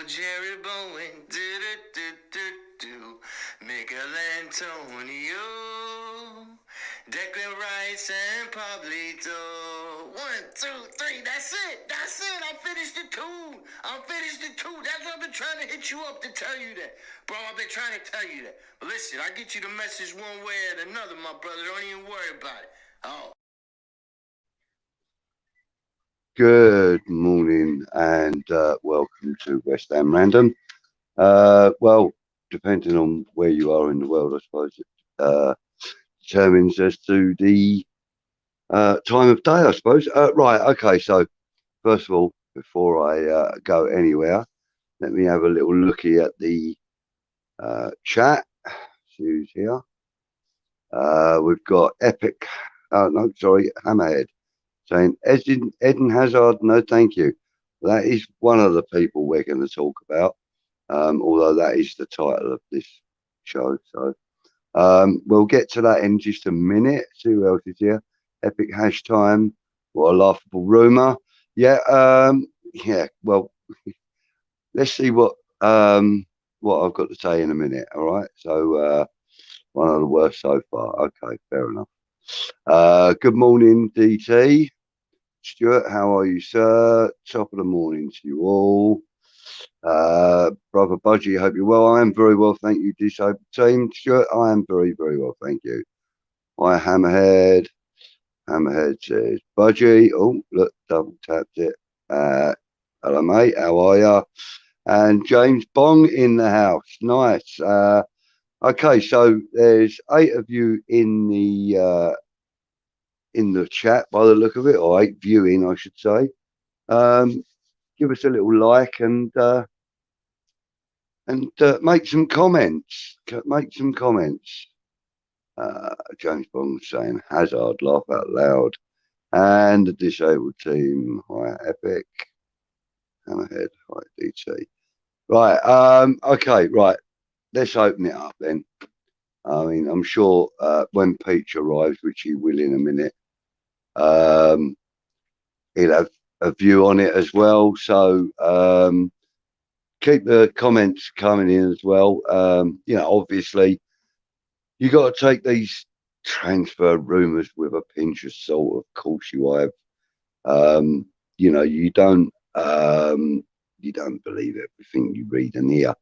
Jerry Bowen, do Miguel Antonio, Declan Rice, and Pablito. 1, 2, 3. That's it. That's it. I finished the two. That's what I've been trying to hit you up to tell you that, bro. I've been trying to tell you that. But listen, I get you the message one way or another, my brother. Don't even worry about it. Oh. Good morning and welcome to West Ham Random. Well, depending on where you are in the world, I suppose it determines as to the time of day, I suppose. Right, okay, so first of all, before I go anywhere, let me have a little looky at the chat. Who's here? We've got Epic, no, sorry, Hammerhead, saying Eden Hazard, no thank you. That is one of the people we're going to talk about, although that is the title of this show. So we'll get to that in just a minute. See who else is here. Epic Hash Time. What a laughable rumour. Yeah, well, let's see what I've got to say in a minute. All right. So one of the worst so far. Okay, fair enough. Good morning, DT. Stuart, how are you, sir? Top of the morning to you all. Brother Budgie, hope you're well. I am very well, thank you, Disabled Team. Stuart, I am very, very well, thank you. Hi, Hammerhead. Hammerhead says, Budgie. Oh, look, double tapped it. Hello, mate. How are you? And James Bong in the house. Nice. Okay, so there's 8 of you in the chat by the look of it, or 8 viewing, I should say. Give us a little like and make some comments. James Bond saying Hazard, laugh out loud. And the Disabled Team, hi Epic. Hammerhead, hi DT. Right, okay, right. Let's open it up then. I mean, I'm sure when Peach arrives, which he will in a minute, he'll have a view on it as well. So keep the comments coming in as well. Obviously, you got to take these transfer rumours with a pinch of salt. Of course, you have. You don't believe everything you read and hear.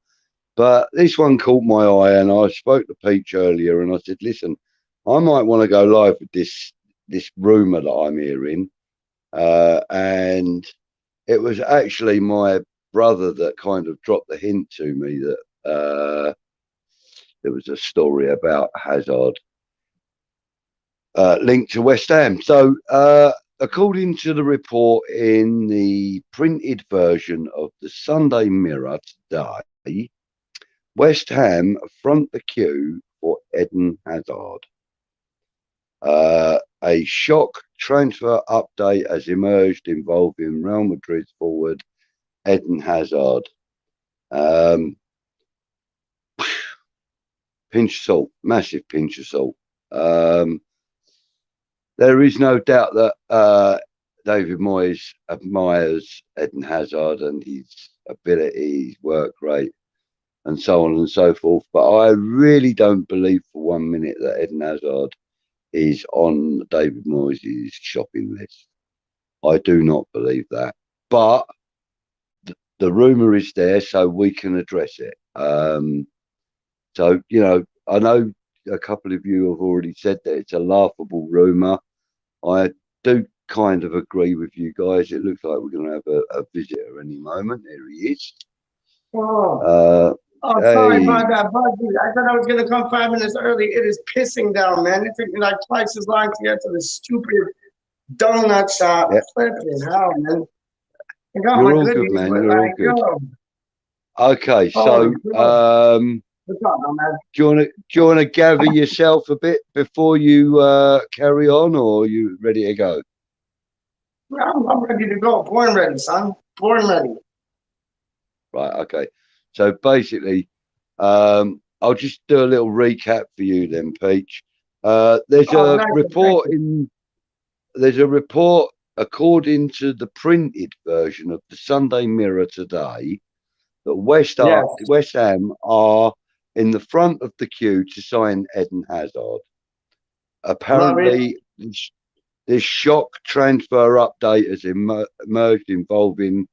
But this one caught my eye, and I spoke to Peach earlier, and I said, "Listen, I might want to go live with this rumor that I'm hearing." And it was actually my brother that kind of dropped the hint to me that there was a story about Hazard linked to West Ham. So, according to the report in the printed version of the Sunday Mirror today, West Ham front the queue for Eden Hazard. A shock transfer update has emerged involving Real Madrid's forward Eden Hazard. Pinch of salt, massive pinch of salt. There is no doubt that David Moyes admires Eden Hazard and his ability, his work rate, and so on and so forth. But I really don't believe for 1 minute that Eden Hazard is on David Moyes' shopping list. I do not believe that. But the rumour is there, so we can address it. So, I know a couple of you have already said that it's a laughable rumour. I do kind of agree with you guys. It looks like we're going to have a visitor any moment. There he is. Sorry about that, Budgie. I thought I was going to come 5 minutes early. It is pissing down, man. It took me like twice as long to get to the stupid donut shop. Yep. Flipping hell, man. I got You're my all goodies, good, man. but You're all good. Okay, so what's up, man? do you want to gather yourself a bit before you carry on, or are you ready to go? I'm ready to go. Born ready, son. Born ready. Right. Okay. So basically, I'll just do a little recap for you then, Peach. There's a report according to the printed version of the Sunday Mirror today that Yes. West Ham are in the front of the queue to sign Eden Hazard. Love it. Apparently, this shock transfer update has emerged involving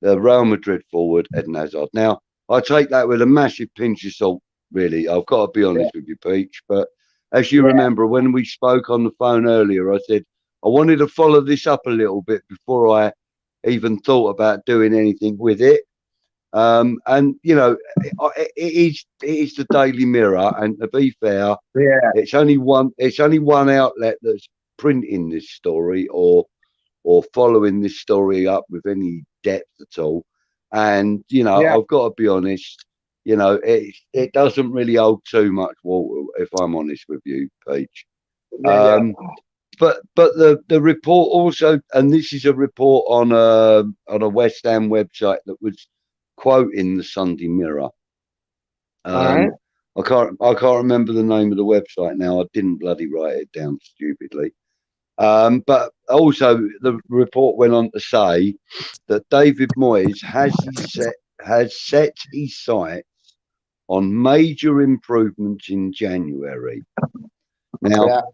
the Real Madrid forward Eden Hazard. Now, I take that with a massive pinch of salt, really. I've got to be honest with you, Peach. But as you remember, when we spoke on the phone earlier, I said I wanted to follow this up a little bit before I even thought about doing anything with it. And you know, it is the Daily Mirror, and to be fair, Yeah. it's only one outlet that's printing this story or following this story up with any depth at all. And you know, Yeah. I've got to be honest. You know, it doesn't really hold too much water, if I'm honest with you, Peach. Yeah. But the report also, and this is a report on a West Ham website that was quoting the Sunday Mirror. All right. I can't remember the name of the website now. I didn't bloody write it down stupidly. But also the report went on to say that David Moyes has set his sights on major improvements in January. Now,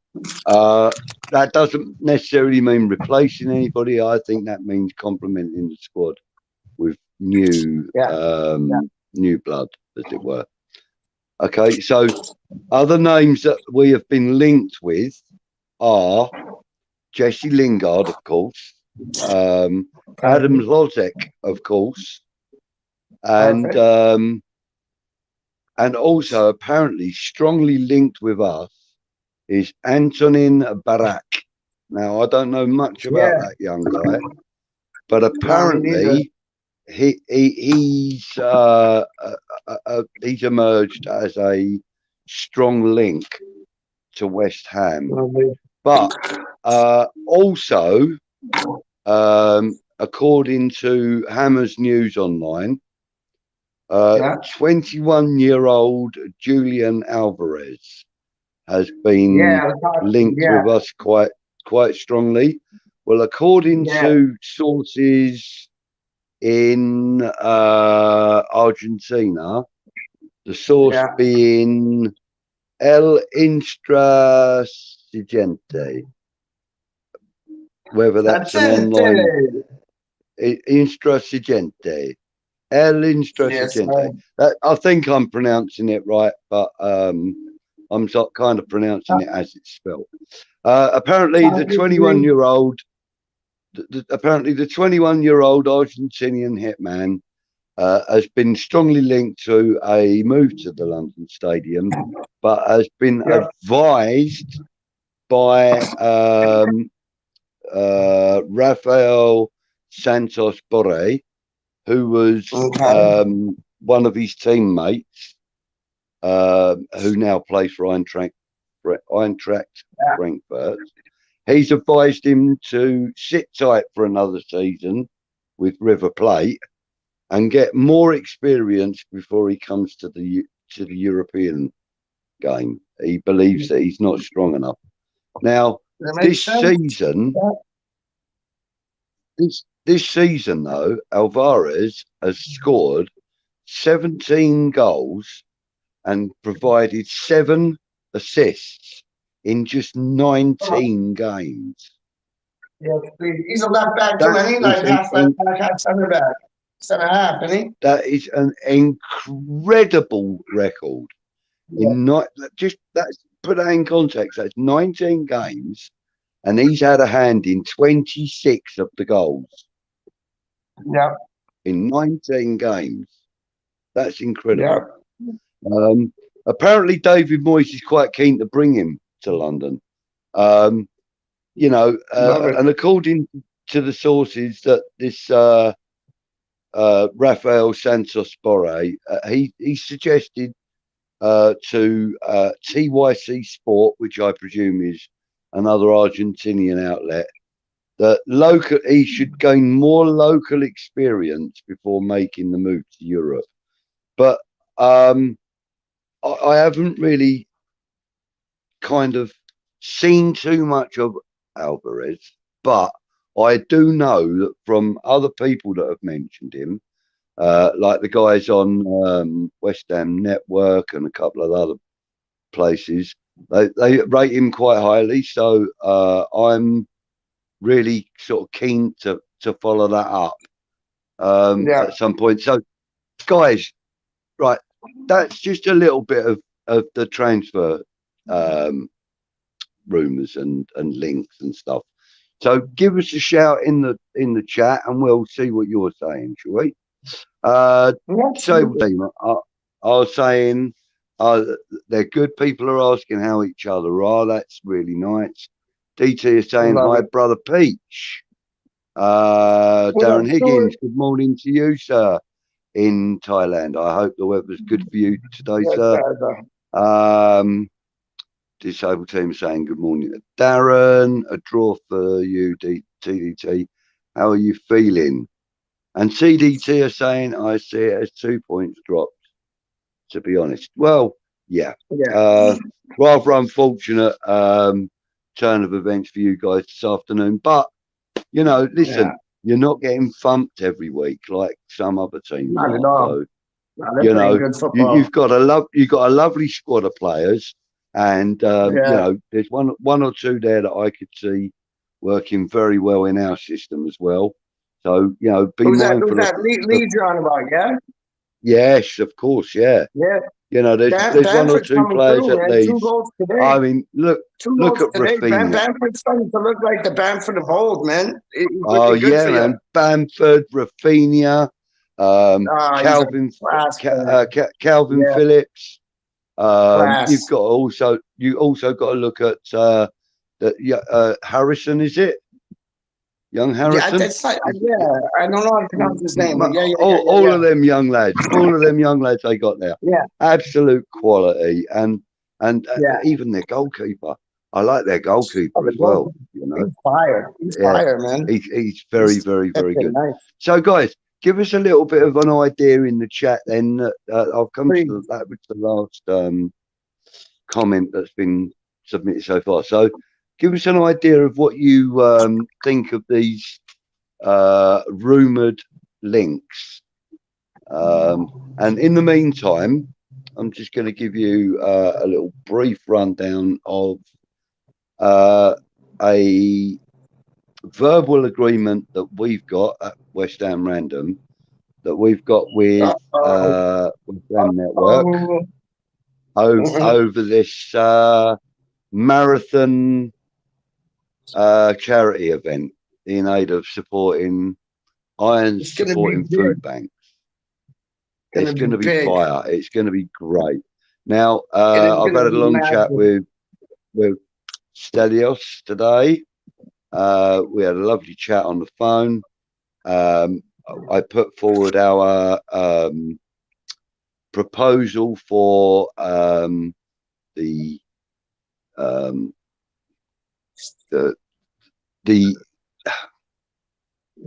that doesn't necessarily mean replacing anybody. I think that means complementing the squad with new blood, as it were. Okay, so other names that we have been linked with are Jesse Lingard, of course, Adam Lozek, of course, and also apparently strongly linked with us is Antonin Barak. Now, I don't know much about that young guy, but apparently he's emerged as a strong link to West Ham. But also, according to Hammers News Online, 21-year-old Julian Alvarez has been linked with us quite strongly. Well, according to sources in Argentina, the source being El Intrasigente, whether that's an online Intrasigente, El Intrasigente. I think I'm pronouncing it right, but I'm kind of pronouncing it as it's spelled. Apparently, the 21-year-old Argentinian hitman has been strongly linked to a move to the London Stadium, but has been advised by Rafael Santos Borre, who was one of his teammates, who now plays for Eintracht Frankfurt. He's advised him to sit tight for another season with River Plate and get more experience before he comes to the European game. He believes that he's not strong enough. Now, this season, though, Alvarez has scored 17 goals and provided 7 assists in just 19 games. Yes, please. He's a left back too, and he's like half left back, half center back. 7.5, isn't he? That is an incredible record. Put that in context. That's 19 games, and he's had a hand in 26 of the goals. Yeah. In 19 games. That's incredible. Yeah. Apparently, David Moyes is quite keen to bring him to London. And according to the sources that this Rafael Santos Borre, he suggested to TYC Sport, which I presume is another Argentinian outlet, that he should gain more local experience before making the move to Europe. But I haven't really kind of seen too much of Alvarez, but I do know that from other people that have mentioned him like the guys on West Ham Network and a couple of other places. They rate him quite highly, so I'm really sort of keen to follow that up Yeah. at some point. So, guys, right, that's just a little bit of the transfer rumours and links and stuff. So give us a shout in the chat, and we'll see what you're saying, shall we? So I was saying they're good. People are asking how each other are. That's really nice. DT is saying Love hi, it. brother Peach. What up, Darren Higgins, Stuart? good morning to you, sir, in Thailand. I hope the weather's good for you today, Yes, sir. Disabled team saying good morning to Darren. A draw for you, TDT. How are you feeling? And CDT are saying I see it as 2 points dropped, to be honest. Well, yeah. Yeah. Rather unfortunate turn of events for you guys this afternoon. But, you know, listen, Yeah. you're not getting thumped every week like some other teams Not at are. all. So, No, they're you playing know, good football. you've got a lovely squad of players. And, you Yeah. know, there's one or two there that I could see working very well in our system as well. So, you know, be Who's that? mindful of Lead you're on about? Yeah. yes, of course, yeah. Yeah. You know, there's one or Bamford's two coming players through, at man. Two Leeds. goals today. I mean, look at Today. Rafinha. Bamford's starting to look like the Bamford of old, man. He's Oh looking good yeah, for you. man. Bamford, Rafinha, He's a Calvin, class player. Calvin Yeah, Phillips. class. You also got to look at Harrison. Is it young Yeah, Harrison? yeah. I don't know how to pronounce his name, but All of them young lads, they got there. Yeah, Absolute quality, and yeah. even their goalkeeper. I like their goalkeeper as well. You know, He's fire. He's yeah, fire, man. he's very, very, very good. Nice. So, guys, give us a little bit of an idea in the chat. Then I'll come Please. to that with the last comment that's been submitted so far. So, give us an idea of what you think of these rumored links. And in the meantime, I'm just going to give you a little brief rundown of a verbal agreement that we've got at West Ham Random, that we've got with West Ham Network over this marathon charity event in aid of supporting Iron's supporting food banks. It's going to be fire. It's going to be great. Now, I've had a long chat with Stelios today. We had a lovely chat on the phone. I put forward our proposal for the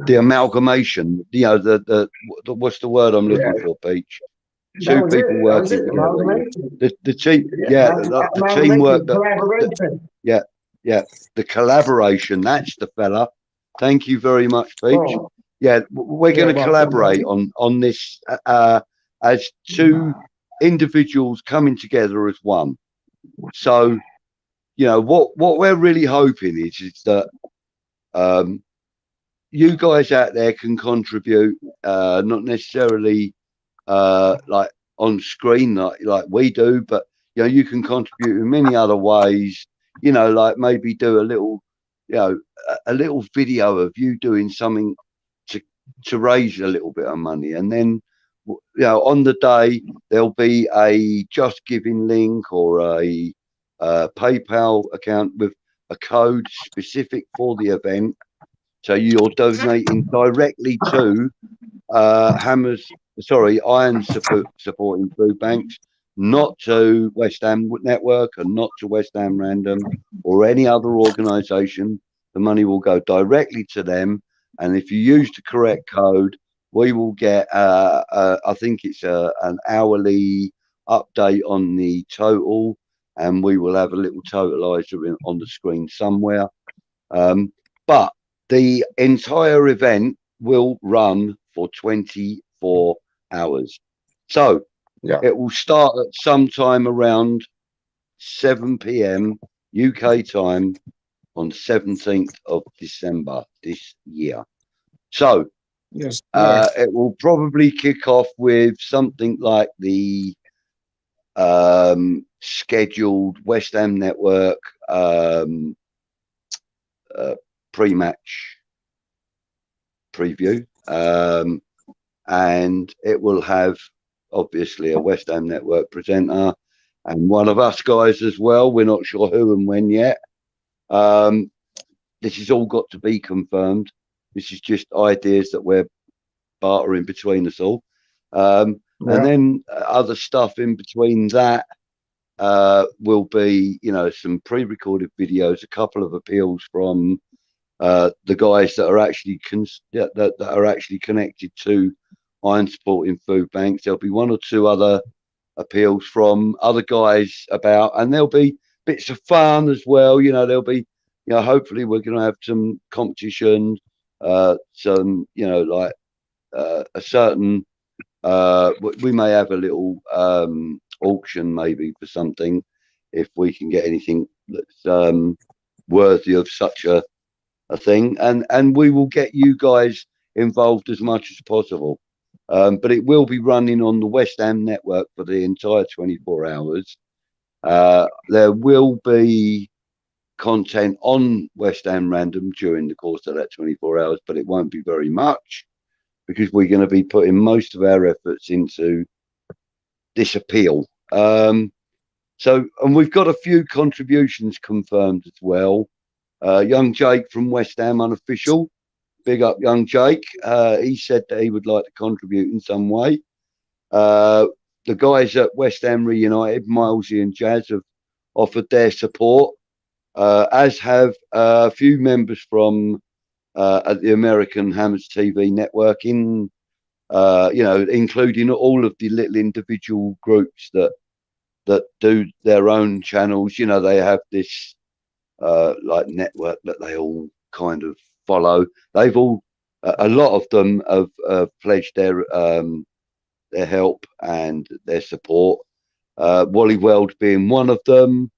amalgamation. You know, the what's the word I'm looking for, Peach? Two people working together. The team, the teamwork. The collaboration. That's the fella. Thank you very much, Peach. Yeah, we're going to collaborate on this as two individuals coming together as one. So, you know, what we're really hoping is that you guys out there can contribute, not necessarily like on screen like we do, but you know, you can contribute in many other ways. You know, like maybe do a little, you know, a little video of you doing something to raise a little bit of money, and then you know, on the day there'll be a Just Giving link or a PayPal account with a code specific for the event. So you're donating directly to Iron supporting food banks, not to West Ham Network and not to West Ham Random or any other organisation. The money will go directly to them, and if you use the correct code, we will get I think it's an hourly update on the total, and we will have a little totalizer on the screen somewhere. But the entire event will run for 24 24 hours. So Yeah. it will start at sometime around 7 p.m. UK time on 17th of December this year. So Yes, sir. it will probably kick off with something like the scheduled West Ham Network pre-match preview, and it will have obviously a West Ham Network presenter and one of us guys as well. We're not sure who and when yet. This has all got to be confirmed. This is just ideas that we're bartering between us all. And then other stuff in between that will be, you know, some pre-recorded videos, a couple of appeals from the guys that are actually that are actually connected to Iron Supporting Food Banks. There'll be one or two other appeals from other guys about, and there'll be bits of fun as well. You know, there'll be, you know, hopefully we're going to have some competition, some, you know, like a certain. We may have a little auction maybe for something if we can get anything that's worthy of such a thing, and we will get you guys involved as much as possible. But it will be running on the West Ham network for the entire 24 hours. There will be content on West Ham Random during the course of that 24 hours, but it won't be very much because we're going to be putting most of our efforts into this appeal. So, and we've got a few contributions confirmed as well. Young Jake from West Ham Unofficial, big up young Jake. He said that he would like to contribute in some way. The guys at West Ham Reunited, Milesy and Jazz, have offered their support, as have a few members from at the American Hammers TV network, you know, including all of the little individual groups that do their own channels. You know, they have this like network that they all kind of follow. They've all, a lot of them have pledged their help and their support. Wally Weld being one of them,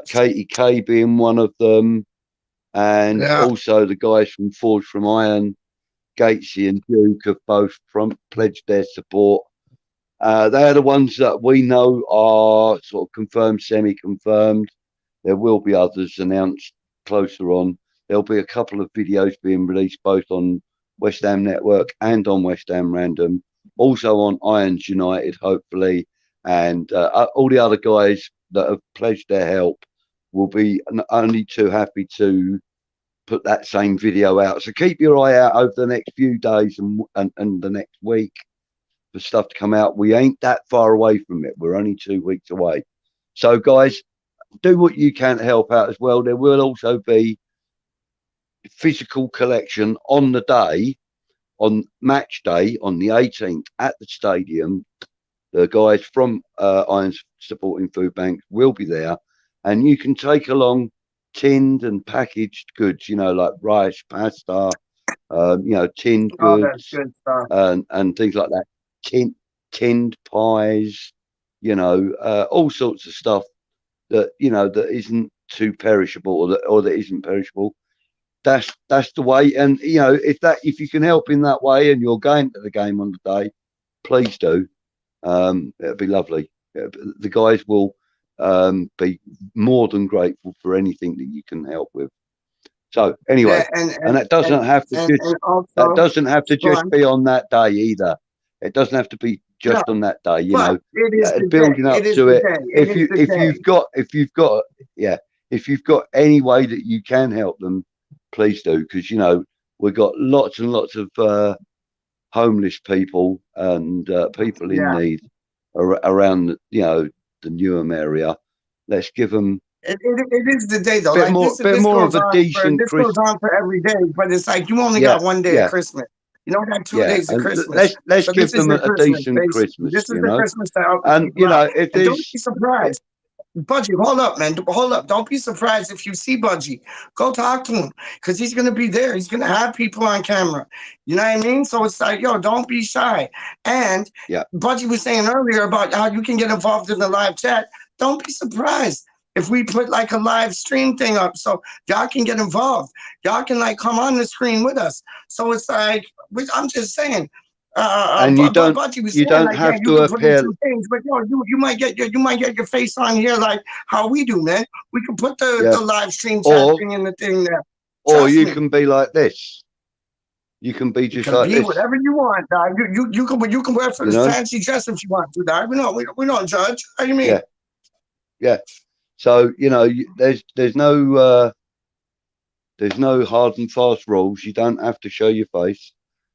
Katie K being one of them, and also the guys from Forge from Iron, Gatesy and Duke, have both pledged their support. They're the ones that we know are sort of confirmed, semi-confirmed. There will be others announced closer on. There'll be a couple of videos being released both on West Ham Network and on West Ham Random, also on Irons United, hopefully, and all the other guys that have pledged their help will be only too happy to put that same video out. So keep your eye out over the next few days and the next week for stuff to come out. We ain't that far away from it. We're only 2 weeks away. So guys, do what you can to help out as well. There will also be physical collection on the day, on match day, on the 18th at the stadium. The guys from Iron Supporting Food Bank will be there, and you can take along tinned and packaged goods, you know, like rice, pasta, you know, tinned goods, good stuff. and things like that. Tinned pies, you know, all sorts of stuff that, you know, that isn't too perishable, or that isn't perishable. That's the way. And you know, if you can help in that way, and you're going to the game on the day, please do. It'd be lovely. The guys will be more than grateful for anything that you can help with. So anyway, and that doesn't have to just be on that day either. It doesn't have to be just on that day. You know, building up to it. If you've got any way that you can help them, please do, because you know we've got lots and lots of homeless people and people in need around, you know, the Newham area. Let's give them. It is the day though. Bit Like more of a decent this goes on for every day, but it's like you only got one day of Christmas. You don't got 2 days of Christmas. Let's give them a decent Christmas. This is you the know? Christmas that and you know, if don't be surprised. Budgie, hold up, man. Hold up. Don't be surprised if you see Budgie. Go talk to him because he's going to be there. He's going to have people on camera. You know what I mean? So it's like, yo, don't be shy. And Yeah. Budgie was saying earlier about how you can get involved in the live chat. Don't be surprised if we put like a live stream thing up so y'all can get involved. Y'all can like come on the screen with us. So it's like, I'm just saying, and you don't Budgie was you saying don't like, have yeah, you to can put in appear. two things, but yo, you might get your face on here like how we do, man. We can put the live stream chat thing in the thing there. Or you can be like this. You can be just like be this. whatever you want, dog. You can wear for fancy dress if you want to, dog. We don't judge. How you mean? Yeah. So you know, there's no hard and fast rules. You don't have to show your face.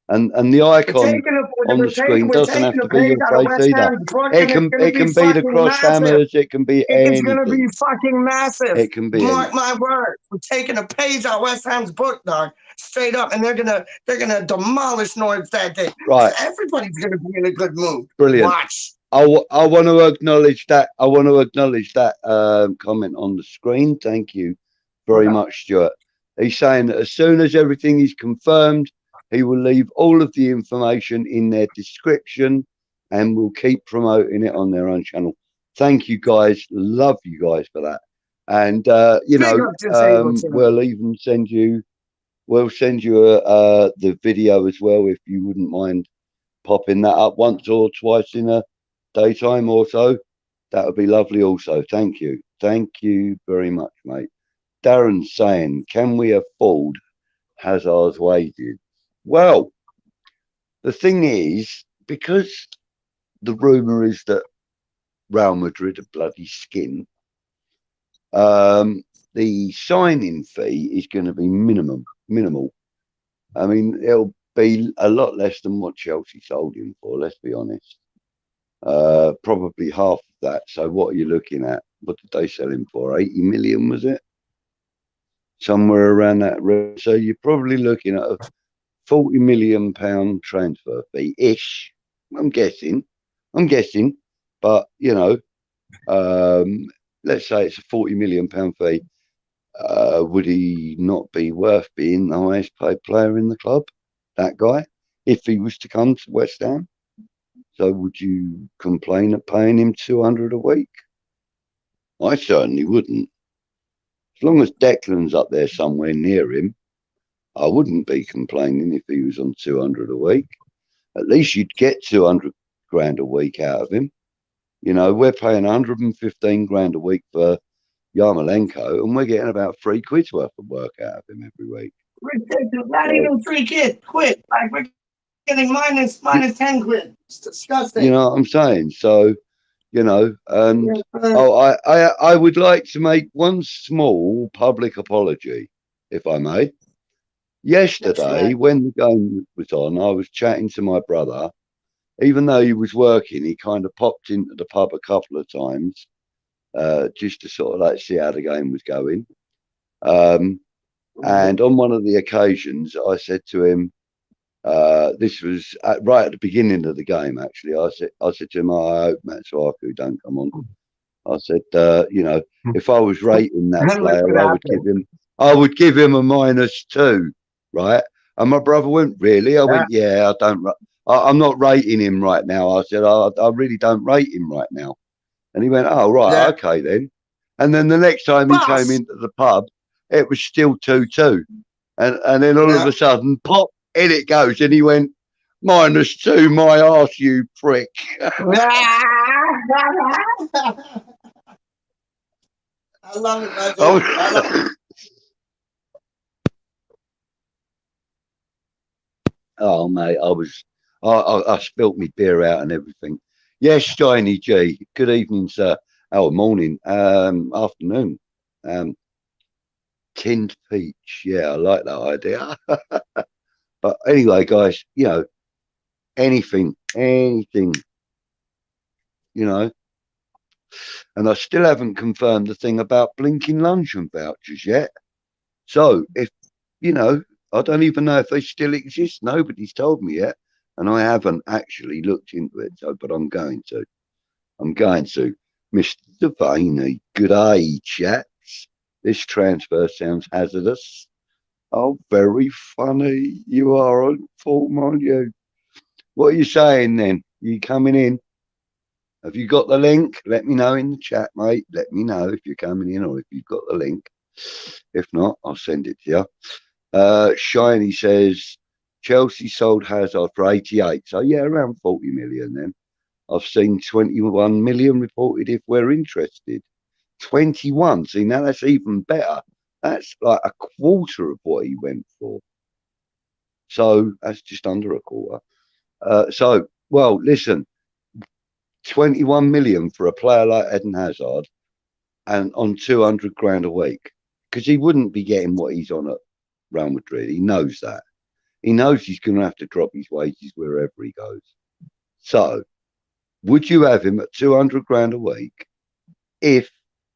And the icon on the screen doesn't have to be your face either. It can be the cross hammers. It can be anything. It's gonna be fucking massive. It can be. Mark my word. We're taking a page out of West Ham's book, dog, straight up, and they're gonna demolish Nords that day. Right. Everybody's gonna be in a good mood. Brilliant. Watch. I want to acknowledge that. I want to acknowledge that comment on the screen. Thank you very much, Stuart. He's saying that as soon as everything is confirmed, he will leave all of the information in their description and will keep promoting it on their own channel. Thank you, guys. Love you guys for that. And, you know, we'll even send you, the video as well, if you wouldn't mind popping that up once or twice in a daytime or so. That would be lovely also. Thank you. Thank you very much, mate. Darren's saying, can we afford Hazard's wages? Well, the thing is, because the rumour is that Real Madrid are bloody skin, the signing fee is going to be minimal. I mean, it'll be a lot less than what Chelsea sold him for, let's be honest. Probably half of that. So what are you looking at? What did they sell him for? 80 million, was it? Somewhere around that. So you're probably looking at a £40 million transfer fee ish. I'm guessing, but you know, let's say it's a £40 million fee. Would he not be worth being the highest paid player in the club? That guy, if he was to come to West Ham. So would you complain at paying him 200 a week? I certainly wouldn't. As long as Declan's up there somewhere near him, I wouldn't be complaining if he was on 200 a week. At least you'd get 200 grand a week out of him. You know, we're paying 115 grand a week for Yarmolenko, and we're getting about £3 worth of work out of him every week. Not even £3 like we're getting minus 10 quid. It's disgusting. You know what I'm saying? So, you know, and I would like to make one small public apology, if I may. Yesterday, when the game was on, I was chatting to my brother. Even though he was working, he kind of popped into the pub a couple of times, just to sort of like see how the game was going. And on one of the occasions, I said to him, this was right at the beginning of the game, actually. I said to him, I hope Matsuaku don't come on. I said, you know, if I was rating that player, I would give him a -2, right? And my brother went, really? I went, yeah, I'm not rating him right now. I said, I really don't rate him right now. And he went, oh, right, okay then. And then the next time he came into the pub, it was still 2-2. And then all of a sudden, pop, in it goes. And he went, -2, my arse, you prick. I love it, I love it. Oh, mate, I spilt my beer out and everything. Yes, Shiny G. Good evening, sir. Oh, morning, afternoon. Tinned peach. Yeah, I like that idea. But anyway, guys, you know, anything, you know. And I still haven't confirmed the thing about blinking luncheon vouchers yet. So if, you know, I don't even know if they still exist. Nobody's told me yet. And I haven't actually looked into it. So, but I'm going to. Mr. Devaney, good day, chaps. This transfer sounds hazardous. Oh, very funny. You are on form, aren't you? What are you saying then? You coming in? Have you got the link? Let me know in the chat, mate. Let me know if you're coming in or if you've got the link. If not, I'll send it to you. Shiny says Chelsea sold Hazard for 88. So yeah, around 40 million then. I've seen 21 million reported if we're interested. 21. See, now that's even better. That's like a quarter of what he went for. So that's just under a quarter. Well, listen, 21 million for a player like Eden Hazard and on 200 grand a week, because he wouldn't be getting what he's on at Real Madrid. He knows that. He knows he's going to have to drop his wages wherever he goes. So, would you have him at 200 grand a week if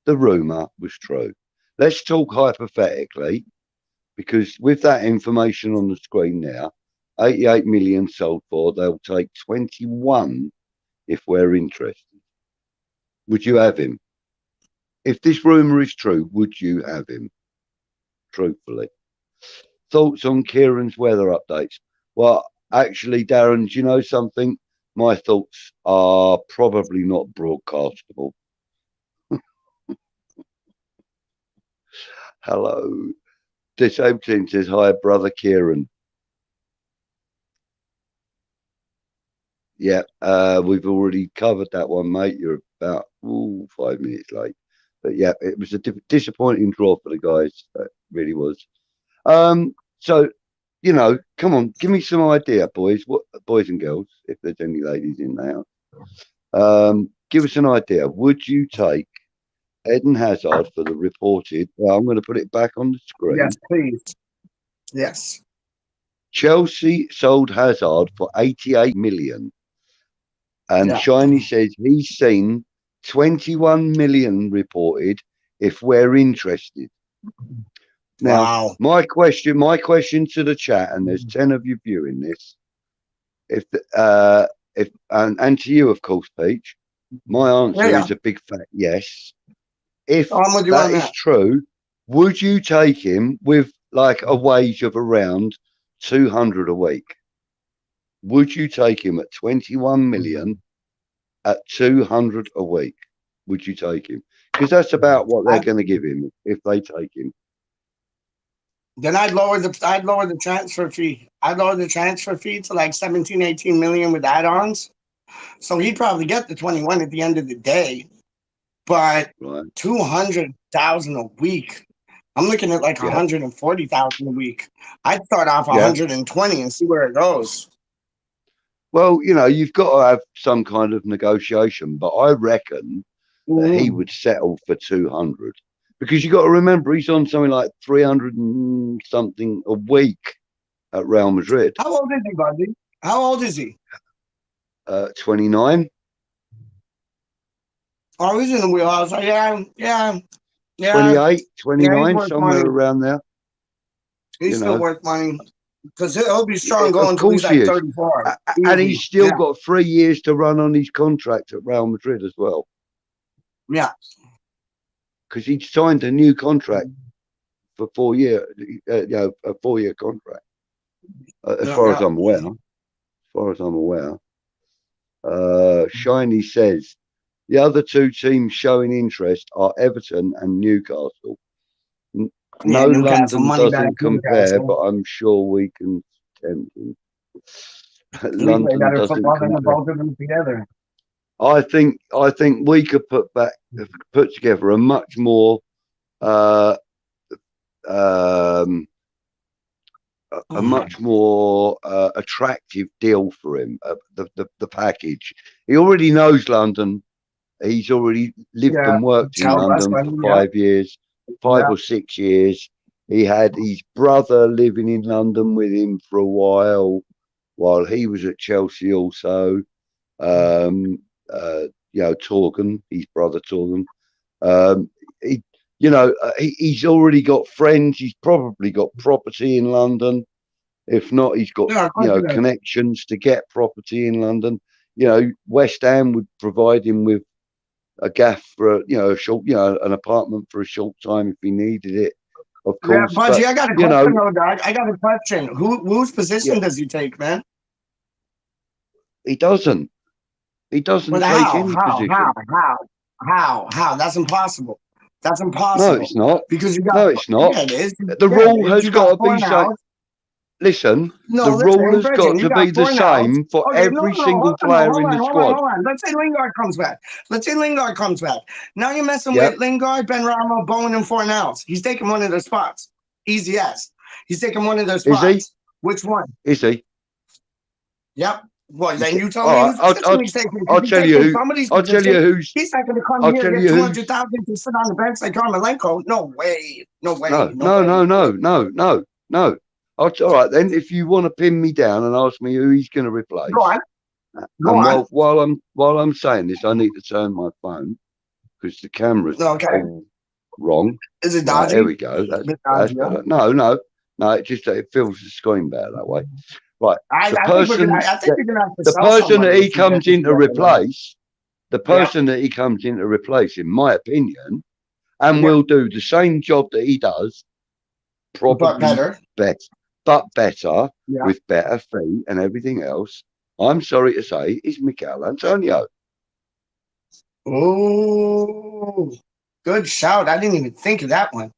the rumour was true? Let's talk hypothetically, because with that information on the screen now, 88 million sold for, they'll take 21 if we're interested. Would you have him? If this rumour is true, would you have him? Truthfully. Thoughts on Kieran's weather updates? Well, actually, Darren, do you know something? My thoughts are probably not broadcastable. Hello. Disabled Team says, hi, brother Kieran. Yeah, we've already covered that one, mate. You're about 5 minutes late. But yeah, it was a disappointing draw for the guys. It really was. So, you know, come on, give me some idea, boys. What boys and girls, if there's any ladies in the house. Give us an idea. Would you take Eden Hazard for the reported? Well, I'm going to put it back on the screen. Yes, please. Yes. Chelsea sold Hazard for 88 million. And Shiny says he's seen 21 million reported if we're interested. Now, my question to the chat, and there's 10 of you viewing this, and to you, of course, Peach, my answer is a big fat yes. If that is true, would you take him with like a wage of around 200 a week? Would you take him at 21 million at 200 a week? Would you take him? Because that's about what they're going to give him if they take him. Then I'd lower the transfer fee. I'd lower the transfer fee to like 17, 18 million with add-ons. So he'd probably get the 21 at the end of the day. But 200,000 a week. I'm looking at like 140,000 a week. I'd start off 120 and see where it goes. Well, you know, you've got to have some kind of negotiation, but I reckon that he would settle for 200. Because you got to remember, he's on something like 300 and something a week at Real Madrid. How old is he, Buddy? How old is he? 29. Oh, he's in the wheelhouse. Yeah. 28, 29, somewhere around there. He's still worth money. Because he'll be strong going until he's like 34. And he's still got 3 years to run on his contract at Real Madrid as well. Yeah. Because he signed a new contract for 4 years, a 4-year contract. As far as I'm aware. Shiny says the other two teams showing interest are Everton and Newcastle. No, London doesn't compare, but I'm sure we can tempt him. London doesn't compare. Both of them together. I think we could put together a much more attractive deal for him. The package. He already knows London. He's already lived and worked in London for 5 years, 5 or 6 years. He had his brother living in London with him for a while he was at Chelsea also. Torgan, his brother Torgan. He's already got friends. He's probably got property in London. If not, he's got connections to get property in London. West Ham would provide him with a gaff for a short, an apartment for a short time if he needed it, of Yeah, course. Budgie, But I got a you know, question, though, dog. I got a question. Whose yeah, position does he take, man? he doesn't. He doesn't But take how? any position. How? That's impossible. That's No, impossible. it's not. Because you got, No, it's not. yeah, it is. The Yeah, rule it is. has You got got to four be so. now. Listen, No, the rule listen, has got Bridget, you to got be the four now. same for Okay, every no, single hold on, no, player in the squad. hold on. Let's say Lingard comes back. Let's say Lingard comes back. Now you're messing Yep. with Lingard, Ben Rama, Bowen, and Fornals. He's taking one of their spots. Easy as. He's taking one of their Is he? spots. Which one? Is he? Yep. Well, then Okay. you tell All me right. whose position he's taking. I'll If he's tell you taking who. somebody's I'll tell you position, who's. he's not going to come I'll here tell and you get who's. 200,000 to sit on the bench like Carmelenko. No way. No way. No, No no, way. no, No way. no, no, no, no. All right then. If you want to pin me down and ask me who he's going to replace, Go on. Go and on. while I'm saying this, I need to turn my phone because the camera's Okay. all wrong. Is it Right, dodgy? there we go. That's better. No. It fills the screen better that way. Right. I think you're gonna have to The sell person that somebody he if you get comes this in to together, man. replace, the person that he comes in to replace, in my opinion, and Yeah. will do the same job that he does, probably But better. better Yeah. with better feet and everything else. I'm sorry to say, is Mikel Antonio. Oh, good shout. I didn't even think of that one.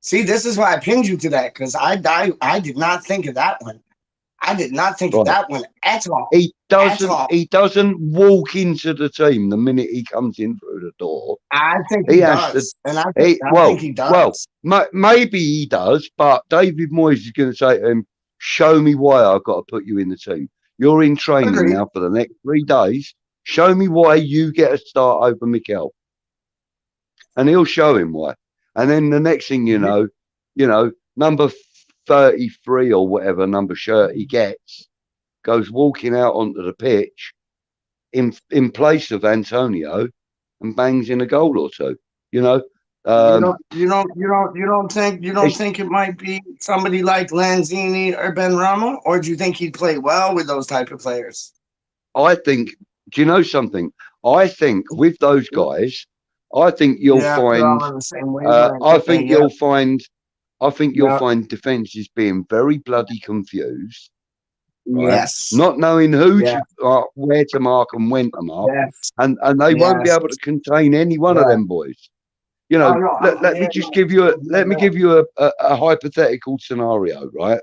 See, this is why I pinned you to that, because I did not think of that one. I did not think of that one at all. He doesn't. all. He doesn't walk into the team the minute he comes in through the door. I think he does, and I think he does. Well, maybe he does, but David Moyes is going to say to him, "Show me why I've got to put you in the team. You're in training now for the next 3 days. Show me why you get a start over Mikel." And he'll show him why. And then the next thing you know, number 33 or whatever number shirt he gets goes walking out onto the pitch in place of Antonio and bangs in a goal or two. You don't think it might be somebody like Lanzini or Ben Rama, or do you think he'd play well with those type of players? I think. Do you know something? I think with those guys, I think you'll find. I think you'll find defenses being very bloody confused. Right? Yes. Not knowing where to mark and when to mark, and they won't be able to contain any one of them boys. Let me give you a hypothetical scenario, right?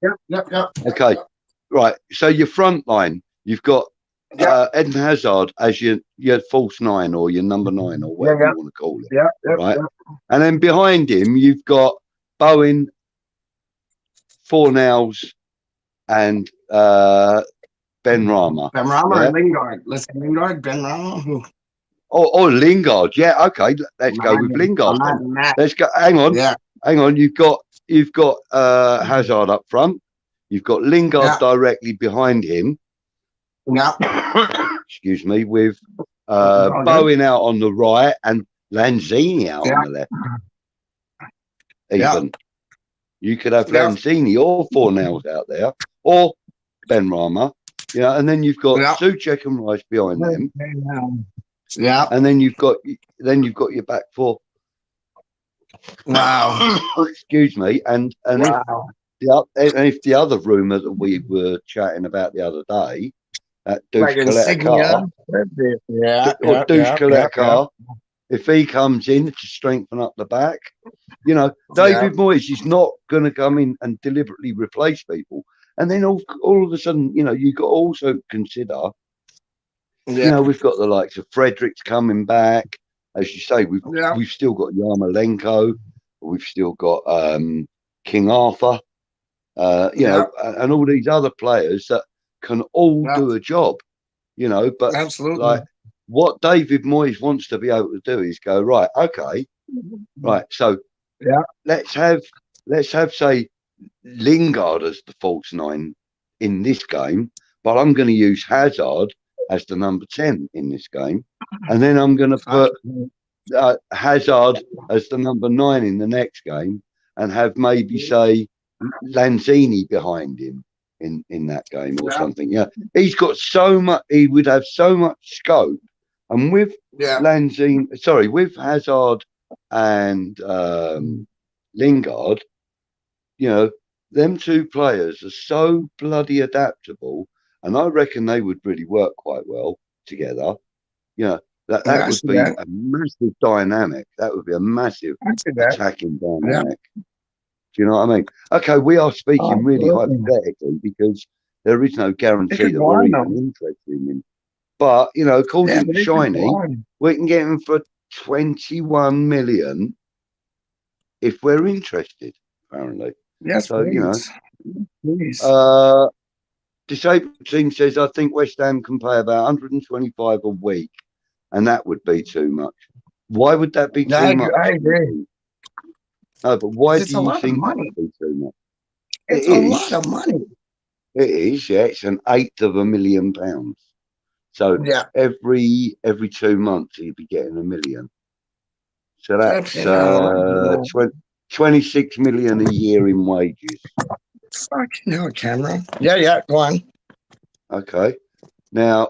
Yep. Okay, right. So your front line, you've got Eden Hazard as your false 9 or your number 9 or whatever you want to call it. Right. And then behind him, you've got Bowen, Fornals, and Ben Rama. Ben Rama or Lingard? Let's say Lingard, Ben Rama. Or Lingard. Yeah. Okay. Let's go with Lingard. Let's go. Hang on. Yeah. Hang on. You've got Hazard up front. You've got Lingard directly behind him. Yeah. Excuse me, with Bowen out on the right and Lanzini out on the left. Even you could have Lanzini or Fornals out there, or Ben Rama, and then you've got Souček and Rice behind them. Yeah, and then you've got your back four. Wow. Excuse me, and if the other rumour that we were chatting about the other day. Deuce Coletta car, if he comes in to strengthen up the back, David Moyes is not going to come in and deliberately replace people. And then all of a sudden, you've got to also consider, we've got the likes of Fredericks coming back. As you say, we've still got Yarmolenko, we've still got King Arthur, and all these other players that can all do a job, but absolutely. Like what David Moyes wants to be able to do is go, right, okay, right. So let's have say Lingard as the false 9 in this game, but I'm going to use Hazard as the number 10 in this game. And then I'm going to put Hazard as the number 9 in the next game and have maybe say Lanzini behind him in that game or something. He's got so much, he would have so much scope And with Yeah. with Hazard and Lingard, you know, them two players are so bloody adaptable, and I reckon they would really work quite well together. You know, that I would see be that. a massive dynamic. That would be a massive I see that. attacking Yeah. dynamic. Do you know what I mean? Okay, we are speaking really Absolutely. hypothetically because there is no It guarantee could that go we're on even though. interested in him. But you know, Yeah, according to but it could go Shiny, on. we can get him for 21 million if we're interested. Apparently, Yes, so you know, please. Please. uh, disabled team says I think West Ham can pay about 125 a week, and that would be too much. Why would that be Yeah, too much? I Do you agree. think? No, but why 'Cause do it's a you lot of think that money. would be too much? It It's a lot is. of money. It is. Yeah, it's an eighth of £1 million. So Yeah. every 2 months he'd be getting 1 million. So that's Flipping hell. 26 million a year in wages. Fucking hell, camera. Yeah, yeah, go on. Okay. Now,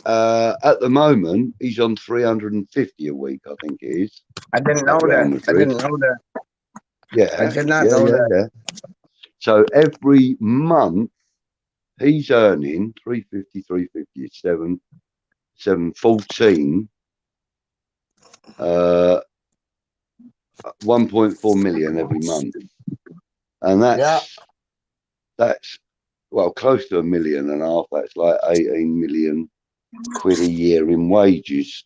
at the moment, he's on 350 a week, I think it is, I didn't know at Real that. I Madrid. didn't know that. I Yeah, did not yeah, know yeah, that. yeah. So every month he's earning 350, 350, 714, 1.4 million every month. And Yeah. that's well, close to £1.5 million. That's like 18 million quid a year in wages,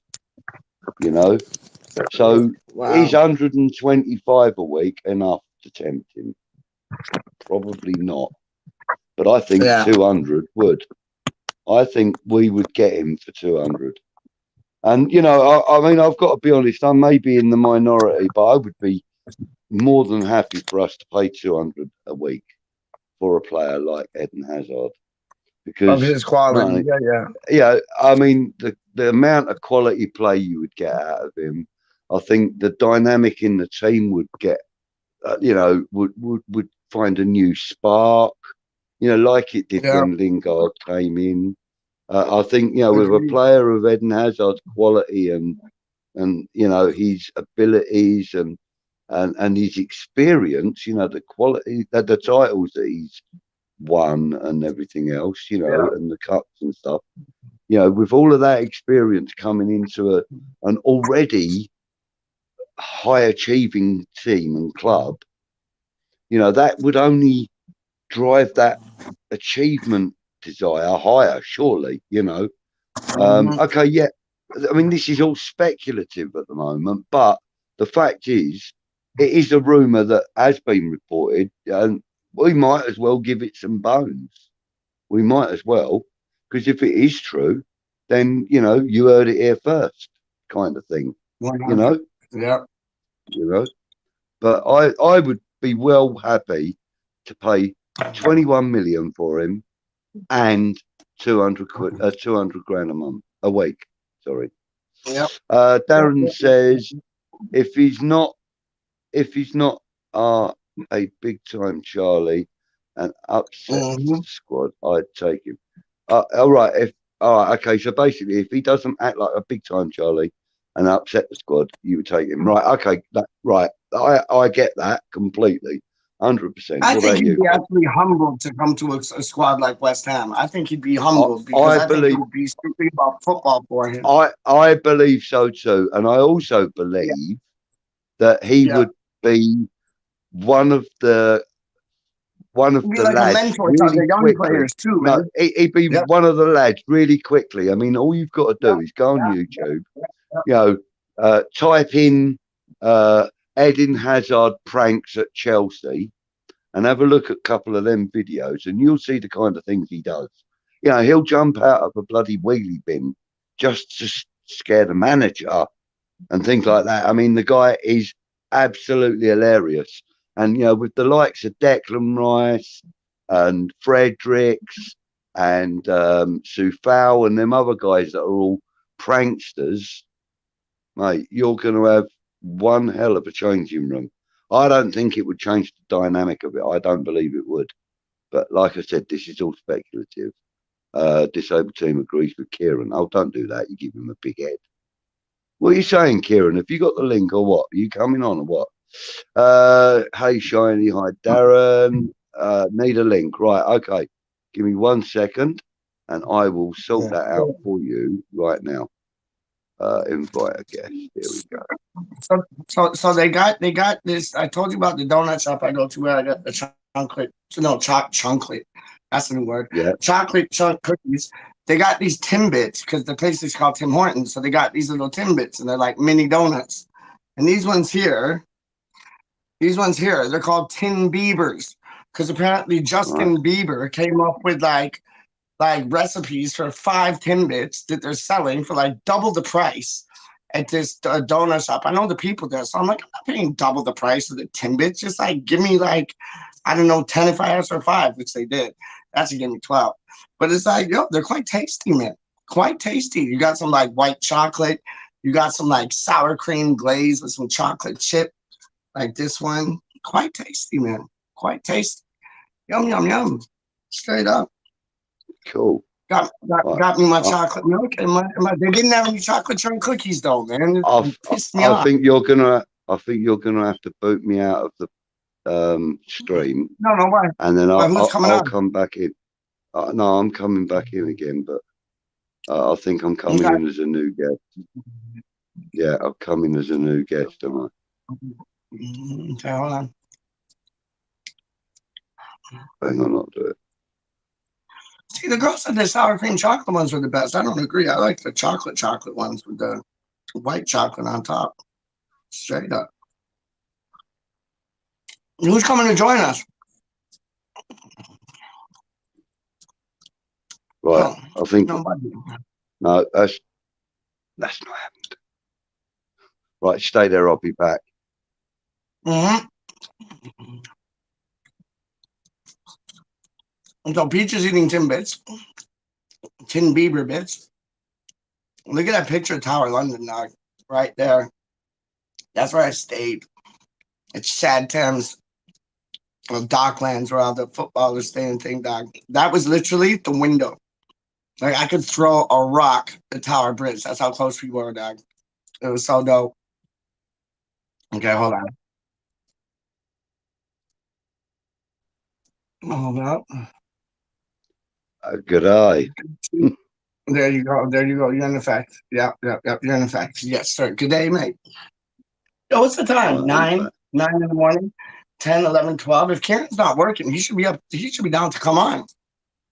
you know. So is Wow. 125 a week enough to tempt him? Probably not. But I think Yeah. 200 would. I think we would get him for 200. And you know, I mean, I've got to be honest. I may be in the minority, but I would be more than happy for us to pay 200 a week for a player like Eden Hazard Of because his quality. no, Yeah, yeah. yeah, I mean the amount of quality play you would get out of him, I think the dynamic in the team would get, you know, would find a new spark, you know, like it did Yeah. when Lingard came in. I think you know with a Agreed. player of Eden Hazard's quality and you know his abilities and his experience, you know, the quality, the titles that he's won and everything else, you know, Yeah. and the cups and stuff. You know, with all of that experience coming into an already high achieving team and club, you know, that would only drive that achievement desire higher, surely, you know. Mhm. Okay, yeah. I mean, this is all speculative at the moment, but the fact is, it is a rumor that has been reported, and we might as well give it some bones. We might as well, because if it is true, then you know you heard it here first, kind of thing. You 100. know, Yeah. you know. But I would be well happy to pay 21 million for him and 200 quid, 200 grand a month a week. Sorry. Yep. Darren says if he's not if he's not a big time Charlie and upsets the Mm-hmm. squad, I'd take him. All right, okay. So basically, if he doesn't act like a big time Charlie and upset the squad, you would take him. Right, okay, right. I get that completely, 100%. I What think about he'd you? be actually humbled to come to a squad like West Ham. I think he'd be humbled because I I think it believe would be strictly about football for him. I believe so too, and I also Yeah. believe that he Yeah. would be one of the He'd be like a lads mentor to really the young quickly. players too, No, man. he'd be Yep. one of the lads really quickly. I mean, all you've got to Yep. do is go on Yep. YouTube, Yep. you know, type in Eden Hazard pranks at Chelsea and have a look at a couple of them videos and you'll see the kind of things he does. You know, he'll jump out of a bloody wheelie bin just to scare the manager and things like that. I mean, the guy is absolutely hilarious. And, you know, with the likes of Declan Rice and Fredericks and Sufal and them other guys that are all pranksters, mate, you're going to have one hell of a changing room. I don't think it would change the dynamic of it. I don't believe it would. But like I said, this is all speculative. Disabled team agrees with Kieran. Oh, don't do that. You give him a big head. What are you saying, Kieran? Have you got the link or what? Are you coming on or what? Hey, Shiny. Hi, Darren. Need a link. Right. Okay. Give me 1 second and I will sort that out for you right now. Invite a guest. Here we go. So they got this. I told you about the donut shop I go to where I got the chocolate. No, chocolate. That's the new word. Yeah. Chocolate chunk cookies. They got these Timbits because the place is called Tim Hortons. So they got these little Timbits and they're like mini donuts. And these ones here, they're called Tin Biebers because apparently Justin Bieber came up with like recipes for 5 Timbits that they're selling for like double the price at this donut shop. I know the people there, so I'm like, I'm not paying double the price of the Timbits. Just like give me like, I don't know, 10 if I asked for 5, which they did. That's give me 12. But it's like, yo, they're quite tasty, man. Quite tasty. You got some like white chocolate. You got some like sour cream glaze with some chocolate chip, like this one. Quite tasty, man. Quite tasty. Yum, yum, yum. Straight up. Cool. Got me my chocolate milk and they didn't have any chocolate chunk cookies though, man. It pissed me off. I think you're gonna have to boot me out of the stream. No, why? And then I'll come back in. No, I'm coming back in again, but I think I'm coming in as a new guest. Yeah, I'm coming as a new guest, am I? Okay, hold on. Hang on, I'll do it. See, the girl said the sour cream chocolate ones were the best. I don't agree. I like the chocolate ones with the white chocolate on top. Straight up. Who's coming to join us? Right, I think nobody. No, that's not happened. Right, stay there. I'll be back. So Peach is eating Tin Bieber bits. Look at that picture of Tower London, dog. Right there. That's where I stayed. It's Sad Thames. Docklands where all the footballers stay and thing, dog. That was literally the window. Like I could throw a rock at Tower Bridge. That's how close we were, dog. It was so dope. Okay, hold on. Hold up. Good eye. There you go. You're in effect. Yep. You're in effect. Yes, sir. Good day, mate. Yo, what's the time? 9 in the morning, 10, 11, 12. If Kieran's not working, he should be up. He should be down to come on.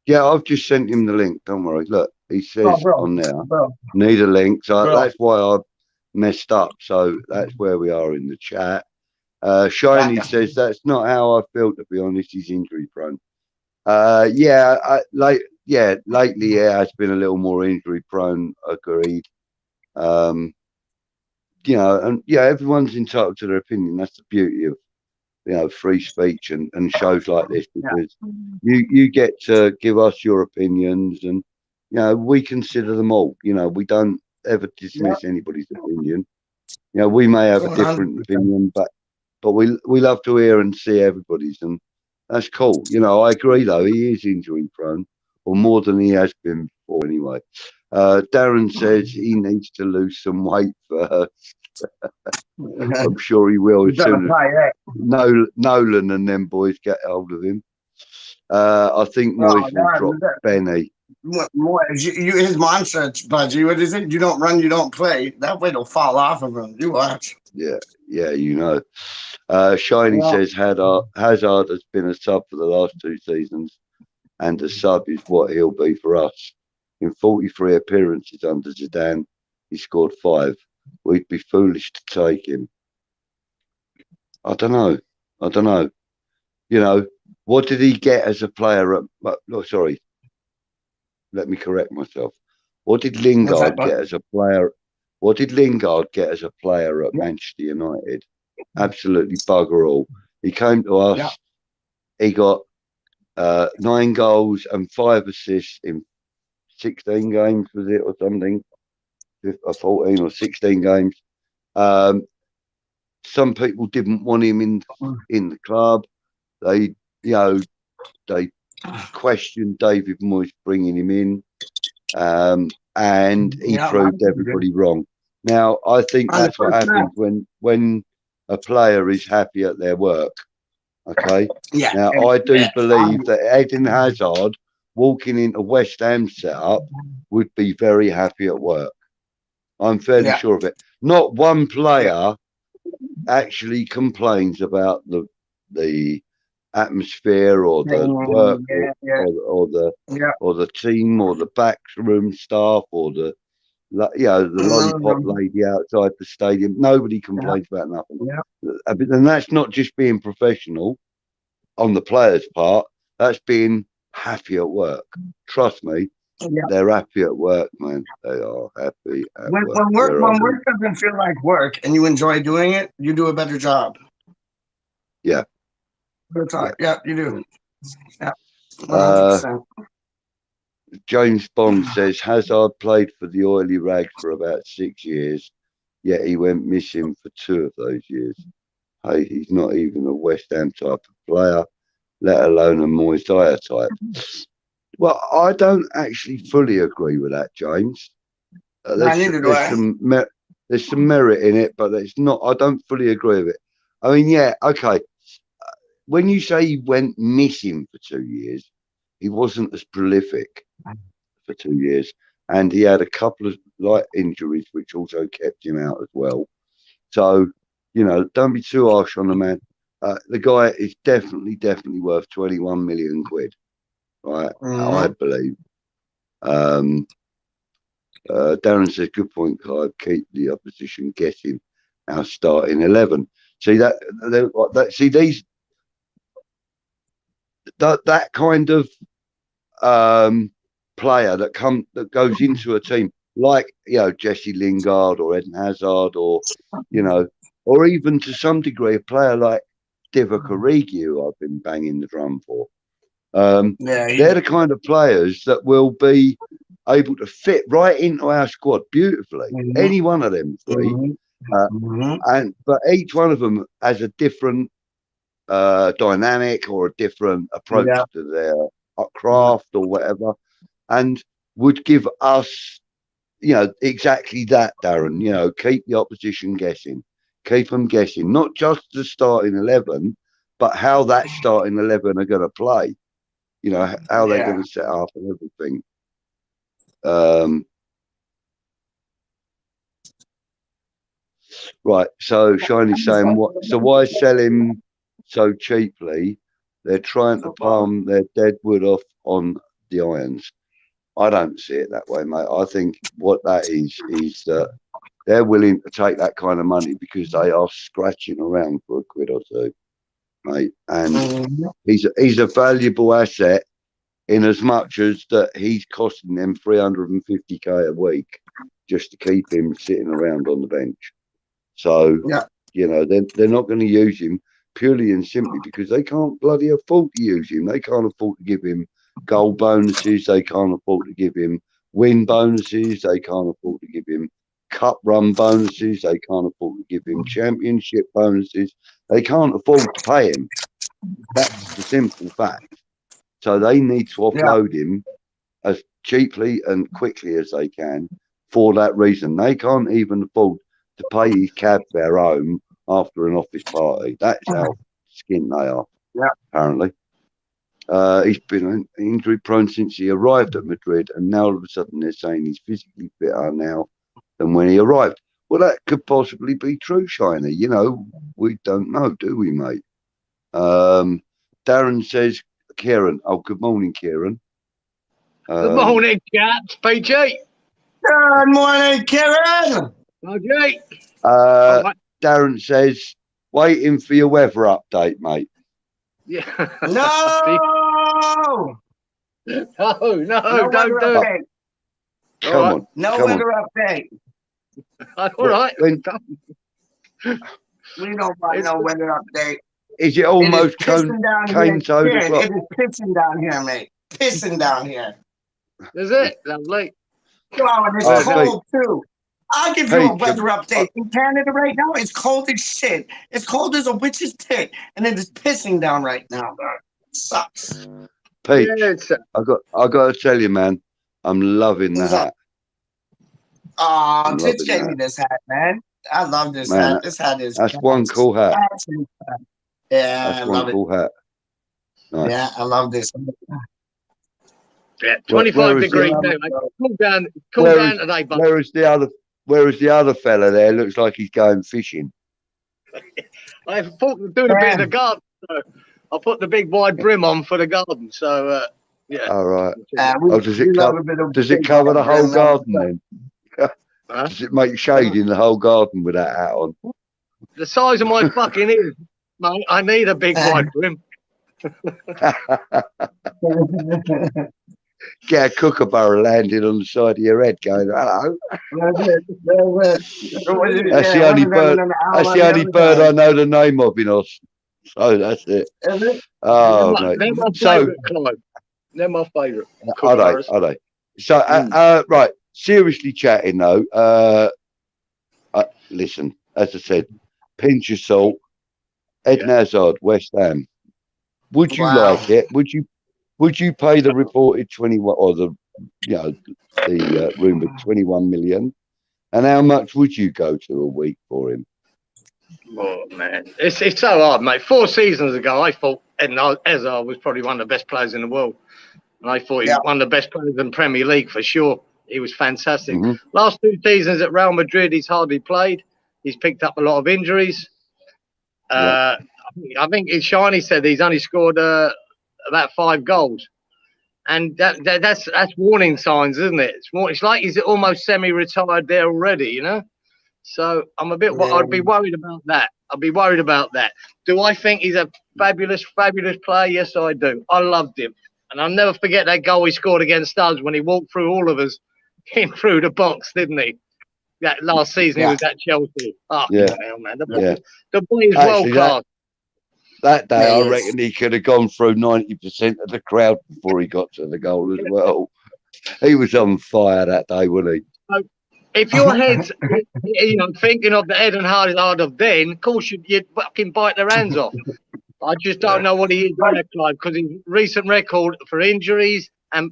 Yeah, I've just sent him the link. Don't worry. Look, he says on there, need a link. So that's why I've messed up. So that's where we are in the chat. Shiny says that's not how I feel, to be honest. He's injury prone. Lately it has been a little more injury prone. Agreed. And everyone's entitled to their opinion. That's the beauty of free speech and shows like this, because you get to give us your opinions, and we consider them all. We don't ever dismiss anybody's opinion. We may have a different opinion, but we love to hear and see everybody's, and that's cool. I agree though, he is injury prone, or more than he has been before anyway. Darren says he needs to lose some weight first. I'm sure he will as soon as Nolan and them boys get hold of him. I think Moyes will drop Benny. His mantra, Budgie, what is it? You don't run, you don't play. That weight will fall off of him. You watch. Yeah, Shiny says Hazard has been a sub for the last 2 seasons, and the sub is what he'll be for us. In 43 appearances under Zidane, he scored 5. We'd be foolish to take him. I don't know. What did he get as a player? Sorry. Let me correct myself. What did Lingard get as a player? What did Lingard get as a player at Manchester United? Absolutely bugger all. He came to us. Yeah. He got 9 goals and 5 assists in 16 games, was it, or something? 14 or 16 games. Some people didn't want him in the club. They questioned David Moyes bringing him in, and he proved everybody wrong. Now, I think On the that's what first happens when a player is happy at their work. Okay. Yeah. Now, I do believe that Eden Hazard walking into West Ham setup would be very happy at work. I'm fairly sure of it. Not one player actually complains about the atmosphere or the work or the team or the backroom staff or the lollipop lady outside the stadium. Nobody complains about nothing. And that's not just being professional on the players' part. That's being happy at work. Trust me, they're happy at work, man. They are happy at work. When work doesn't feel like work and you enjoy doing it, you do a better job. Yeah. Yeah, you do. Yeah. 100%. James Bond says Hazard played for the Oily Rags for about 6 years, yet he went missing for 2 of those years. Hey, he's not even a West Ham type of player, let alone a Moyes type. Well, I don't actually fully agree with that, James. There's some merit in it, but it's not. I don't fully agree with it. I mean, yeah, okay. When you say he went missing for 2 years, he wasn't as prolific for 2 years, and he had a couple of light injuries which also kept him out as well. So, don't be too harsh on the man. The guy is definitely worth 21 million quid, right? I believe. Darren says, good point, Clive. Keep the opposition guessing our starting 11. See that kind of player that goes into a team like Jesse Lingard or Eden Hazard or or even to some degree a player like Divock Origi, who I've been banging the drum for. They're the kind of players that will be able to fit right into our squad beautifully. Any one of them three, but each one of them has a different dynamic or a different approach to their craft or whatever, and would give us, exactly that, Darren. Keep the opposition guessing, keep them guessing, not just the starting 11, but how that starting 11 are going to play. How they're going to set up and everything. Right. So Shiny's saying, why sell him so cheaply? They're trying to palm their dead wood off on the irons. I don't see it that way, mate. I think what that is that they're willing to take that kind of money because they are scratching around for a quid or two, mate. And he's a valuable asset in as much as that he's costing them 350k a week just to keep him sitting around on the bench. So, they're not going to use him purely and simply because they can't bloody afford to use him. They can't afford to give him goal bonuses. They can't afford to give him win bonuses. They can't afford to give him cup run bonuses. They can't afford to give him championship bonuses. They can't afford to pay him. That's the simple fact. So they need to offload him as cheaply and quickly as they can for that reason. They can't even afford to pay his cab fare home after an office party. That's how skint they are, apparently. He's been injury prone since he arrived at Madrid, and now all of a sudden they're saying he's physically fitter now than when he arrived. Well, that could possibly be true, Shiny. We don't know, do we, mate? Darren says, Kieran. Oh, good morning, Kieran. Good morning, chaps. PG. Good morning, Kieran. Okay. Darren says, waiting for your weather update, mate. Yeah. No, don't do it. Come on. No weather update. All right. We don't want no weather update. Is it almost cane toad o'clock? It is pissing down here, mate. Pissing down here. Is it? Lovely. Oh, and it's cold too. I'll give you a weather update. In Canada right now, it's cold as shit. It's cold as a witch's tit, and it is pissing down right now. It sucks. Peach, I got to tell you, man, I'm loving the hat. Oh, I'm Titch loving gave me that. this hat, man. I love this Man, hat. This hat is that's one cool hat. Yeah, That's I one love it. cool hat. Nice. Yeah, I love this. Yeah, Where 25 is degrees it? now, mate. Cool Where down is today, but whereas the other fella there looks like he's going fishing. I thought of doing a bit in the garden. So I put the big wide brim on for the garden. So, yeah. All right. We, Oh, we love a bit of does it big cover the wide whole brim, garden then? Huh? Does it make shade in the whole garden with that hat on? The size of my fucking ears, mate. I need a big wide brim. Get a kookaburra landing on the side of your head going, hello. That's the only bird. That's the only bird I know the name of in Oz. So that's it. Oh, mate. They're my So, favourite, Clive. They're my favourite. are they? So, right. Seriously chatting though. Listen, as I said, pinch of salt. Eden Hazard, West Ham. Would you like it? Would you pay the reported 21 or the rumored 21 million? And how much would you go to a week for him? Oh man, it's so hard, mate. 4 seasons ago, I thought Eden Hazard was probably one of the best players in the world, and I thought he was one of the best players in the Premier League for sure. He was fantastic. Mm-hmm. Last 2 seasons at Real Madrid, he's hardly played. He's picked up a lot of injuries. I think Shiny said he's only scored about 5 goals, and that's warning signs, isn't it? It's like he's almost semi-retired there already, you know. So I'm a bit. I'd be worried about that. Do I think he's a fabulous player? Yes, I do. I loved him, and I'll never forget that goal he scored against us when he walked through all of us, came through the box, didn't he? That last season he was at Chelsea. Oh, hell, man. The boy is world class. That day, I reckon he could have gone through 90% of the crowd before he got to the goal as well. He was on fire that day, wasn't he? If your head's thinking of the Eden Hazard of then, of course you'd fucking bite their hands off. I just don't know what he is there, Clive, because his recent record for injuries and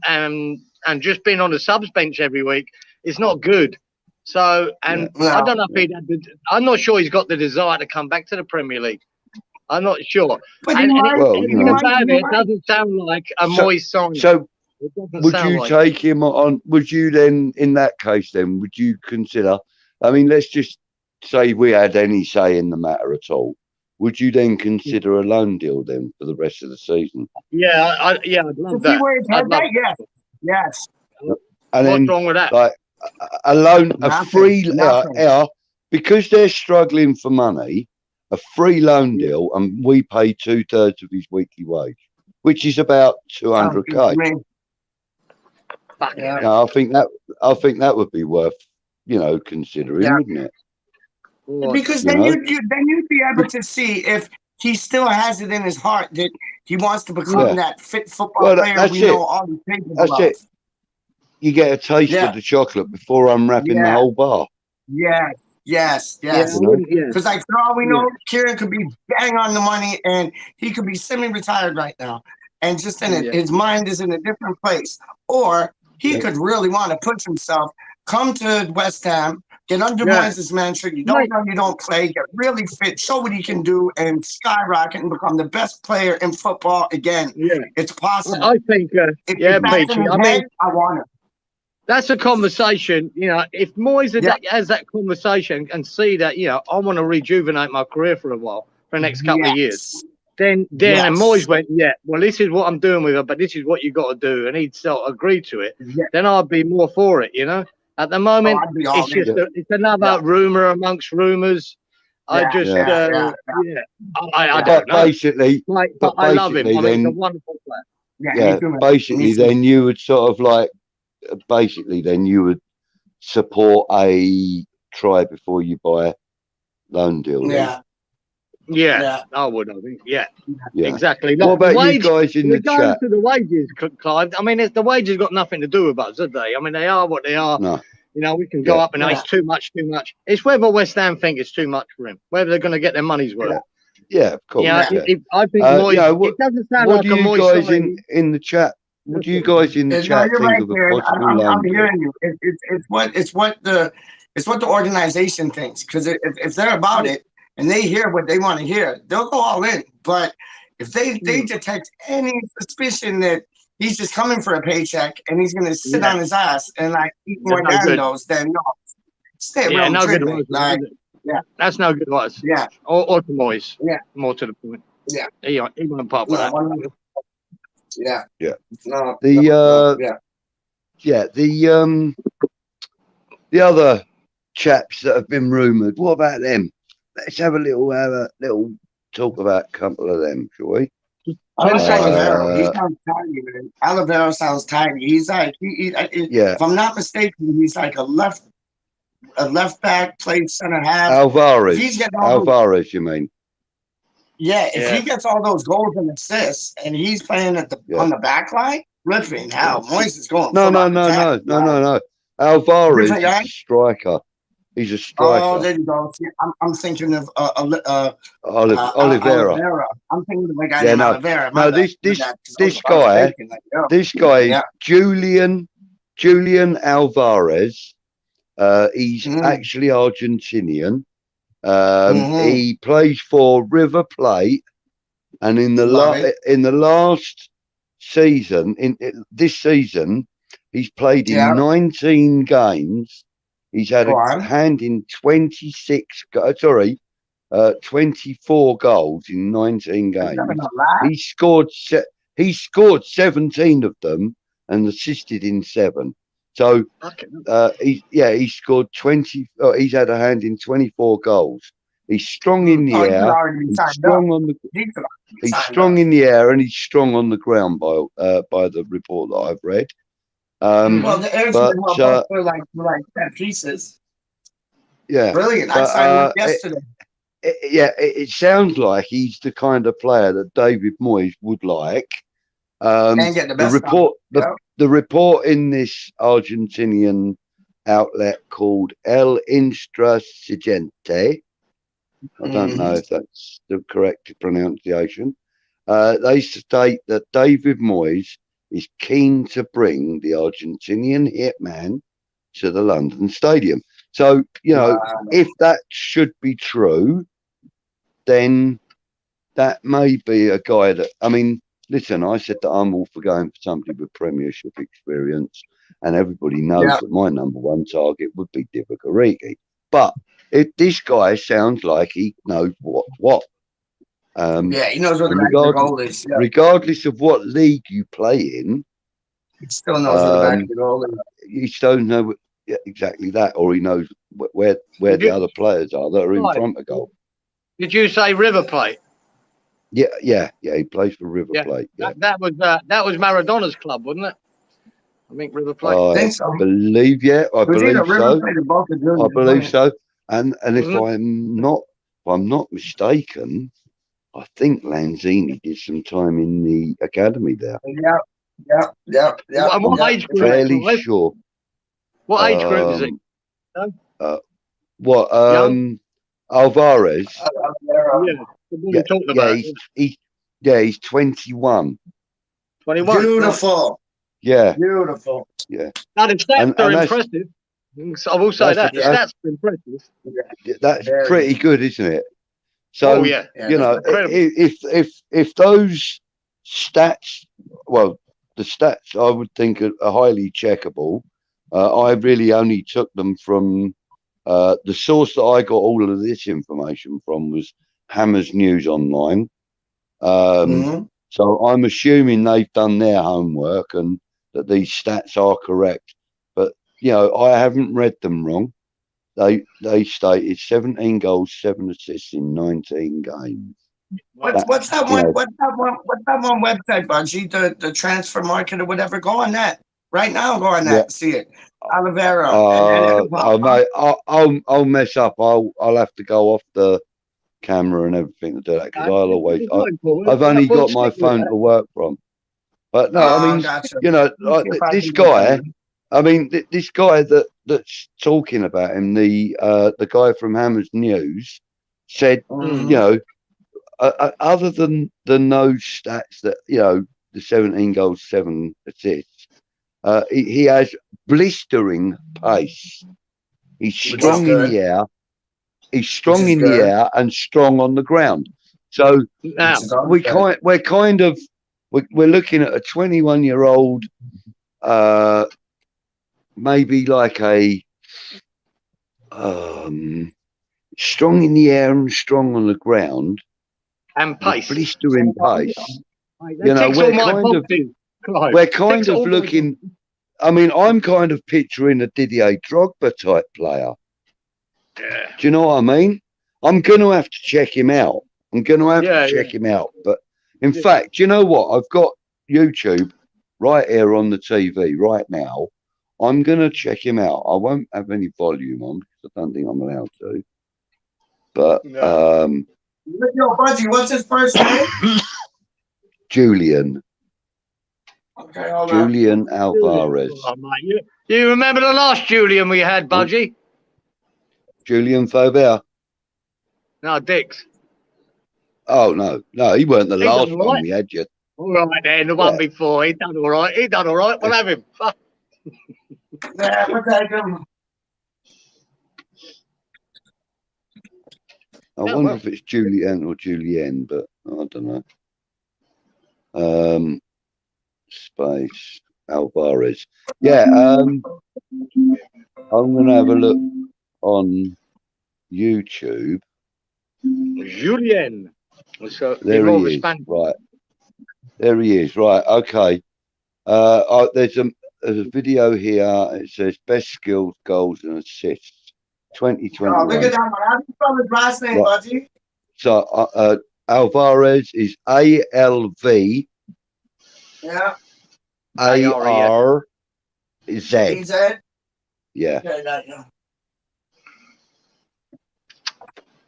just being on the subs bench every week is not good. So, I don't know if I'm not sure he's got the desire to come back to the Premier League. I'm not sure. But it doesn't sound like a Moyes signing. So, would you take him on? Would you then, in that case, then, would you consider? I mean, let's just say we had any say in the matter at all. Would you then consider a loan deal then for the rest of the season? Yeah, I'd love that. Yes. And what's wrong with that? Like a loan, a free, because they're struggling for money. A free loan deal, and we pay 2/3 of his weekly wage, which is about 200k. I think that would be worth, considering, wouldn't it? Because then you'd be able to see if he still has it in his heart that he wants to become that fit football player we know all the things about. That's it. You get a taste of the chocolate before unwrapping the whole bar. Yes. Because like for all we know, Kieran could be bang on the money and he could be semi-retired right now, and just in it, his mind is in a different place. Or he could really want to push himself, come to West Ham, get under Moyes' mantra. You don't play, get really fit, show what he can do, and skyrocket and become the best player in football again. Yeah, it's possible. I think. Peachy. I want it. That's a conversation, if Moyes has that conversation and see that, I want to rejuvenate my career for a while, for the next couple of years, then and Moyes went, well, this is what I'm doing with it, but this is what you got to do, and he'd sort of agree to it, then I'd be more for it, At the moment, it's just it's another rumour amongst rumours. I just, I don't know. Basically, but I love him. I mean, he's a wonderful player. Basically, then you would sort of like, then you would support a try before you buy loan deal. Yeah, I would. I think. Yeah. Exactly. What about you guys in the chat? To the wages, Clive. I mean, the wages got nothing to do with us, have they? I mean, they are what they are. No. We can go up and it's too much. It's whether West Ham think it's too much for him, whether they're going to get their money's worth. Yeah, of course. I think Moyes, it doesn't sound like a Moyes. What do you guys in the chat what do you guys in the No, chat you're think right, of a Karen. possible I'm loan deal? hearing you. It's what the organization thinks. Because if they're about it and they hear what they want to hear, they'll go all in. But if they detect any suspicion that he's just coming for a paycheck and he's going to sit on his ass and like eat more Nando's, then no, stay real no good Madrid, advice, like, is it? yeah, That's no good advice. yeah, Or to Moyes. yeah, More to the point. yeah. He won't part with No, that. yeah, Yeah. no, The yeah. yeah, the other chaps that have been rumoured. What about them? Let's have a little talk about a couple of them, shall we? I like Olivero. He Uh, sounds tiny, man. Olivero sounds tiny. He's like, yeah, if I'm not mistaken, he's like a left back, plays center half. If Alvarez. he's getting all those, Alvarez, you mean? yeah, if Yeah. he gets all those goals and assists, and he's playing at the Yeah. on the back line, flipping hell, Moyes is going. No, full no, on no, attack. no, no, no, no. Alvarez Different is guy? a striker. He's a Oh, striker. there you go. See, I'm thinking of Oliveira. Olivera. I'm thinking of a guy named Olivera. No, this guy, this guy is Julian Alvarez. He's actually Argentinian. He plays for River Plate, and in the last season, this season, he's played in 19 games. He's had a hand in 24 goals in 19 games. He scored 17 of them and assisted in 7. So he scored 20. He's had a hand in 24 goals. He's strong in the air. He's strong on the. He's strong in the air and he's strong on the ground by the report that I've read. Well, the airs were like set pieces. Yeah, brilliant. I signed him yesterday. It sounds like he's the kind of player that David Moyes would like. And get the best the report in this Argentinian outlet called El Intrasigente. I don't know if that's the correct pronunciation. They state that David Moyes is keen to bring the Argentinian hitman to the London Stadium. So, if that should be true, then that may be a guy that, I mean, listen, I said that I'm all for going for somebody with Premiership experience, and everybody knows that my number one target would be Divock Origi. But this guy sounds like he knows what. He knows what the goal is. Yeah. Regardless of what league you play in, he still knows what the back of the goal is. He still knows exactly that, or he knows where the other players are that are in front of goal. Did you say River Plate? Yeah. He plays for River Plate. Yeah. That was Maradona's club, wasn't it? I think River Plate. I think so. believe I believe so. I believe so. And if I'm not mistaken, I think Lanzini did some time in the academy there. Yeah. What age group? Fairly sure. What age group is it? Alvarez. He's 21. 21. Beautiful. Yeah. Beautiful. Yeah. Now the stats are impressive. I will say that. The stats are impressive. That's pretty good, isn't it? So if those stats, well, the stats I would think are highly checkable. I really only took them from the source that I got all of this information from was Hammers News Online. So I'm assuming they've done their homework and that these stats are correct. But I haven't read them wrong. They stated 17 goals, 7 assists in 19 games. What's that one website, Budgie? The transfer market or whatever. Go on that right now. Go on that. See it. Olivera. I'll mess up. I'll have to go off the camera and everything to do that because I've only got my phone to work from. But no, I mean, this guy. I mean, this guy that's talking about him, the guy from Hammers News, said, other than those stats that the 17 goals, 7 assists. He has blistering pace. He's strong in the air. He's strong in the air and strong on the ground. So Now, we're looking at a 21-year-old, maybe like a strong in the air and strong on the ground, and pace, blistering pace. You know, we're kind of looking. I mean, I'm kind of picturing a Didier Drogba type player. Yeah. Do you know what I mean? I'm going to have to check him out. Him out. But in fact, you know what? I've got YouTube right here on the TV right now. I'm going to check him out. I won't have any volume on because I don't think I'm allowed to. But Yo, Budgie, what's his first name? Julian. Okay, hold Julian Alvarez. Oh, you remember the last Julian we had, Budgie? Julian Faubert. No, Dix. Oh no, he weren't the last one we had yet. All right then, the one before. He done all right. We'll have him. Yeah, we'll take him. I wonder if it's Julian or Julienne, but I don't know. Space Alvarez. Yeah, I'm gonna have a look on YouTube. Julien. So there he is. Right. There he is. Right. Okay. There's a video here. It says best skills, goals, and assists. 2021. Oh, look at that one. How do you spell his last name, Budgie? So Alvarez is ALV. Yeah. ARZ. Yeah.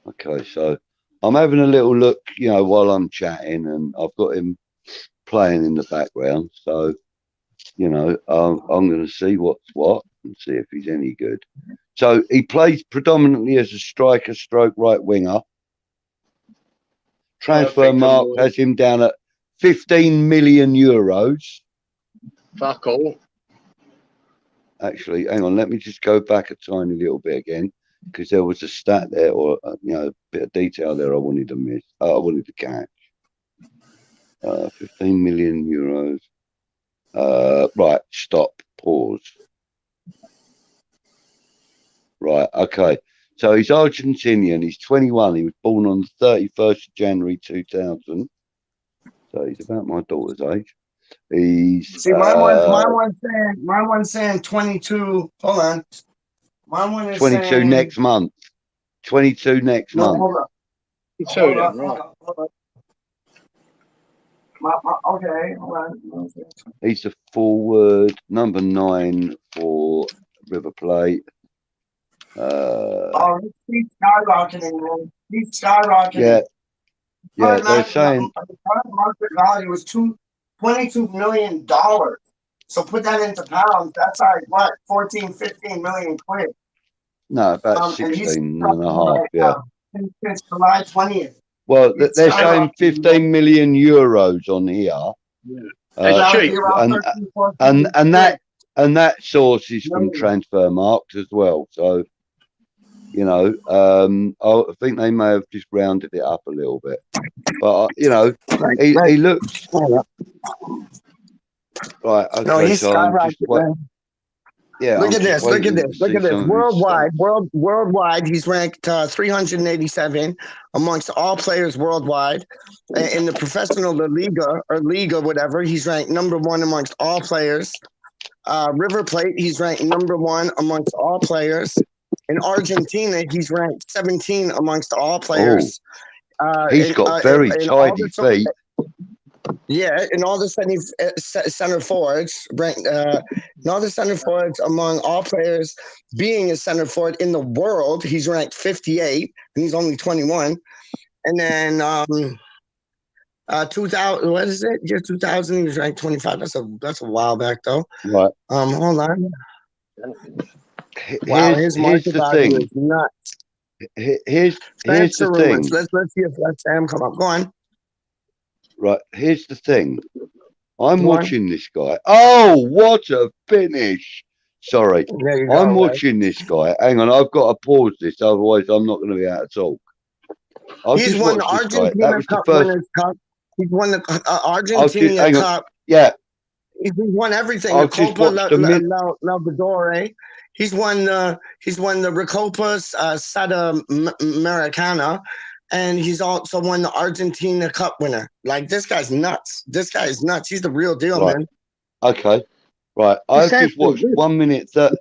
Okay, so I'm having a little look, you know, while I'm chatting, and I've got him playing in the background. So, you know, I'm going to see what's what and see if he's any good. So he plays predominantly as a striker, stroke right winger. Transfer mark has him down at 15 million euros. Fuck all. Actually, hang on, let me just go back a tiny little bit again, because there was a stat there, or you know, a bit of detail there I wanted to miss. I wanted to catch. 15 million euros. Right, stop, pause. Right, okay. So he's Argentinian. He's 21. He was born on the 31st of January 2000. So he's about my daughter's age. He's my one's saying 22. Hold on. My one is 22 saying, next month. 22 next month. Hold up. Hold up. Okay, hold on. He's a forward, number 9 for River Plate. He's skyrocketing, man. He's skyrocketing. Yeah, they're saying the current market value was $22 million. So put that into pounds. That's like what, 14, 15 million quid. No, about 16 and a half. Yeah. Since July 20th. Well, they're saying 15 million euros on here. That's cheap. And that source is from Transfer Marks as well. So, you know, I think they may have just rounded it up a little bit. But you know, he looks right. Okay, no, he's so skyrocketing. Yeah. Look at this. Worldwide, he's ranked 387 amongst all players worldwide. In the professional Liga, whatever, he's ranked number 1 amongst all players. River Plate, he's ranked number 1 amongst all players. In Argentina, he's ranked 17 amongst all players. He's got very tidy feet. Yeah, and all the center forwards ranked. And all the center forwards among all players, being a center forward in the world, he's ranked 58, and he's only 21. And then 2000, what is it? Year 2000, he was ranked 25. That's a while back though. Right. Hold on. Wow, his market value is nuts. Here's the thing. Let's see if Sam come up. Go on. Right, here's the thing. I'm One. watching this guy. Oh, what a finish! Sorry, There you I'm go. Right? watching this guy. Hang on, I've got to pause this, otherwise I'm not going to be able to talk. I've He's just won the watched this guy. That Argentina was the Cup first. Winners' Cup. He's won the I've just Argentina hang on. Cup. Yeah, He's won everything. The I've just Copa watched a minute. Libertadores. He's won the Recopa Sudamericana, and he's also won the Argentina Cup winner. Like, this guy's nuts. This guy is nuts. He's the real deal, Right. man. Okay, right. I've just watched 1 minute 30.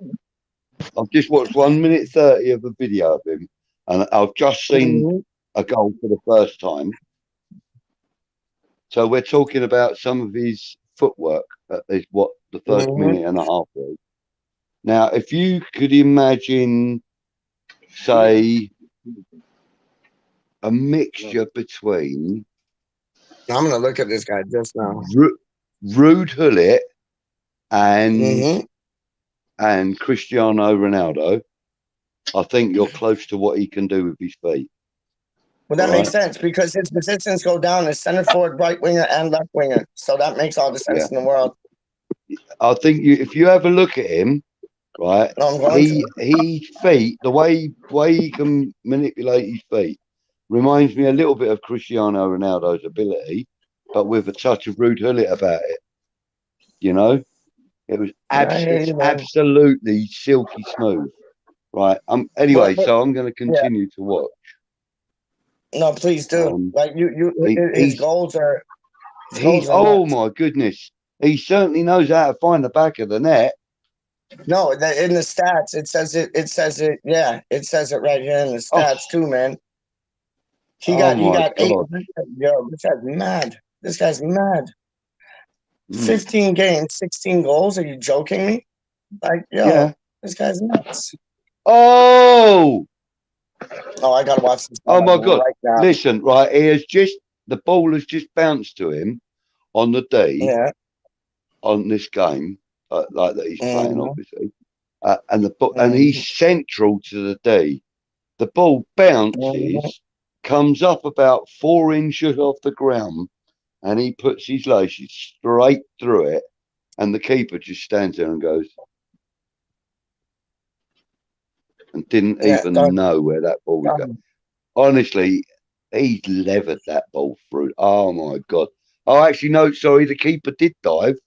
I've just watched 1 minute 30 of a video of him, and I've just seen a goal for the first time. So we're talking about some of his footwork at the first minute and a half was. Now, if you could imagine, say, a mixture between I'm gonna look at this guy just now. Rude Hullet and Cristiano Ronaldo, I think you're close to what he can do with his feet. Well, that makes sense because his positions go down as center forward, right winger, and left winger. So that makes all the sense in the world. I think if you have a look at him, right, his feet, the way he can manipulate his feet, reminds me a little bit of Cristiano Ronaldo's ability, but with a touch of Rude Hullet about it. You know, it was absolutely silky smooth. Right. Anyway, so I'm going to continue to watch. No, please do. Like his goals are. Oh my goodness! He certainly knows how to find the back of the net. No, in the stats it says it. It says it. Yeah, it says it right here in the stats too, man. He got 8. Yo, this guy's mad. This guy's mad. 15 games, 16 goals. Are you joking me? Like, yo, this guy's nuts. Oh, I gotta watch this. Oh my God! Right, listen, right, the ball has just bounced to him on the D. On this game, like that he's playing, obviously, and he's central to the D. The ball bounces, comes up about 4 inches off the ground, and he puts his laces straight through it, and the keeper just stands there and goes, and didn't even know where that ball was going. Honestly, he levered that ball through. Oh my God! Oh, actually, no, sorry, the keeper did dive.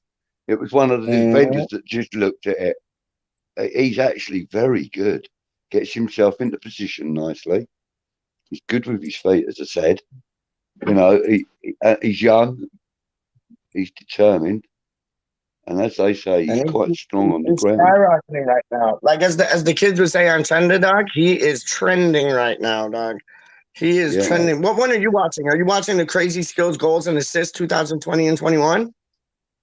It was one of the defenders that just looked at it. He's actually very good. Gets himself into position nicely. He's good with his feet, as I said. You know, he's young. He's determined. And as they say, he's quite strong on the ground. He's skyrocketing right now. Like as the kids would say on Trender, dog, he is trending right now, dog. He is trending. What one are you watching? Are you watching the Crazy Skills Goals and Assists 2020 and 21?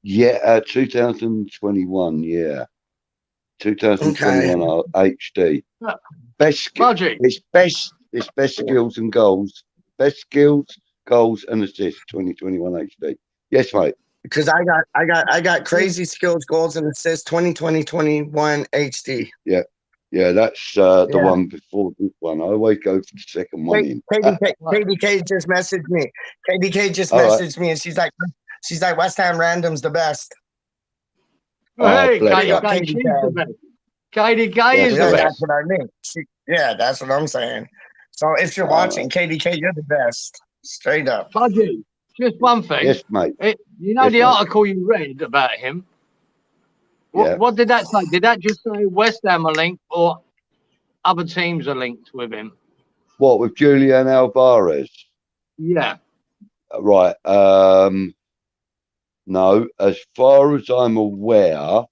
Yeah, 2021, yeah. 2021 HD. It's best skills and goals. Best skills, goals, and assists 2021 HD. Yes, mate. Because I got Crazy Skills, Goals, and Assists 2020-21 HD. Yeah. Yeah, that's the one before this one. I always go for the second one in. KDK just messaged me. KDK just messaged me, and she's like, West Ham Random's the best. Hey, KDK is the best. KDK is the best. That's what I mean. That's what I'm saying. So if you're watching KDK, you're the best. Straight up. Fudgy, just one thing. Yes, mate. The article you read about him. What did that say? Did that just say West Ham are linked or other teams are linked with him? What, with Julian Alvarez? Yeah. Right. No, as far as I'm aware,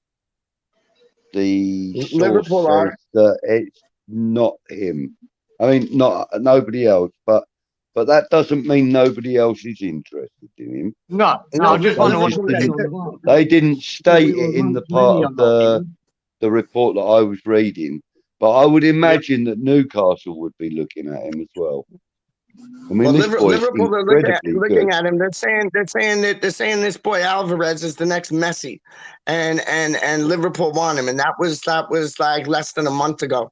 the Liverpool source says that it's not him. I mean, nobody else, but that doesn't mean nobody else is interested in him. No, I just wonder what they didn't state it in the part of the report that I was reading, but I would imagine that Newcastle would be looking at him as well. I mean, Liverpool are looking at him. They're saying this boy Alvarez is the next Messi, and Liverpool want him, and that was like less than a month ago,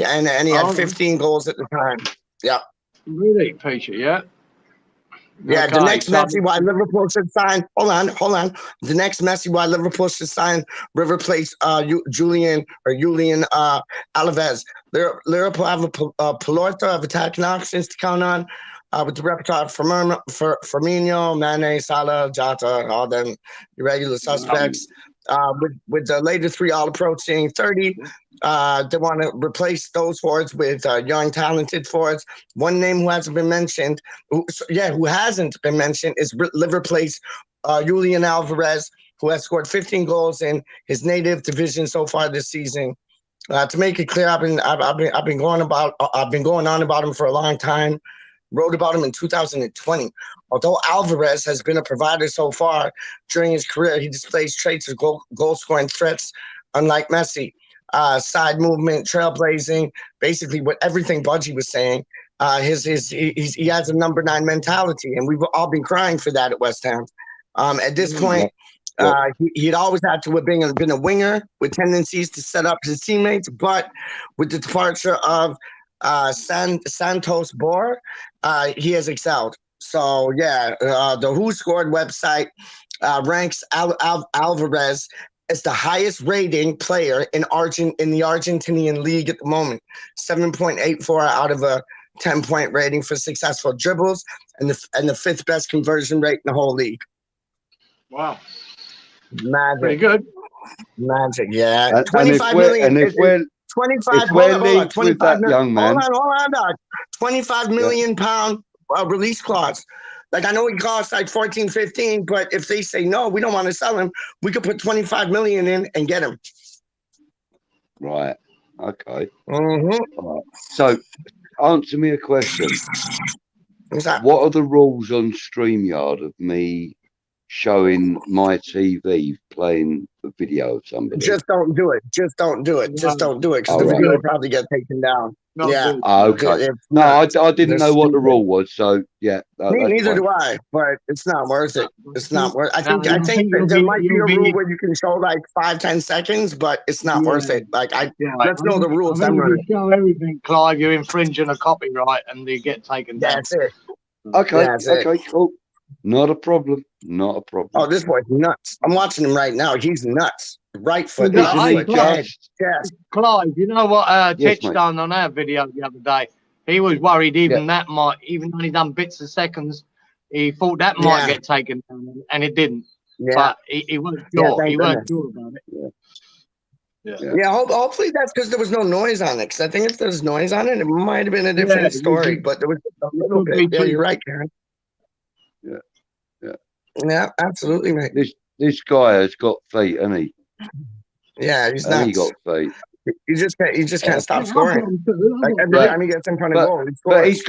and he had 15 goals at the time. Yeah. Really, Peter? Yeah. Yeah, the Okay, next so Messi why Liverpool should sign. Hold on. The next Messi why Liverpool should sign River Plate's Julian Alaves. Liverpool have a plethora of attacking options to count on. With the repertoire for Firmino, Mane, Salah, Jota, all them irregular suspects. With the later three all approaching 30, they want to replace those forwards with young, talented forwards. One name who hasn't been mentioned, who hasn't been mentioned, is Liver Plate's Julian Alvarez, who has scored 15 goals in his native division so far this season. To make it clear, I've been going on about him for a long time. Wrote about him in 2020. Although Alvarez has been a provider so far during his career, he displays traits of goal-scoring threats, unlike Messi. Side movement, trailblazing, basically what everything Budgie was saying. He has a number 9 mentality, and we've all been crying for that at West Ham. At this point, he'd always had to have been a winger with tendencies to set up his teammates, but with the departure of Santos Bor, he has excelled. So yeah, the Who Scored website ranks Alvarez as the highest rating player in the Argentinian league at the moment. 7.84 out of a 10-point rating for successful dribbles, and the 5th best conversion rate in the whole league. wow, Magic. pretty good. Magic, yeah. And 25 million. if we're 25. hold on, Hold on. 25 with that young man, hold on, dog. 25 million pound release clause. Like, I know he costs like 14, 15, but if they say no, we don't want to sell him, we could put 25 million in and get him. right? Okay. Mm-hmm. Right. So, answer me a question. What's that? What are the rules on StreamYard of me showing my TV playing a video of somebody? Just don't do it. Just don't do it. Just don't do it, because the video will probably get taken down. Yeah. Okay. No, I didn't know what the rule was, so yeah. Neither do I, but it's not worth it. It's not worth. I think that there might be a rule where you can show like 5-10 seconds, but it's not worth it. Like let's know the rules. If you show everything, Clive, you're infringing a copyright, and you get taken down. That's it. Okay. That's okay. Cool. Not a problem. Not a problem. Oh, this boy's nuts. I'm watching him right now. He's nuts. Right foot, Isn't he left foot, head, chest. Clive, you know what Yes, Titch mate. done on our video the other day? He was worried even though he done bits of seconds, he thought that might get taken down, and it didn't. Yeah. But he wasn't sure. He wasn't sure about it. Yeah, hopefully that's because there was no noise on it. Because I think if there's noise on it, it might have been a different story. But there was a little bit. Yeah, you're right, Karen. Yeah, absolutely right. This guy has got feet, hasn't he? Yeah, he's He nuts. got feet. He just can't stop scoring. Like every time he gets in front of goal, he scores. But he's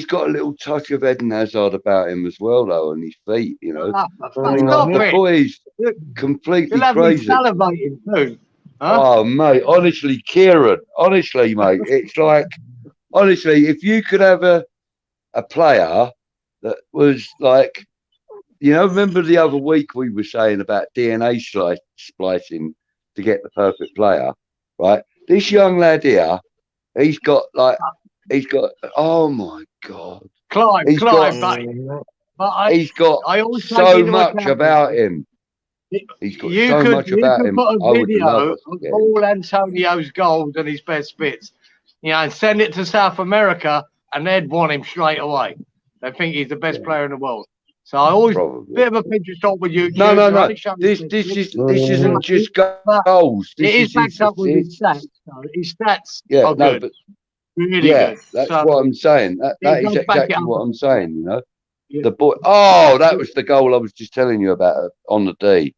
got a little touch of Eden Hazard about him as well, though, on his feet. You know, the boy's completely crazy. Salivating too. Huh? Oh, mate, honestly, Kieran, honestly, mate, it's like, honestly, if you could have a player that was like, you know, remember the other week we were saying about DNA splicing to get the perfect player, right? This young lad here, he's got, oh my God. He's got so much about him. He's got so much about him. Put a video of all Antonio's goals and his best bits, and send it to South America, and they'd want him straight away. They think he's the best player in the world. So I always bit of a pinch of salt with you. No. This isn't just goals. It is backed up with his stats. His stats are good. But really good. That's what I'm saying. That is exactly what I'm saying. You know, the boy. Oh, that was the goal I was just telling you about on the D.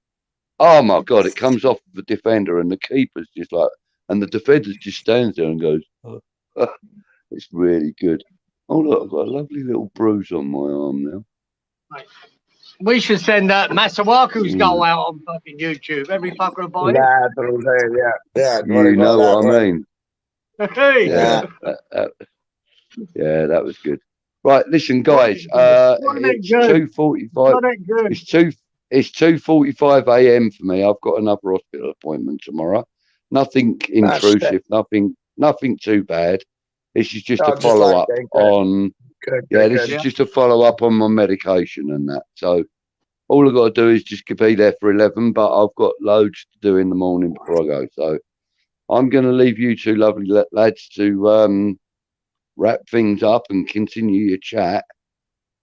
Oh my God! It comes off the defender, and the keeper's just like, and the defender just stands there and goes, oh. It's really good. Oh look, I've got a lovely little bruise on my arm now. We should send Masuaku's goal out on fucking YouTube. Every fucker will buy it. Yeah, that's what I'm saying. Yeah. You know what I mean? Hey. Yeah, that was good. Right, listen, guys. It's 2:45. It's 2:45 a.m. for me. I've got another hospital appointment tomorrow. Nothing intrusive. Nothing too bad. This is just a follow up on Good, Yeah, good, this good. is just a follow up on my medication and that. So all I've got to do is just be there for 11, but I've got loads to do in the morning before I go. So I'm going to leave you two lovely lads to wrap things up and continue your chat.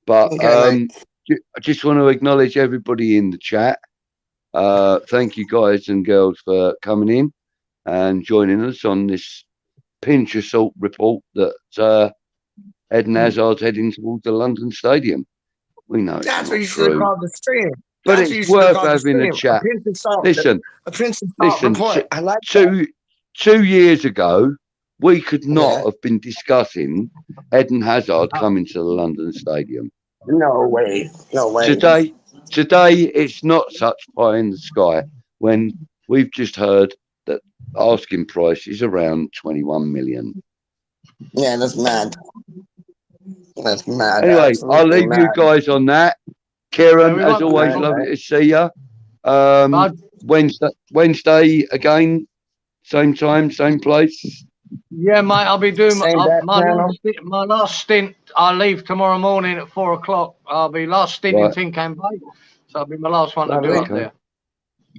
But Okay, I just want to acknowledge everybody in the chat. Thank you guys and girls for coming in and joining us on this pinch of salt report that Eden Hazard's heading towards the London Stadium. We know it's that's what not you should have true, called the stream. but That's what you it's should have worth called the having a stream. A chat. pinch of salt. Listen, A pinch of salt report. I like that. 2 years ago, we could not Yeah. have been discussing Eden Hazard coming to the London Stadium. No way. No way. Today, it's not such pie in the sky when we've just heard that asking price is around 21 million. Yeah, that's mad. That's mad. Anyway, Absolutely I'll leave mad. you guys on that. Kieran, we as won't- always, Right, lovely right. to see you. Wednesday again, same time, same place. Yeah, mate, I'll be doing Same back channel. my last stint. I leave tomorrow morning at 4 o'clock. I'll be last stint in Right. Tinkham Bay. So I'll be my last one to do Lovely. up there.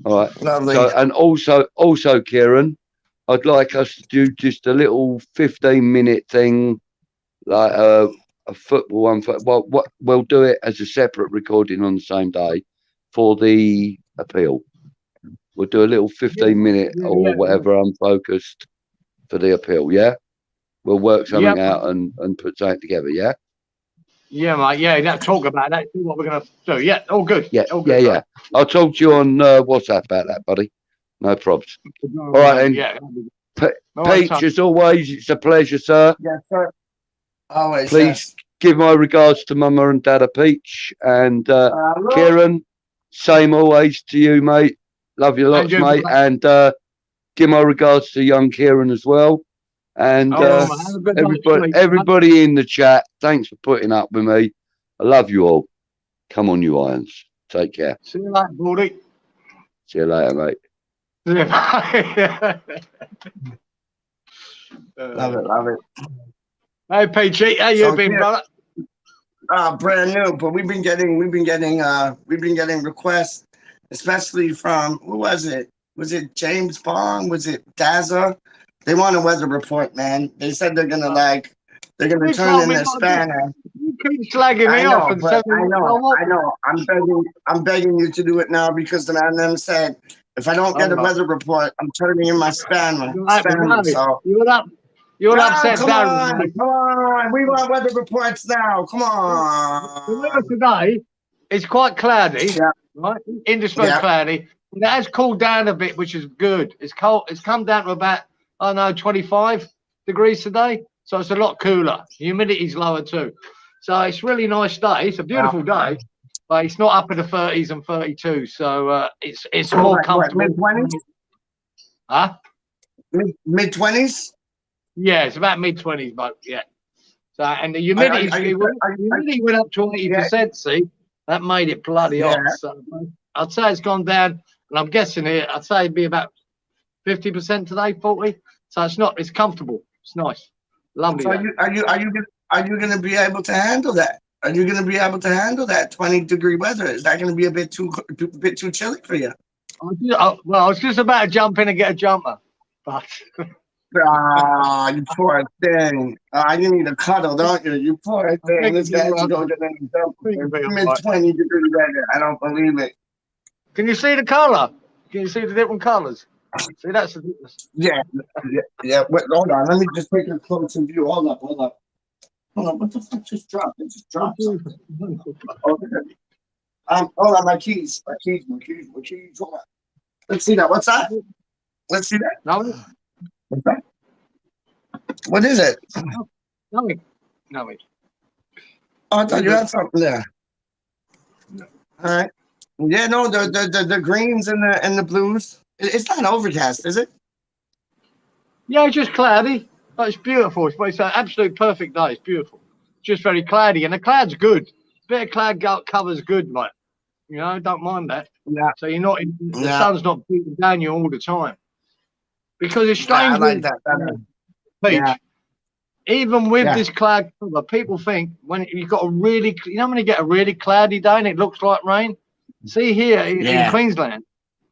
All right. Lovely. So, and also, Kieran, I'd like us to do just a little 15-minute thing, like a football one. Well, we'll do it as a separate recording on the same day for the appeal. We'll do a little 15-minute or whatever unfocused for the appeal. Yeah, we'll work something out and put something together. Yeah. Yeah, mate. Yeah, talk about that. See what we're gonna do. Yeah, all good. Yeah, all good, yeah. I'll talk to you on WhatsApp about that, buddy. No probs. All right, then. Yeah. Peach, as always, it's a pleasure, sir. Yes, sir. Always. Please give my regards to Mama and Dada Peach. And Kieran, same always to you, mate. Love you lots, mate. And give my regards to young Kieran as well. And everybody in the chat, thanks for putting up with me. I love you all. Come on, you irons. Take care. See you later, Baldy. See you later, mate. See you, mate. Love it. Hey, Peachy, how you been, brother? Brand new, but we've been getting requests, especially from who was it? Was it James Bond? Was it Daza? They want a weather report, man. They said they're gonna turn in their spanner. You keep slagging me off and saying, I know. I'm begging you to do it now because the man them said if I don't get a weather report, I'm turning in my spanner. So you're upset, Darren. Come on, we want weather reports now. Come on. The weather today is quite cloudy, right? Indisposed cloudy. It has cooled down a bit, which is good. It's cold. It's come down to about 25 degrees today, so it's a lot cooler. Humidity's lower too, so it's really nice day. It's a beautiful day, but it's not up in the 30s and 32, so it's more comfortable. Mid-20s? Huh? Mid-20s? Yeah, it's about mid-20s, but yeah. So and the humidity went up to 80%. See, that made it bloody hot. So I'd say it's gone down, and I'm guessing here. I'd say it'd be about 50% today, 40. So it's not. It's comfortable. It's nice, lovely. So are you going to be able to handle that? Are you going to be able to handle that 20-degree weather? Is that going to be a bit too chilly for you? Well, I was just about to jump in and get a jumper, but. You poor thing. You need a cuddle, don't you? You poor thing. This guy should go get a jumper. Mid-20-degree weather. I don't believe it. Can you see the color? Can you see the different colors? See, that's the difference. Yeah. Wait, hold on. Let me just take a closer view. Hold up. What the fuck just dropped? It just dropped. Okay. Hold on. My keys. Hold on. Let's see that. What's that? Let's see that. No. What's that? What is it? Nothing. Oh, I thought you had something there. All right. Yeah, no, the greens and the blues. It's not overcast, is it? Yeah, it's just cloudy, but it's beautiful. It's an absolute perfect day. It's beautiful. Just very cloudy, and the cloud's good. Bit of cloud cover's good, mate. You know, don't mind that. Yeah. So you're not the sun's not beating down you all the time. Because it's strange. I like that better. Peach. Yeah. even with Yeah. this cloud cover, people think when you've got a really, you know, when you get a really cloudy day and it looks like rain. See here in Queensland,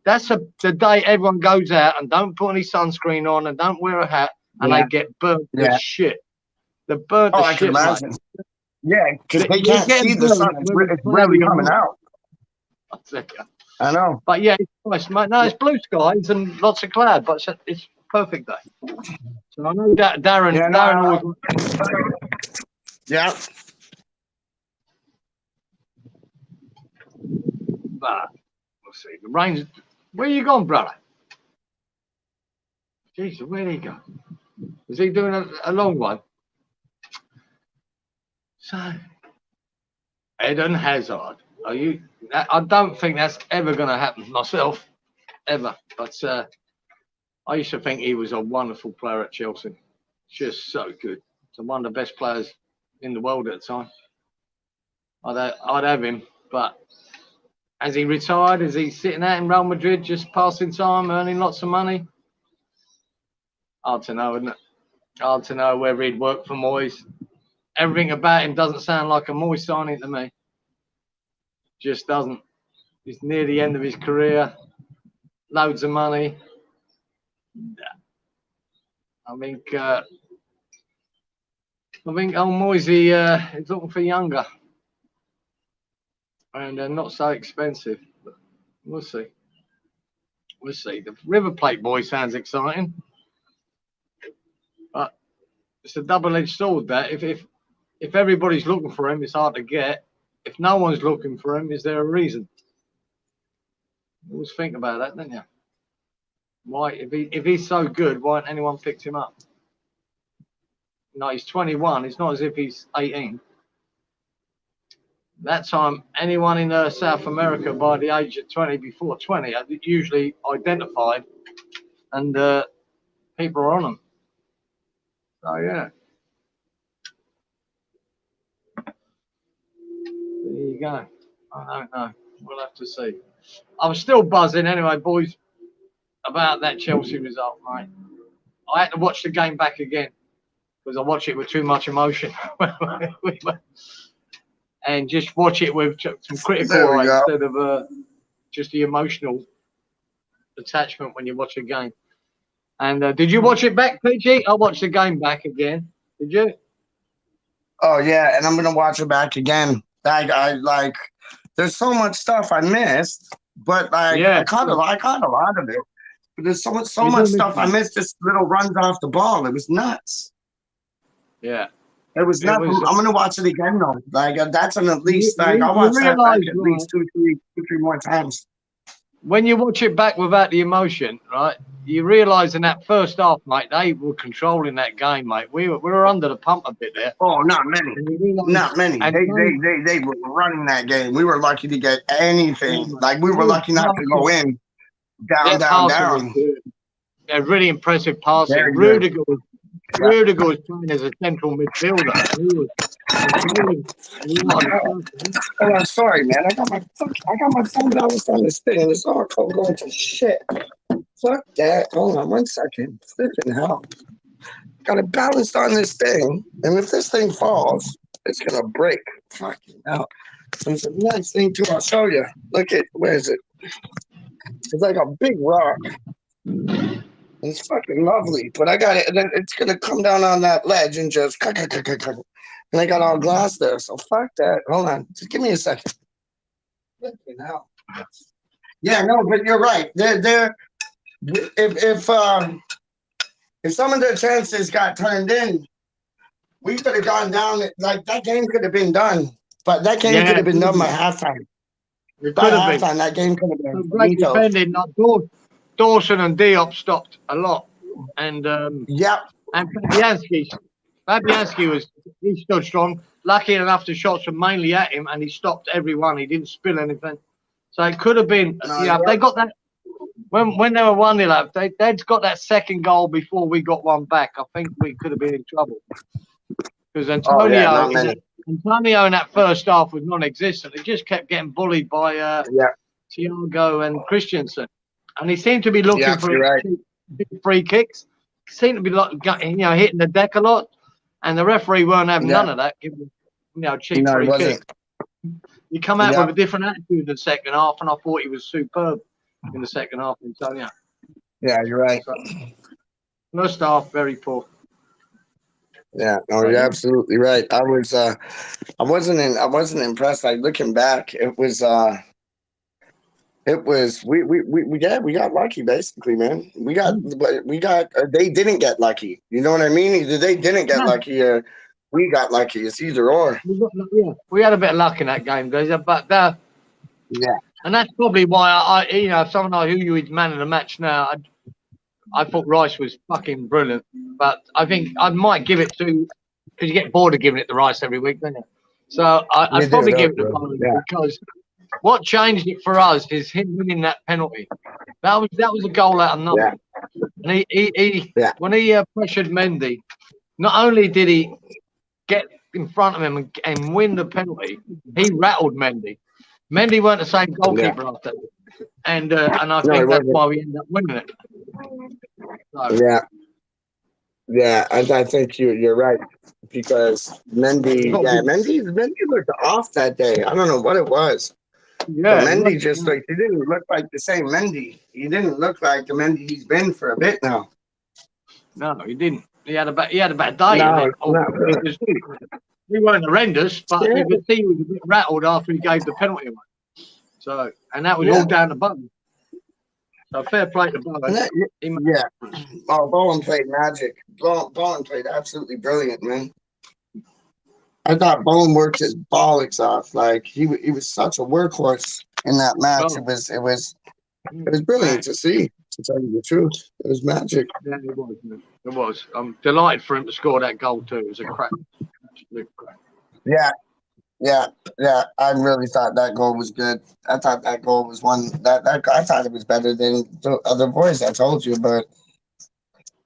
that's the day everyone goes out and don't put any sunscreen on and don't wear a hat, and they get burnt to shit. They're burnt to I can shit, mate. imagine. Yeah, because they You're can't getting see the burnt sun. whether It's cloudy really or coming not. out. I know. But yeah, it's nice, mate. No, it's blue skies and lots of cloud, but it's a perfect day. So I know that Darren, Yeah, Darren always. Yeah. But we'll see. The rain's. Where you gone, brother? Jesus, where'd he go? Is he doing a long one? So, Eden Hazard. Are you? I don't think that's ever going to happen myself, ever. But I used to think he was a wonderful player at Chelsea. Just so good. So one of the best players in the world at the time. I'd have him, but has he retired? Is he sitting out in Real Madrid just passing time, earning lots of money? Hard to know, isn't it? Hard to know whether he'd work for Moyes. Everything about him doesn't sound like a Moyes signing to me. Just doesn't. He's near the end of his career. Loads of money. I think old Moisey is looking for younger and not so expensive. But we'll see. We'll see. The River Plate boy sounds exciting, but it's a double-edged sword. That if everybody's looking for him, it's hard to get. If no one's looking for him, is there a reason? You always think about that, don't you? Why, if he's so good, why hasn't anyone picked him up? No, he's 21. It's not as if he's 18. That time, anyone in South America by the age of 20, before 20, are usually identified, and people are on them. So yeah, there you go. I don't know. We'll have to see. I'm still buzzing anyway, boys, about that Chelsea result, mate. I had to watch the game back again because I watched it with too much emotion. And just watch it with some critical eye instead of just the emotional attachment when you watch a game. And did you watch it back, PG? I watched the game back again. Did you? Oh yeah, and I'm gonna watch it back again. I like. There's so much stuff I missed, but like I caught a lot of it. But there's so much stuff I missed. Just little runs off the ball. It was nuts. Yeah. It was nuts. I'm gonna watch it again though. Like that's an at least like I'll watch that back at least two, three more times. When you watch it back without the emotion, right? You realise in that first half, mate, they were controlling that game, mate. We were under the pump a bit there. Oh, not many. Not many. They were running that game. We were lucky to get anything. Like we were lucky not to go in. Down. Yeah, really impressive passing. Rudiger was playing as a central midfielder. Oh, I'm sorry, man. I got my phone balanced on this thing, and it's all going to shit. Fuck that. Hold on 1 second. Flipping hell. Got it balanced on this thing, and if this thing falls, it's gonna break. Fucking hell. There's a nice thing too. I'll show you. Look at where is it? It's like a big rock. It's fucking lovely, but I got it. And then it's gonna come down on that ledge and just and I got all glass there. So fuck that. Hold on, just give me a second. Hell. Yeah, no, but you're right. They're if some of the chances got turned in, we could have gone down. Like that game could have been done, but that game could have been done by halftime. By halftime, that game could have been. Great defending. Dawson and Diop stopped a lot, and and Fabianski he stood strong. Lucky enough, the shots were mainly at him, and he stopped every one. He didn't spill anything, so it could have been. They got that when they were 1-0 up. They'd got that second goal before we got one back. I think we could have been in trouble because Antonio in that first half was non-existent. He just kept getting bullied by Thiago and Christensen. And he seemed to be looking for free kicks. He seemed to be hitting the deck a lot. and the referee weren't having Yeah. none of that, giving cheap No, it free wasn't. kick. He come out Yeah. with a different attitude in the second half, and I thought he was superb in the second half, Antonio. Yeah, you're right. So, first half, very poor. Yeah, no, you're absolutely right. I wasn't impressed. Like looking back, it was we got lucky basically, man. We got they didn't get lucky. You know what I mean? Either they didn't get lucky or we got lucky. It's either or. We had a bit of luck in that game, guys. But yeah, and that's probably why I someone like who is man of the match now. I thought Rice was fucking brilliant, but I think I might give it to because you get bored of giving it to Rice every week, don't you? So I'd probably give it to Bowling because what changed it for us is him winning that penalty. That was a goal out of nothing. Yeah. And he when he pressured Mendy, not only did he get in front of him and win the penalty, he rattled Mendy. Mendy weren't the same goalkeeper after that. And I think that's why we ended up winning it. So. Yeah, I think you're right because Mendy looked off that day. I don't know what it was. Yeah, but Mendy just like he didn't look like the same Mendy. He didn't look like the Mendy he's been for a bit now. No, he didn't. He had a bad day. No, we weren't horrendous, but you could see he was a bit rattled after he gave the penalty away. So, and that was all down the button. So fair play to Bowen. Yeah. Oh, Bowen played magic. Bowen played absolutely brilliant, man. I thought Bowen worked his bollocks off. Like he was such a workhorse in that match. It was brilliant to see. To tell you the truth, it was magic. Yeah, it was. Man. It was. I'm delighted for him to score that goal too. It was a crack. Absolute crack. Yeah. I really thought that goal was good. I thought that goal was one that I thought it was better than the other boys I told you, but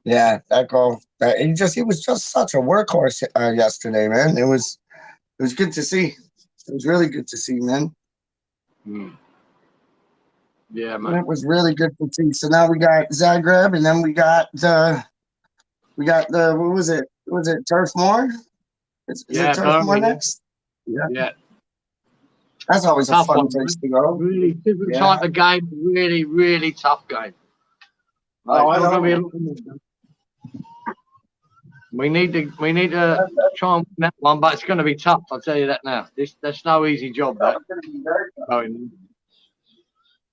yeah, that goal. He was just such a workhorse yesterday, man. It was good to see. It was really good to see, man. Yeah, man. It was really good to see. So now we got Zagreb, and then we got the what was it? Was it Turf Moor? Is it Turf Moor next? Yeah. That's always a fun place to go. Really different type of game. Really, really tough game. I know. We need to try and win that one, but it's going to be tough. I'll tell you that now. That's no easy job. That's going to be very tough.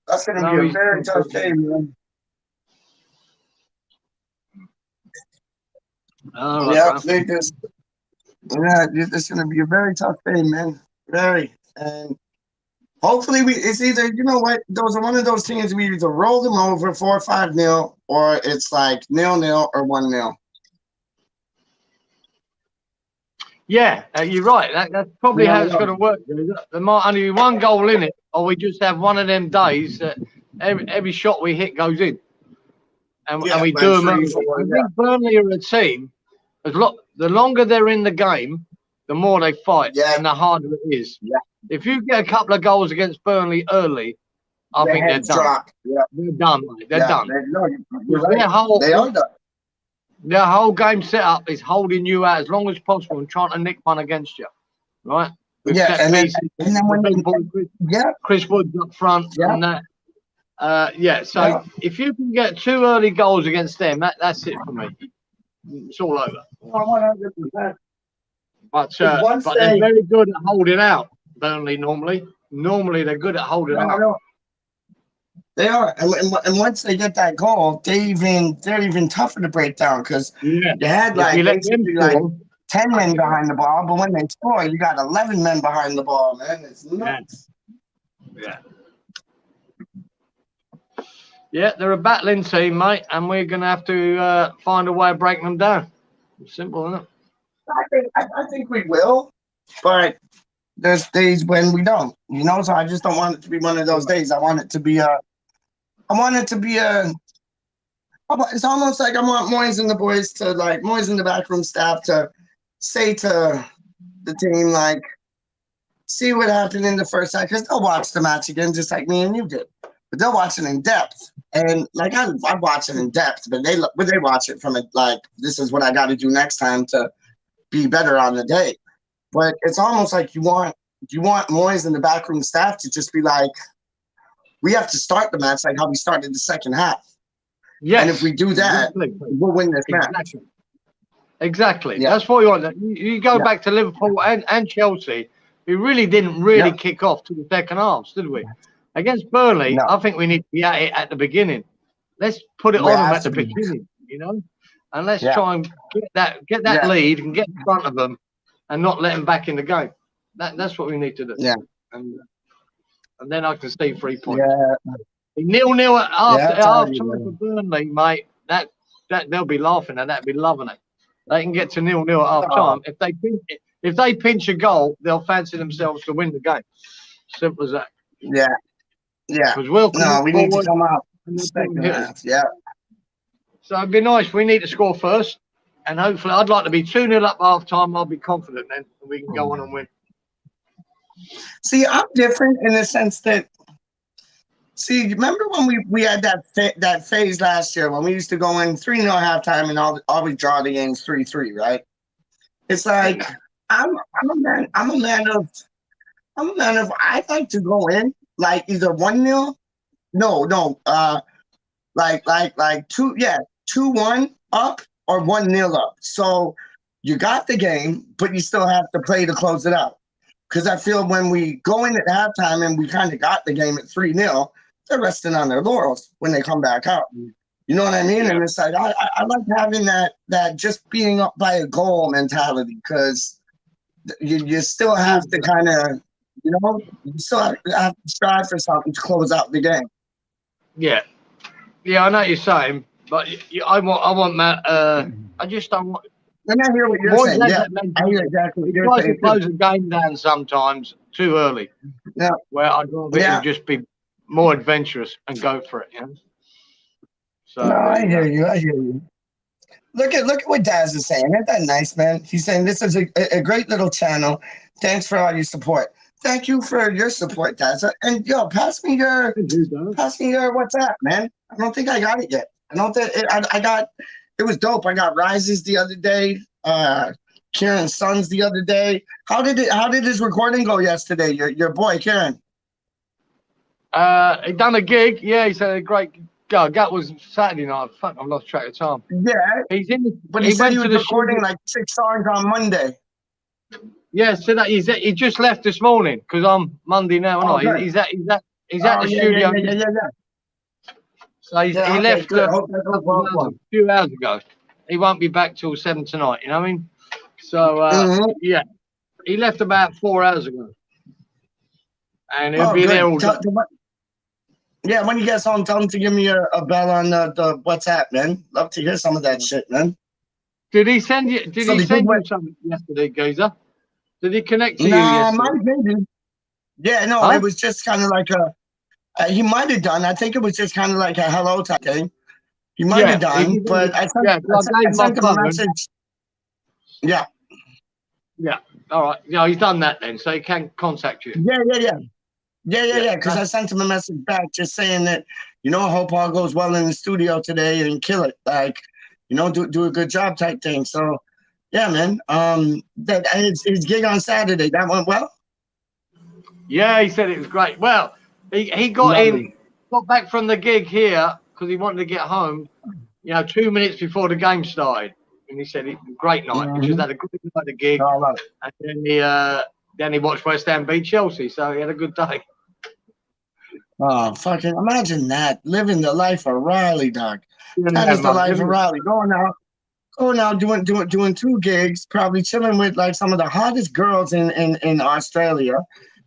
That's going to be a very tough game, man. It's going to be a very tough game, man. Very. And hopefully it's either, you know what, those are one of those teams we either roll them over 4 or 5-0, or it's like 0-0 or 1-0. Yeah, you're right. That's probably how it's going to work. There might only be one goal in it, or we just have one of them days that every shot we hit goes in, and we do them. I think Burnley are a team. The longer they're in the game, the more they fight, and the harder it is. Yeah. If you get a couple of goals against Burnley early, I think they're done. They're done, mate. They're done. They are done. Their whole game setup is holding you out as long as possible and trying to nick one against you, right? With and then when Chris Woods up front and that. So if you can get 2 early goals against them, that's it for me. It's all over. 100%. But they're very good at holding out, Burnley, normally. Normally, they're good at holding out. They are, and once they get that goal, they're even tougher to break down because you had basically 10 men behind the ball, but when they score, you got 11 men behind the ball, man. It's nuts. Yeah, they're a battling team, mate, and we're gonna have to find a way of breaking them down. Simple, isn't it? I think we will, but there's days when we don't, you know. So I just don't want it to be one of those days. I want it to be it's almost like I want Moyes and the boys to Moyes and the backroom staff to say to the team, like, see what happened in the first half, because they'll watch the match again just like me and you did, but they'll watch it in depth. And like I watch it in depth, but they watch it from it like, this is what I got to do next time to be better on the day. But it's almost like you want Moyes and the backroom staff to just be like, we have to start the match like how we started the second half. Yes. And if we do that, we'll win this match. Exactly. Yeah. That's what you want. You go back to Liverpool and Chelsea. We really didn't kick off to the second half, did we? Against Burnley, I think we need to be at it at the beginning. Let's put it on them at the beginning, you know, and let's try and get that lead and get in front of them, and not let them back in the game. That's what we need to do. Yeah. And then I can see 3 points. Yeah. 0-0 after time for Burnley, mate. That they'll be laughing at that. Be loving it. They can get to 0-0 at half time. If they pinch a goal, they'll fancy themselves to win the game. Simple as that. Yeah. Yeah. Because we need to come out. Yeah. So it'd be nice. We need to score first, and hopefully, I'd like to be 2-0 up half time. I'll be confident then, and we can go on and win. See, I'm different in the sense that. See, remember when we had that phase last year when we used to go in 3-0 halftime and always draw the games 3-3, right? It's like I'm a man of I like to go in like either 1-0, like 2-1 up or 1-0 up. So you got the game, but you still have to play to close it out. Because I feel when we go in at halftime and we kind of got the game at 3-0, they're resting on their laurels when they come back out. You know what I mean? Yeah. And it's like I like having that just being up by a goal mentality, because you still have to kind of, you still have to strive for something to close out the game. Yeah, I know what you're saying, but I want Matt. I just don't want. And I hear what you're saying. Yeah, I hear exactly what you're saying. To close the game down sometimes too early. Yeah, where I'd rather just be more adventurous and go for it. Yeah. So no, I hear you. Look at what Daz is saying. Isn't that nice, man? He's saying this is a great little channel. Thanks for all your support. Thank you for your support, Daz. And yo, pass me your WhatsApp, man. I don't think I got it yet. I don't think I got. It was dope. I got Rises the other day. Kieran's Sons the other day. How did his recording go yesterday? Your boy Kieran. He done a gig. Yeah, he said a great go. That was Saturday night. Fuck, I've lost track of time. Yeah, he's in. But he said he was recording like 6 songs on Monday. Yeah, so that he just left this morning because I'm Monday now, and he's at the studio. Yeah. So he left a few hours ago. He won't be back till 7 tonight. You know what I mean? So yeah, he left about 4 hours ago, and he'll be there all day. Yeah, when you get home, tell him to give me a bell on the WhatsApp, man. Love to hear some of that shit, man. Did he send you? Did he send you something yesterday, Geezer? Did he connect to you yesterday? Yeah, no, it was just kind of like he might have done. I think it was just kind of like a hello type thing. He might have done, but I sent him a message. Yeah. Yeah. All right. Yeah, he's done that then, so he can contact you. Yeah. Because I sent him a message back just saying that, I hope all goes well in the studio today and kill it. Like, do a good job type thing. So, yeah, man. That his gig on Saturday, that went well. Yeah, he said it was great. Well, he got back from the gig here because he wanted to get home, 2 minutes before the game started. And he said it was a great night. He just had a great night at the gig. And then he watched West Ham beat Chelsea, so he had a good day. Oh, fucking imagine that. Living the life of Riley, dog. That is the life of Riley. Going out, doing 2 gigs, probably chilling with like some of the hottest girls in Australia.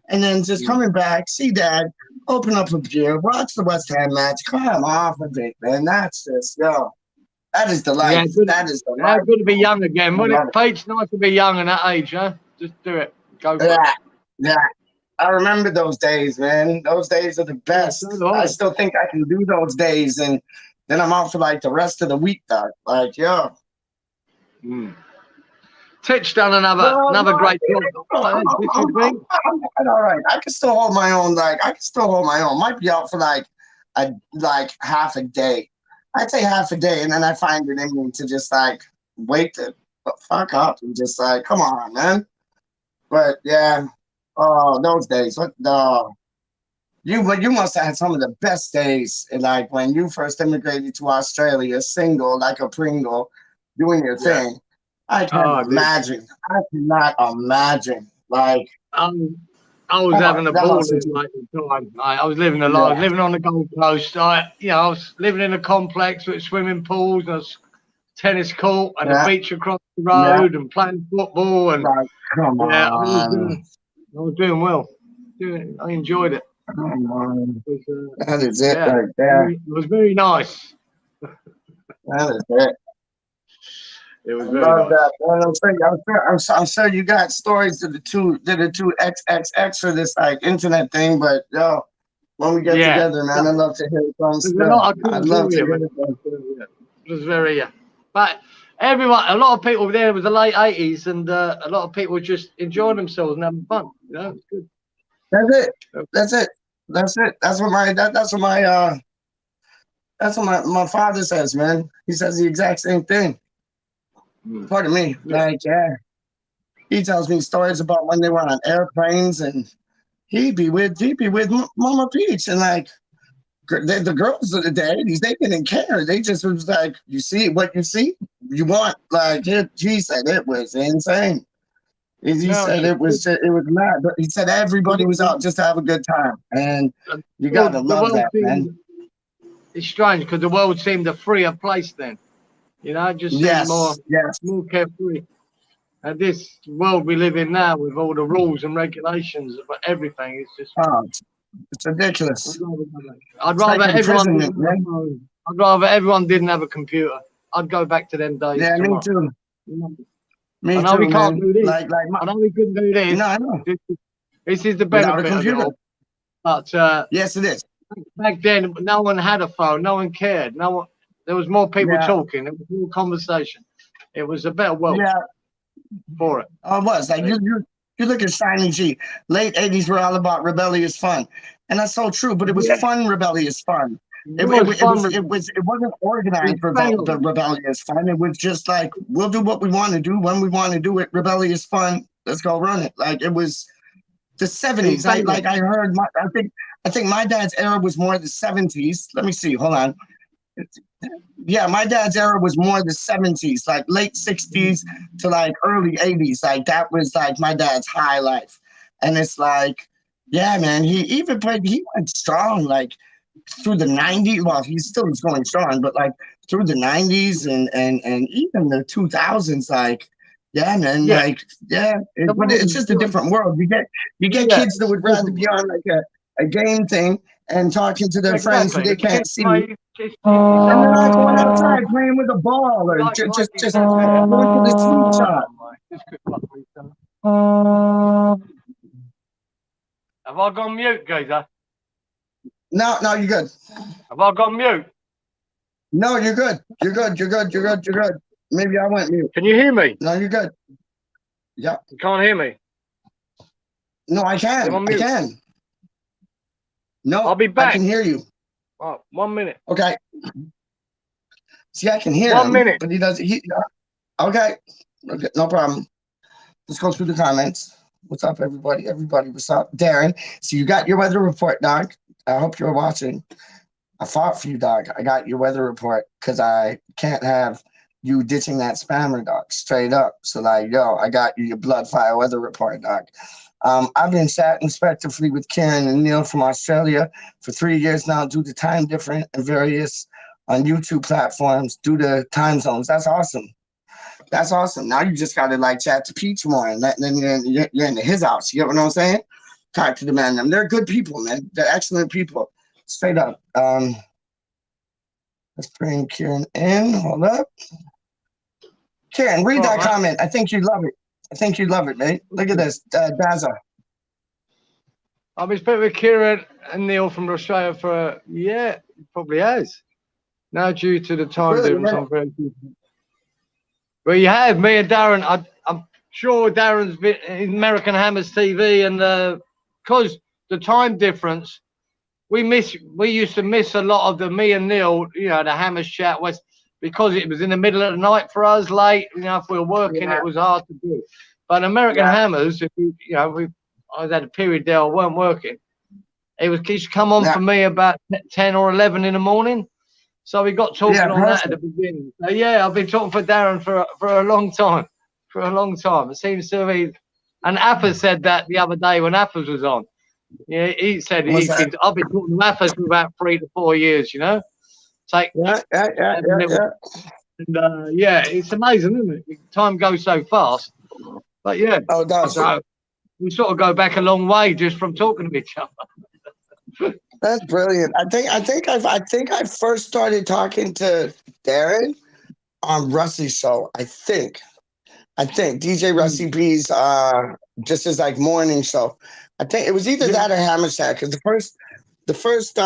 And then just coming back, see dad, open up a beer, watch the West Ham match, come off of it, man. That's just, that is the life. Yeah, that is the life. Good to be young again, wouldn't it? Pete, nice to be young in that age, huh? Just do it. Go for it. Yeah. I remember those days, man. Those days are the best. Yeah, I still think I can do those days, and then I'm out for like the rest of the week, dog. Like, Titch done another great job. I'm all right. I can still hold my own. Might be out for like half a day. I'd say half a day, and then I find it in me to just like wait to fuck up and just like, come on, man. But yeah, oh, those days. What the you must have had some of the best days, like when you first immigrated to Australia, single like a Pringle, doing your Yeah. thing. I Oh, can't dude. imagine. I cannot imagine. Like, I was having a that ball must at have been, the time. I was living a yeah, life, living on the Gold Coast. I was living in a complex with swimming pools and a tennis court and a yeah, beach across the yeah. road and playing football. And Like, come yeah, on, I was doing well. I enjoyed it. come on. It was, That is it yeah, right there. it was very nice. That is it. It I was very love nice. that. Man, I'm sure you got stories to the two XXX for this like internet thing, but yo, when we get Yeah, together, man, I'd love to hear some there's a stuff. lot I I'd couldn't love tell to you, hear but some. it was very, but everyone, a lot of people there, it was the late 80s, and a lot of people just enjoying themselves and having fun. It's good. That's it. That's it. That's it. That's what my father says, man. He says the exact same thing. Pardon me. Yeah. Like, yeah. He tells me stories about when they were on airplanes and he'd be with Mama Peach and like the girls of the 80s, they didn't care. They just was like, you see what you see, you want. Like he said it was insane. He No, said it was mad. But he said everybody was out just to have a good time. And you gotta the love world that, man. seemed, it's strange because the world seemed a freer place then. It just seemed Yes, yes. more carefree. And this world we live in now, with all the rules and regulations about everything, it's just. Oh, it's ridiculous. I'd It's like rather everyone didn't imprisonment, have a man. phone. I'd rather everyone didn't have a computer. I'd go back to them days Yeah, me tomorrow. too. I Me know we too, can't man. do this. Like I know we couldn't do this. no, I know. This is the Without a benefit of it computer. all. But Yes, it is. back then, no one had a phone. No one cared. There was more people Yeah, talking. There was more conversation. It was a better world yeah. for it. It was like you look at Shiny G. Late '80s were all about rebellious fun, and that's so true. But it was Yeah, fun, rebellious fun. it was fun. It wasn't It organized failed. rebellious fun. It was just like we'll do what we want to do when we want to do it. Rebellious fun. Let's go run it. Like it was the It '70s. failed. I heard. I think my dad's era was more the '70s. Let me see. Hold on. Yeah, my dad's era was more the '70s, like late '60s to like early '80s. Like that was like my dad's high life. And it's like, yeah, man, he went strong like through the '90s. Well, he still was going strong, but like through the '90s and even the 2000s, like, yeah, man, Yeah, like, yeah, the but world it's was just a good. different world. You get Yeah, kids that it's would a rather different be world. on like a game thing and talking to their friends who Exactly. they The can't kids see, play. It's and they're not going exactly. outside playing with a ball or Like you just said there. going to the sweet shop. Oh my, this could fuck me, son. Have I gone mute, geezer? No, no, you're good. Have I gone mute? No, you're good. You're good. You're good. You're good. You're good. Maybe I went mute. Can you hear me? No, you're good. Yeah. You can't hear me. No, I I'm can. on I mute. can. No, I'll be I back. can hear you. Oh, 1 minute. Okay. See, I can hear 1 him, minute. but he doesn't. Okay. Okay. No problem. Let's go through the comments. What's up, everybody? Everybody, what's up? Darren. So you got your weather report, dog. I hope you're watching. I fought for you, dog. I got your weather report because I can't have you ditching that spammer, dog, straight up. So like, yo, I got you your blood fire weather report, dog. I've been chatting respectively with Karen and Neil from Australia for 3 years now due to time difference and various on YouTube platforms due to time zones. That's awesome. That's awesome. Now you just got to like chat to Peach more and then you're into his house. You get what I'm saying? Talk to the man. Them. They're good people, man. They're excellent people. Straight up. Let's bring Kieran in. Hold up. Kieran, read that comment. I think you'd love it. I think you'd love it, mate. Look at this. Daza. I've been speaking with Kieran and Neil from Australia for, yeah, probably has. Now, due to the time difference, I'm very good. Well, you have me and Darren. I'm sure Darren's been in American Hammers TV, and because the time difference, we used to miss a lot of me and Neil, the Hammers chat was because it was in the middle of the night for us, late. You know, if we were working, it was hard to do. But American Hammers, if you know, I had a period there I weren't working. It used to come on for me about 10 or 11 in the morning. So we got talking on that at the beginning. So yeah, I've been talking for Darren for a long time. For a long time. It seems to be. And Appers said that the other day when Appers was on. Yeah, he said I've been talking to Appers for about 3 to 4 years, you know. It's like yeah, it's amazing, isn't it? Time goes so fast. But yeah. Oh, it does. So we sort of go back a long way just from talking to each other. That's brilliant. I think I first started talking to Darren on Rusty's show. I think DJ Rusty B's just his like morning show. I think it was either that or Hammer Chat, because the first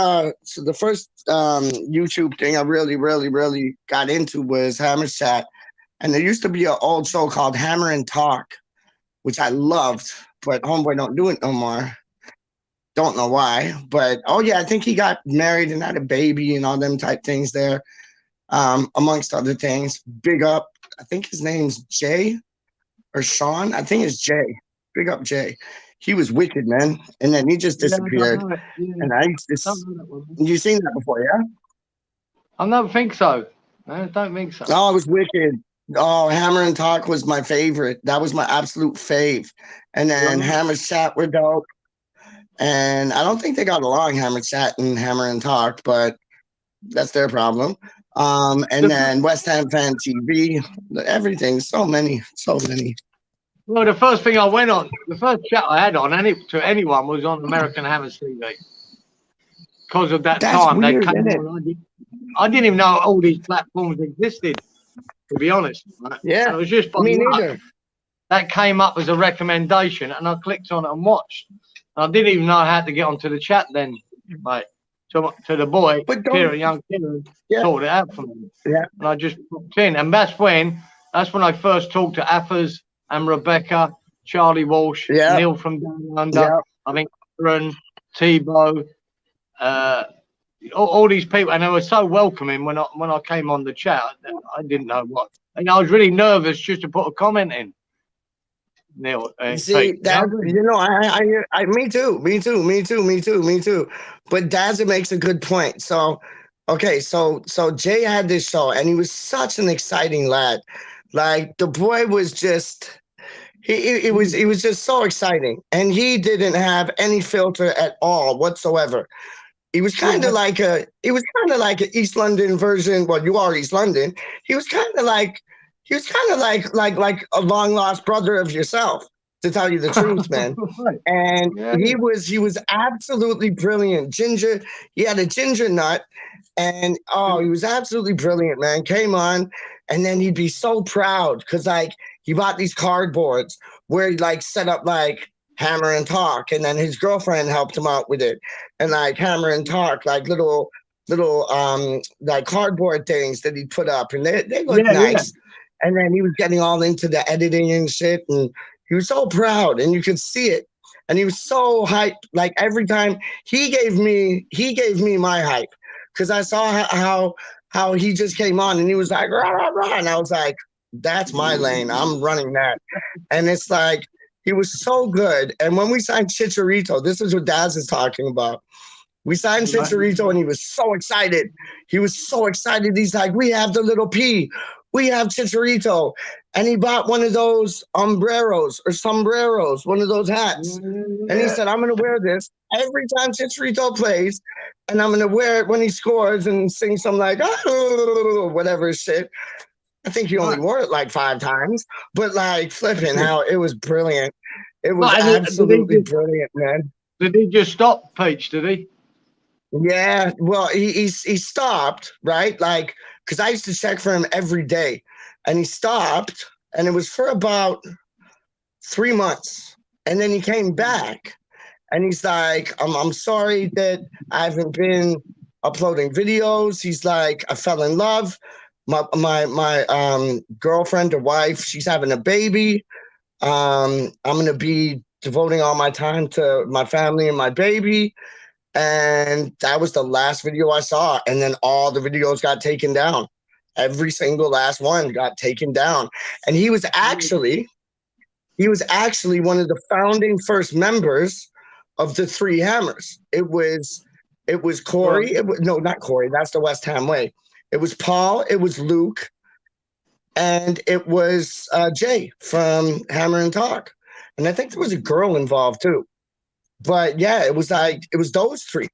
YouTube thing I really got into was Hammer Chat, and there used to be an old show called Hammer and Talk, which I loved, but homeboy don't do it no more. Don't know why, but oh yeah, I think he got married and had a baby and all them type things there, amongst other things. Big up, I think his name's Jay or Sean. I think it's Jay. Big up Jay. He was wicked, man, and then he just disappeared. And I just, you seen that before, yeah? I don't think so. I don't think so. Oh, it was wicked. Oh, Hammer and Talk was my favorite. That was my absolute fave. And then Hammer Chat were dope. And I don't think they got along, Hammer Chat and Hammer and Talk, but that's their problem. And then West Ham Fan TV, everything, so many. Well, the first thing I went on, the first chat I had on to anyone was on American Hammers TV. Because of that time, weird, they came on. I didn't even know all these platforms existed, to be honest. Yeah, and it was just me neither. That came up as a recommendation, and I clicked on it and watched. I didn't even know how to get onto the chat then, like to the boy, young Kieran, sorted it out for me. Yeah. And I just booked in. And that's when I first talked to Affers and Rebecca, Charlie Walsh, Neil from Down Under, I think Aaron, Tebow, all these people, and they were so welcoming when I came on the chat. I didn't know what. And I was really nervous just to put a comment in. Neil, see that, you know, I me too. But Dazza makes a good point. So, okay, so Jay had this show, and he was such an exciting lad. Like the boy was just, he was just so exciting, and he didn't have any filter at all whatsoever. He was kind of like an East London version. Well, you are East London. He was kind of like a long lost brother of yourself, to tell you the truth, man. And he was absolutely brilliant. Ginger, he had a ginger nut, and he was absolutely brilliant, man. Came on, and then he'd be so proud because like he bought these cardboards where he like set up like Hammer and Talk, and then his girlfriend helped him out with it, and like Hammer and Talk, like little like cardboard things that he put up, and they look nice. And then he was getting all into the editing and shit, and he was so proud, and you could see it. And he was so hyped. Like every time he gave me my hype, because I saw how he just came on, and he was like rah rah rah, and I was like, that's my lane. I'm running that. And it's like he was so good. And when we signed Chicharito, this is what Daz is talking about. We signed Chicharito, and he was so excited. He's like, we have the little P. We have Chicharito. And he bought one of those sombreros, one of those hats. And he said, I'm going to wear this every time Chicharito plays. And I'm going to wear it when he scores and sing some like, whatever shit. I think he only wore it like 5 times. But like flipping how it was brilliant. It was absolutely brilliant, man. Did he just stop, Peach? Did he? Yeah, well, he stopped, right? Like, because I used to check for him every day, and he stopped, and it was for about 3 months, and then he came back, and he's like, I'm sorry that I haven't been uploading videos. He's like, I fell in love. My girlfriend or wife, she's having a baby. I'm gonna be devoting all my time to my family and my baby. And that was the last video I saw. And then all the videos got taken down. Every single last one got taken down. And he was actually one of the founding first members of the Three Hammers. It was Corey. No, not Corey. That's the West Ham way. It was Paul. It was Luke, and it was Jay from Hammer and Talk. And I think there was a girl involved too. But yeah, it was those three.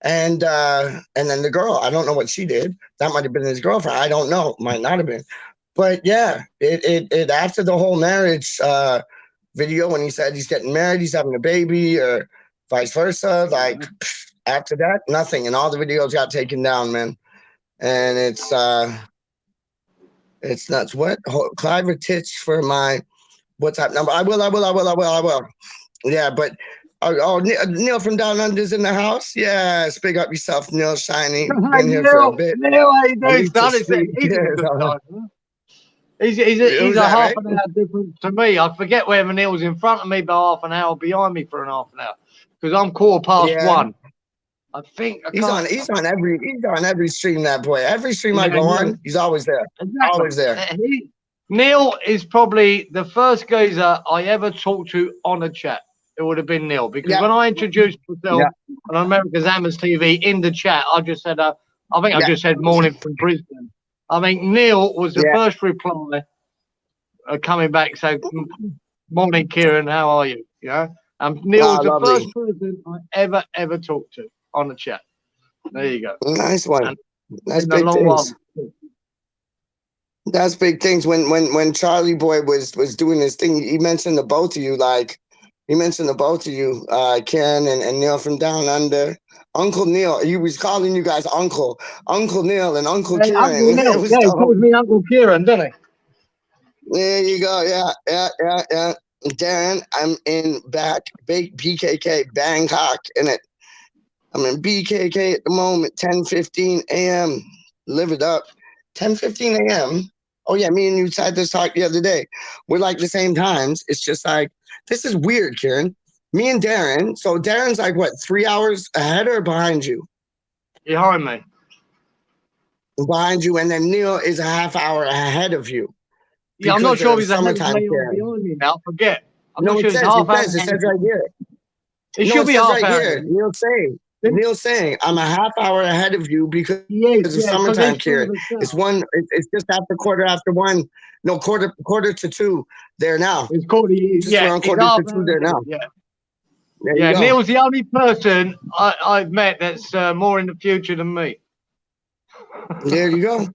And then the girl, I don't know what she did. That might have been his girlfriend. I don't know. Might not have been. But yeah, it after the whole marriage video, when he said he's getting married, he's having a baby, or vice versa, like after that, nothing. And all the videos got taken down, man. And it's nuts. What? Clive Titch for my WhatsApp number. I will. Yeah, but Neil from Down Under's in the house. Yeah, big up yourself, Neil Shiny. Been here for a bit. Neil, how you doing, son? He's a half an hour difference to me. I forget whether Neil's in front of me, but half an hour behind me for an half an hour, because I'm 1:15. I think he's on every stream. That boy, every stream I go on, he's always there. Exactly. Always there. Neil is probably the first geezer I ever talked to on a chat. It would have been Neil, because when I introduced myself on America's Hammers TV in the chat, I just said, I just said morning from Brisbane. I think Neil was the first reply coming back saying, morning, Kieran, how are you? Yeah. Neil was the first person I ever talked to on the chat. There you go. Nice one. That's big things. That's big things. When Charlie Boy was doing his thing, he mentioned the both of you, Karen and Neil from Down Under. Uncle Neil, he was calling you guys Uncle Neil and Uncle Kieran. Uncle Neil. He calls me Uncle Kieran, doesn't he? There you go. Yeah. Darren, I'm in BKK, Bangkok, innit? I'm in BKK at the moment, 10:15 a.m. Live it up. 10:15 a.m. Oh, yeah, me and you had this talk the other day. We're like the same times. It's just like, this is weird, Kieran. Me and Darren. So Darren's like, what, 3 hours ahead or behind you? Behind me. Behind you. And then Neil is a half hour ahead of you. Yeah, I'm not sure if he's ahead of me or behind me now. Forget. I'm not sure it says right here. It should be half hour. Here. Neil saying, I'm a half hour ahead of you because it's summertime, Kieran. It's just after quarter to two there now. It's quarter to two there now. Yeah, Neil's the only person I've met that's more in the future than me. There you go.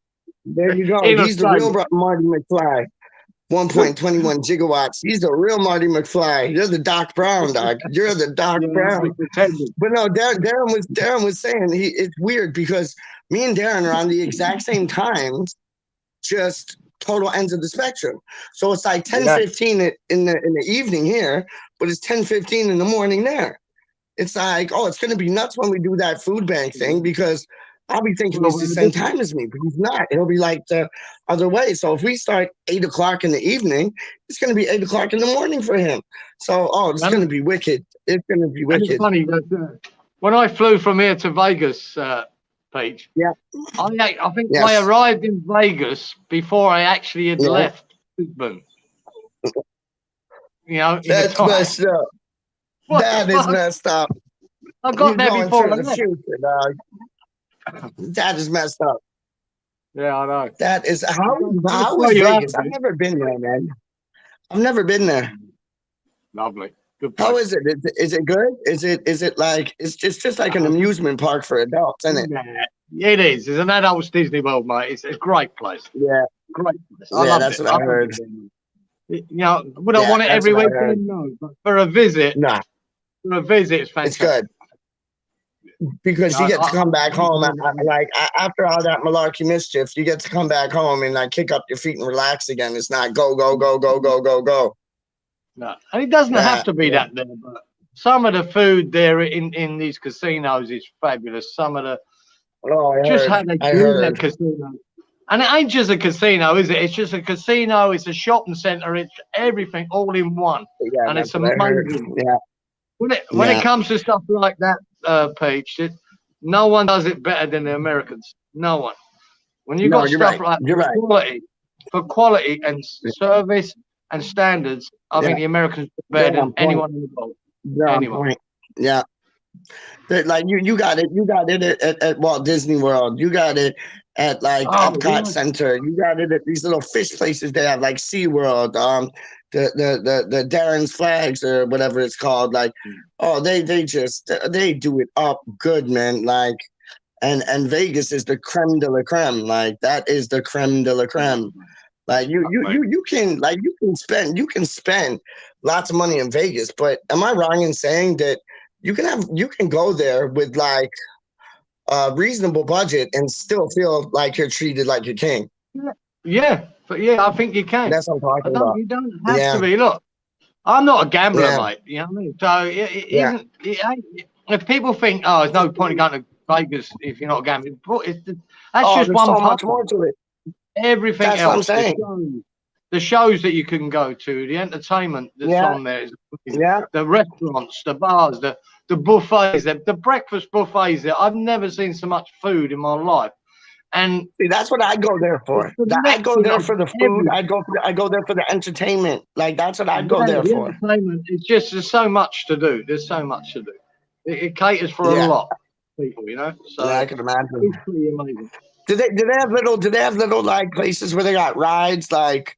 He's the real Marty McFly. 1.21 gigawatts. He's the real Marty McFly. You're the Doc Brown, dog. You're the Doc Brown. But no, Darren was saying it's weird because me and Darren are on the exact same times, just total ends of the spectrum. So it's like 10:15 in the evening here, but it's 10:15 in the morning there. It's like, it's gonna be nuts when we do that food bank thing, because I'll be thinking he's the same time as me, but he's not. It'll be like the other way. So if we start 8 o'clock in the evening, it's going to be 8 o'clock in the morning for him. So, it's going to be wicked. It's going to be wicked. It's funny that when I flew from here to Vegas, Paige, I think I arrived in Vegas before I actually had left Brisbane. That's messed up. That is messed up. I got there before I left. That is messed up. Yeah, I know. That is how was Vegas? I've never been there, man. I've never been there. Lovely. Good place. How is it? Is it good? Is it like it's just like an amusement park for adults, isn't it? Yeah, it is. It's an adults Disney World, mate. It's a great place. Yeah. Great place. I love that's what I heard. We don't want it every weekend, no. But for a visit, for a visit, it's fantastic. It's good. Because you get to come back home, after all that malarkey mischief, you get to come back home and kick up your feet and relax again. It's not go. No, and it doesn't have to be that there, but some of the food there in these casinos is fabulous. Some of the how they do that casino, and it ain't just a casino, is it? It's just a casino. It's a shopping center. It's everything all in one, and it's amazing. Yeah. When it comes to stuff like that, Paige, no one does it better than the Americans. No one. When you No, got you're stuff right. like You're right. quality and service and standards, I Yeah, think the Americans are you're better than on point. anyone in the world. You're on Anyone. point. Yeah. Like you got it. You got it at Walt Disney World. You got it at like Oh, Epcot yeah. Center. You got it at these little fish places they have, like SeaWorld, the Darren's Flags or whatever it's called. Like, oh, they do it up good, man. Like, and Vegas is the creme de la creme. Like, that is the creme de la creme. Like you can spend lots of money in Vegas, but am I wrong in saying that you can go there with like a reasonable budget and still feel like you're treated like a king? Yeah, but yeah, I think you can. That's what I'm talking about. You don't have Yeah, to be. Look, I'm not a gambler, yeah, mate. You know what I mean? So it yeah. isn't. It ain't, if people think, oh, there's no point in going to Vegas if you're not gambling, but that's Oh, just there's one so part. much more to it. Everything That's what I'm else, saying. the shows that you can go to, the entertainment that's Yeah, on there, yeah. the restaurants, the bars, the buffets, the breakfast buffets. There, I've never seen so much food in my life. And See, that's what I go there for. I go there for the food. everything. I go there for the entertainment. Like, that's what I go Yeah, there the for. entertainment. It's just there's so much to do. There's so much to do. It caters for a Yeah, lot of people, you know. So yeah, I can imagine. it's pretty amazing. Do they have little like places where they got rides like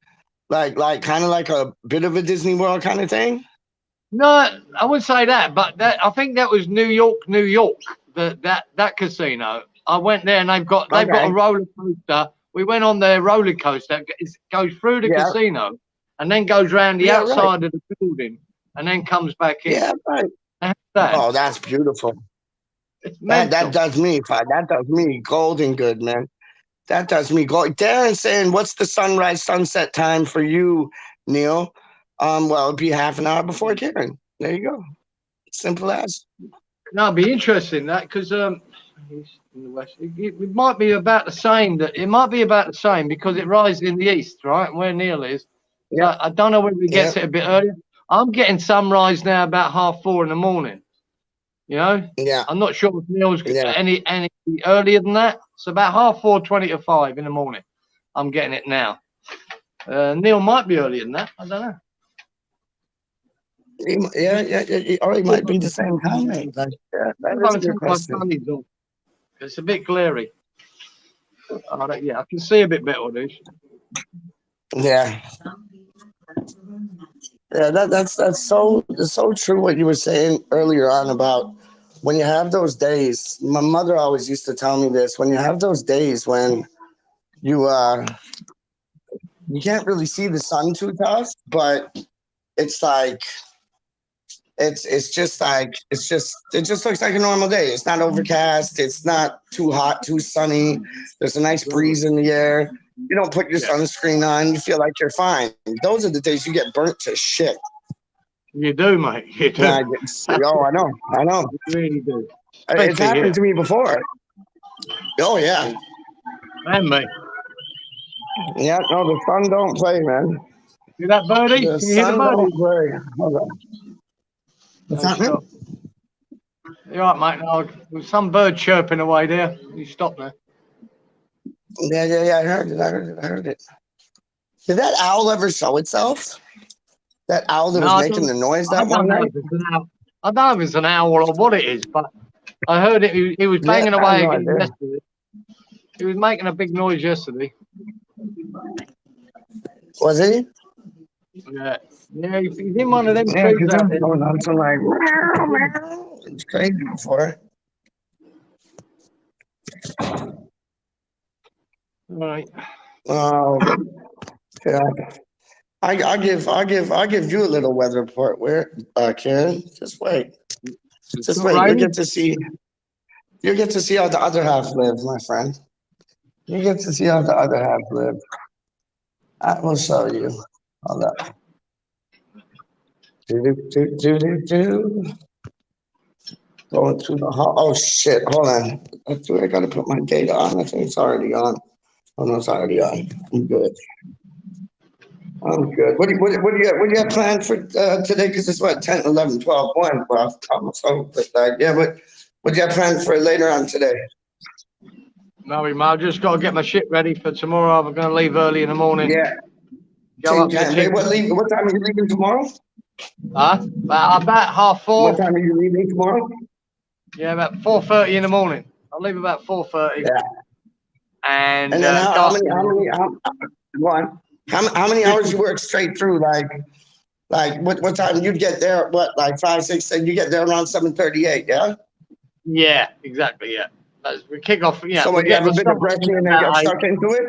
kind of like a bit of a Disney World kind of thing? No, I wouldn't say that, but I think that was New York, that casino. I went there and they've got a roller coaster. We went on their roller coaster. It goes through the Yeah, casino and then goes round the yeah, right. outside of the building and then comes back in. Yeah, right. That. Oh, that's beautiful. It's That mental. does me. That does me golden good, man. That does me gold. Darren's saying, "What's the sunrise sunset time for you, Neil?" Well, it'd be half an hour before Karen. There you go. Simple as. No, it'd be interesting that because he's in the west. It might be about the same. It might be about the same because it rises in the east, right? Where Neil is. Yeah, So I don't know whether he gets it a bit earlier. I'm getting sunrise now about 4:30 in the morning. You know, yeah, I'm not sure if Neil's yeah. any earlier than that. It's about 4:30, 20 to 5 in the morning. I'm getting it now. Neil might be earlier than that. I don't know. Yeah. Or it might be the same time. Mate. Like, yeah, that is a good question. It's a bit glary. Yeah, I can see a bit better, dude. Yeah. Yeah, that's so true what you were saying earlier on about when you have those days. My mother always used to tell me this. When you have those days when you can't really see the sun too tough, but it's like it just looks like a normal day. It's not overcast, it's not too hot, too sunny. There's a nice breeze in the air. You don't put your sunscreen on, you feel like you're fine. Those are the days you get burnt to shit. You do, mate. You do. I know. You really do. It's happened to me before. Oh yeah. And me. Yeah, no, the sun don't play, man. See that birdie? The Can you hear the sun birdie? don't play. Hold on. What's happening? You're right, mate. No, there's some bird chirping away there. You stop there. Yeah. I heard it. Did that owl ever show itself? That owl that was making the noise that one night? I don't know if it's an owl or what it is, but I heard it. He was banging away again yesterday. He was making a big noise yesterday. Was he? Yeah. Yeah, he's in one of them trees out there. Going on some like, meow. It's crazy before. Right. Oh, yeah. I'll give you a little weather report. Where, Karen? Just wait. Just wait. You get to see how the other half live, my friend. You get to see how the other half live. I will show you. Hold up. Going through the hall. Oh shit! Hold on. I gotta put my data on. I think it's already on. Oh no, it's already on. I'm good. What do you have planned for today? Because it's what 10, 11, 12, 1. Well, almost over. But yeah, what do you have planned for later on today? No, I've just got to get my shit ready for tomorrow. I'm going to leave early in the morning. Yeah. Go up to Hey, what time are you leaving tomorrow? Huh? About 4:30. What time are you leaving tomorrow? Yeah, about 4:30 in the morning. I'll leave about 4:30. Yeah. And And then go how up many, there. go on. How many hours you work straight through? Like what time you get there? What, like 5, 6, and you get there around 7:38, yeah? Yeah, exactly. Yeah. We kick off. Yeah, So we when you get have a bit of stuck brekkie in and then get about 8. stuck into it?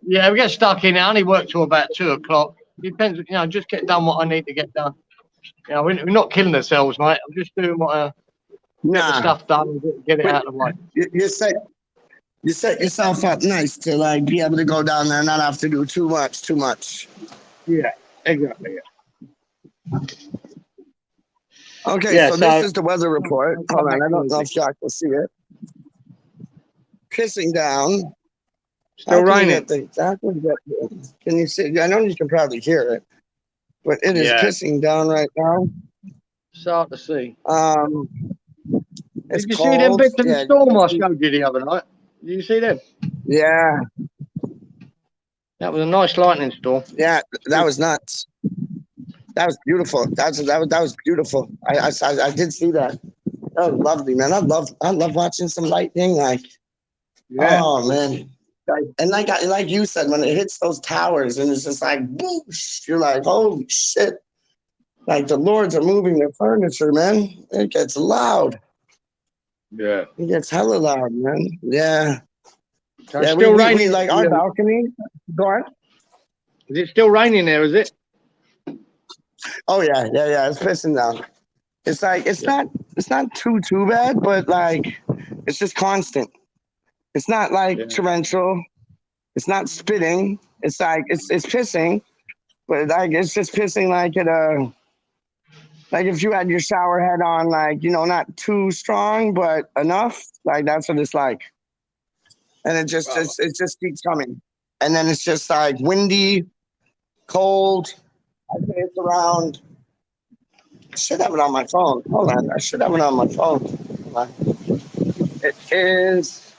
Yeah, we get stuck in. I only work till about 2 o'clock. Depends. Just get done what I need to get done. We're not killing ourselves, mate. I'm just doing what get the Nah. stuff done and get it But out of the way. you set yourself up nice to like be able to go down there and not have to do too much. Yeah, exactly. Yeah. Okay, Yeah, so this is the weather report. Hold on, I don't know if y'all can see it. Pissing down. Still raining. Can you see? I know you can probably hear it, but it is pissing down right now. It's hard to see. It's Did you cold. see them bits of the Yeah, storm I showed you the other night? Did you see them? Yeah, That was a nice lightning storm. yeah, that was nuts. That was beautiful. That was beautiful. I did see that. That was lovely, man. I love watching some lightning. Like, oh man. Like you said, when it hits those towers and it's just like boosh, you're like, holy shit. Like the lords are moving their furniture, man. It gets loud. Yeah. It gets hella loud, man. Yeah. So Yeah, it's still raining. we like our balcony. Go on. Is it still raining there, is it? Oh yeah. It's pissing down. It's like it's not too bad, but like it's just constant. It's not like torrential. It's not spitting. It's like it's pissing, but like it's just pissing like like if you had your shower head on, like not too strong, but enough. Like that's what it's like. And it just keeps coming. And then it's just like windy, cold. I say it's around. I should have it on my phone. Hold on. I should have it on my phone. Hold on. It is.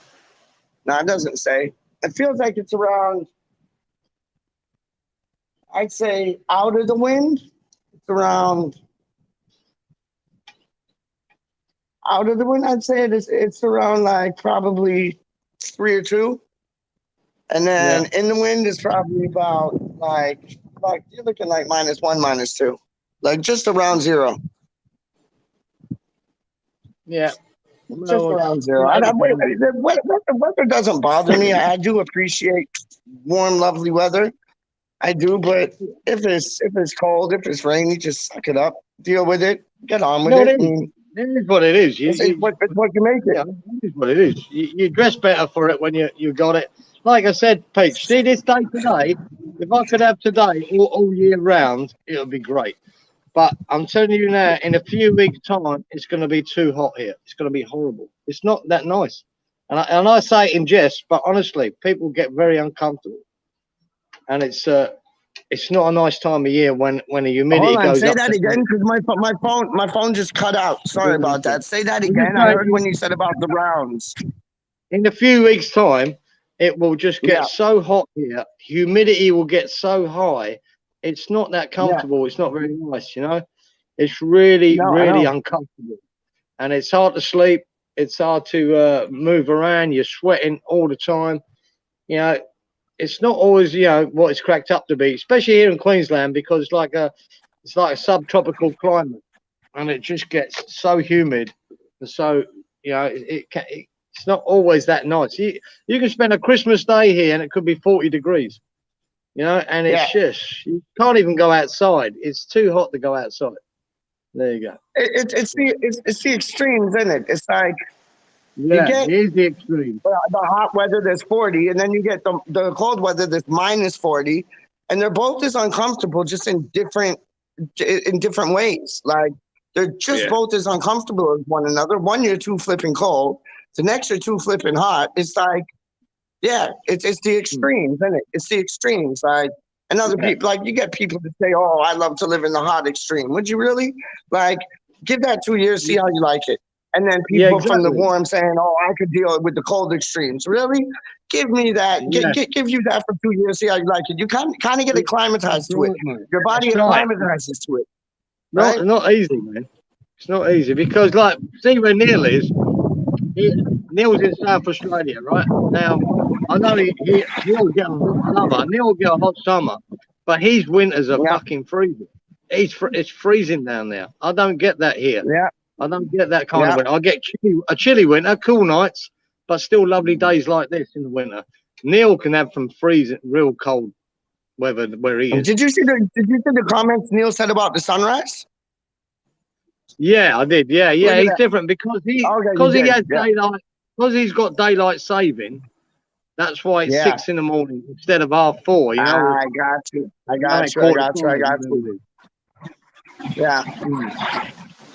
No, it doesn't say. It feels like it's around. I'd say out of the wind. It's around. Out of the wind, I'd say it's around like probably 3 or 2. And then in the wind is probably about like you're looking like -1, -2. Like just around 0. Yeah. Just around 0. The weather doesn't bother me. I do appreciate warm, lovely weather. I do, but if it's cold, if it's rainy, just suck it up, deal with it, get on with it. It is what it is. It's what you make it. Yeah, it is what it is. You dress better for it when you got it. Like I said, Peach, see this day today, if I could have today all year round, it would be great. But I'm telling you now, in a few weeks' time, it's going to be too hot here. It's going to be horrible. It's not that nice. And I say it in jest, but honestly, people get very uncomfortable. And it's not a nice time of year when the humidity goes say up. Say that again, because my phone just cut out. Sorry about that. Say that again. I heard when you said about the rounds. In a few weeks' time, it will just get so hot here. Humidity will get so high. It's not that comfortable. Yeah. It's not very nice, It's really uncomfortable. And it's hard to sleep. It's hard to move around. You're sweating all the time. It's not always, what it's cracked up to be, especially here in Queensland, because it's like a subtropical climate. And it just gets so humid. And so, it's not always that nice. You can spend a Christmas day here and it could be 40 degrees, and it's just, you can't even go outside. It's too hot to go outside. There you go. It's the extremes, isn't it? It's like, it is the extreme. The hot weather that's 40, and then you get the cold weather that's -40, and they're both as uncomfortable, just in different ways. Like they're just both as uncomfortable as one another. One, you're too flipping cold. The next, you're too flipping hot. It's like, it's the extremes, isn't it? It's the extremes. Like, and other people, like you get people that say, "Oh, I love to live in the hot extreme." Would you really? Like, give that 2 years, see how you like it. And then Yeah, people from the exactly. warm saying, "Oh, I could deal with the cold extremes." Really? Give me that. Yeah. Give you that for 2 years. See how you like it. You kind of get That's acclimatized to it. right, mate. Your body That's right. acclimatizes to it. Right? Not easy, man. It's not easy because, like, see where Neil is. Neil's in South Australia, right? Now, I know he'll get a hot summer. Neil will get a hot summer, but his winters are Yeah. fucking freezing. It's freezing down there. I don't get that here. Yeah. I don't get that kind Yeah. of winter. I get a chilly winter, cool nights, but still lovely days like this in the winter. Neil can have some freezing, real cold weather where he is. Did you see the comments Neil said about the sunrise? Yeah, I did. Yeah, Look at he's that. different because he did. has Yeah. daylight, because he's got daylight saving. That's why it's Yeah. 6 in the morning instead of half 4. You know, I got you. I you know, got at you. I quarter got you. I five, got whatever you. it is. Yeah.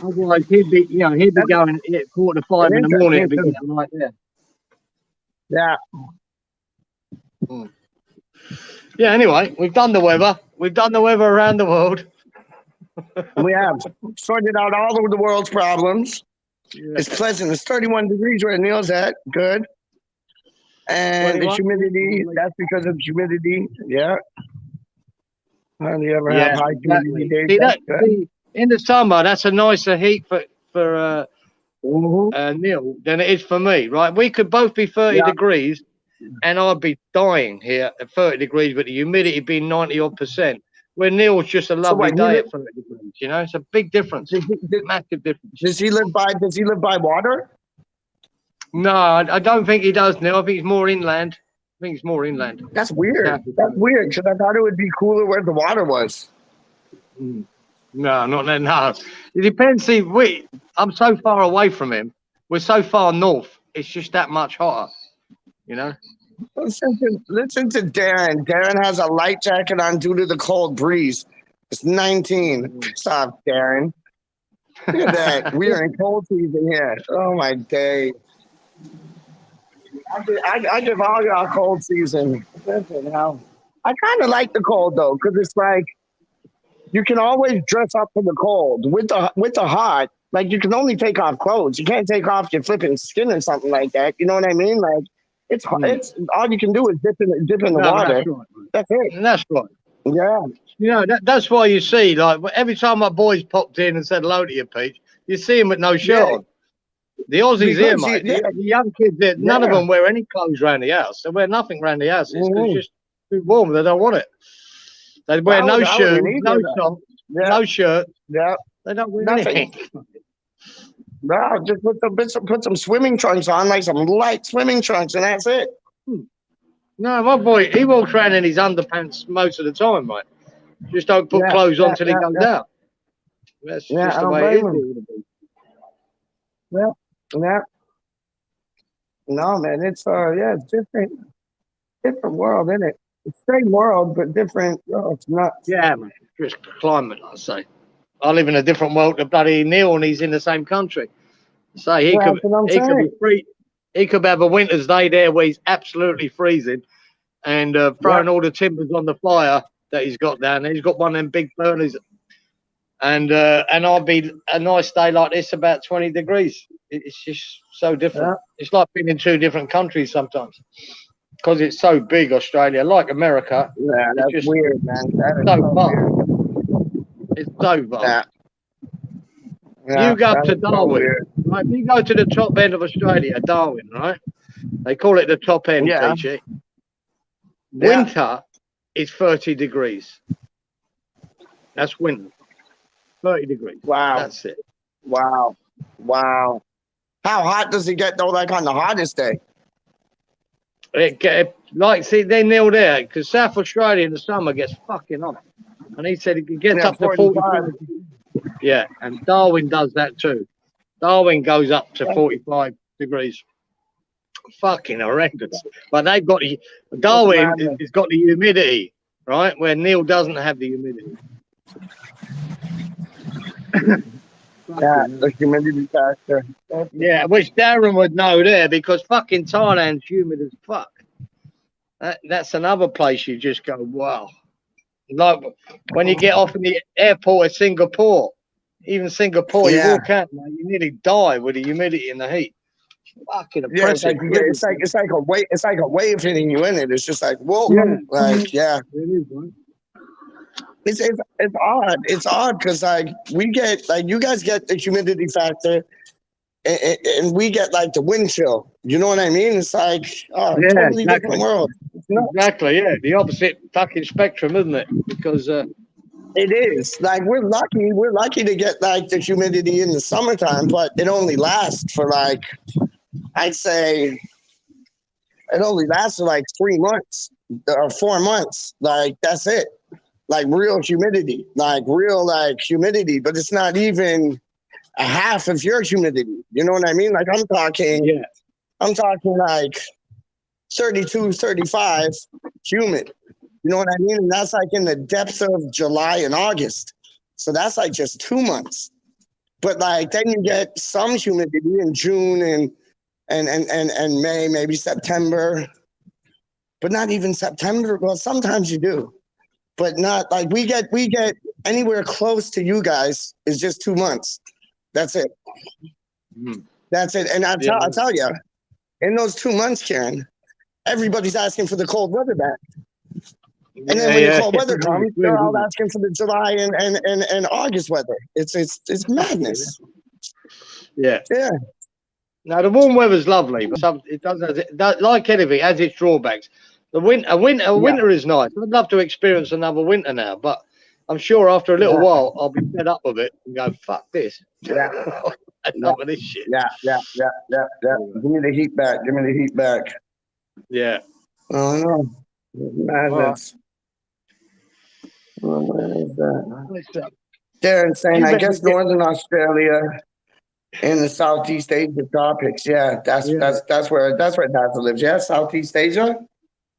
Otherwise, he'd be That's going at 4 to 5 in the morning. It'd be interesting. getting right there. Yeah. Yeah. Anyway, we've done the weather. We've done the weather around the world. We have sorted out all of the world's problems. Yeah. It's pleasant. It's 31 degrees where Neil's at. Good. And the 21? humidity, that's because of humidity. Yeah. Hardly ever have Yeah, high humidity exactly. days. See That's that? good. See, in the summer, that's a nicer heat for Mhm. Neil than it is for me. Right? We could both be 30 Yeah. degrees, and I'd be dying here at 30 degrees, but the humidity being 90-odd%. Where Neil's just a So lovely what? day at 30 degrees. You know, it's a big difference, massive difference. Does he live by water? No, I don't think he does, Neil. I think he's more inland. I think he's more inland. That's weird. South That's Australia. weird because I thought it would be cooler where the water was. No, not that. No, it depends. See, I'm so far away from him. We're so far north. It's just that much hotter. You know. Listen to Darren. Darren has a light jacket on due to the cold breeze. It's 19. Piss off, Darren. Look at that. We are in cold season here. Oh my day. I give all y'all cold season. Listen, how I kind of like the cold though, because it's like you can always dress up for the cold. With the hot, like you can only take off clothes. You can't take off your flipping skin or something like that. You know what I mean? Like it's all you can do is dip in the No, water. that's right. That's it. That's right. Yeah. You know, that's why you see, like, every time my boys popped in and said hello to you, Pete, you see him with no shirt on. The Aussies here, mate. The young kids here, none of them wear any clothes around the house. They wear nothing around the house. It's just too warm. They don't want it. They wear no shoes, no socks, no shirt. Yeah. They don't wear Nothing. anything. No, just put some swimming trunks on, like some light swimming trunks, and that's it. No, my boy, he walks around in his underpants most of the time, mate. Just don't put clothes on till he goes out. That's just the way it is. Yeah. No, man, it's it's different world, isn't it? It's same world, but different. Oh, it's nuts. Yeah, man. Just climate, I say. I live in a different world to bloody Neil, and he's in the same country. So he could be free. He could have a winter's day there where he's absolutely freezing, and throwing all the timbers on the fire that he's got down there. He's got one of them big burners, and I'll be a nice day like this about 20 degrees. It's just so different. Yeah. It's like being in two different countries sometimes because it's so big, Australia, like America. Yeah, that's just weird, man. That is so far. It's so vast. Yeah, you go up to Darwin, right? If you go to the top end of Australia, Darwin, right? They call it the top end, TG. Winter is 30 degrees. That's winter. 30 degrees. Wow. That's it. Wow. How hot does it get though? Like on the hottest day? See, they're near there because South Australia in the summer gets fucking hot, and he said it gets up to 45. Yeah, and Darwin does that too. Darwin goes up to 45 degrees. Fucking horrendous. But they've got Darwin has got the humidity, right? Where Neil doesn't have the humidity. Yeah, the humidity factor. Yeah, which Darren would know there because fucking Thailand's humid as fuck. That's another place you just go, wow. Like when you get off in the airport of Singapore, Even Singapore, you Yeah. walk out, man, you nearly die with the humidity and the heat. Fucking Yeah, it's oppressive. like it's like a wave. It's like a wave hitting you in it. It's just like whoa, Yeah. like yeah. It is, right? It's odd. It's odd because like we get like you guys get the humidity factor, and we get like the wind chill. You know what I mean? It's like Yeah, totally exactly. different world. It's nuts. Exactly, yeah. The opposite fucking spectrum, isn't it? Because It is like we're lucky. We're lucky to get like the humidity in the summertime, but it only lasts for like I'd say it only lasts for like 3 months or 4 months. Like that's it. Like real humidity, like real like humidity, but it's not even a half of your humidity. You know what I mean? Like I'm talking like 32, 35 humid. You know what I mean? And that's like in the depth of July and August. So that's like just 2 months. But like then you get some humidity in June and May, maybe September. But not even September. Well, sometimes you do. But not like we get anywhere close to you guys is just 2 months. That's it. That's it. And I tell you, in those 2 months, Karen, everybody's asking for the cold weather back. And then when the cold weather comes, they're all asking for the July and August weather. It's madness. Yeah. Yeah. Now the warm weather's lovely, but it does like anything, has its drawbacks. The winter is nice. I'd love to experience another winter now, but I'm sure after a little while I'll be fed up with it and go, fuck this. Yeah. Enough of this shit. Yeah. Give me the heat back. Give me the heat back. Yeah. Oh no. Madness. Darren saying, I guess Northern Australia in the Southeast Asia tropics. Yeah, that's where Dazzle lives. Yeah, Southeast Asia.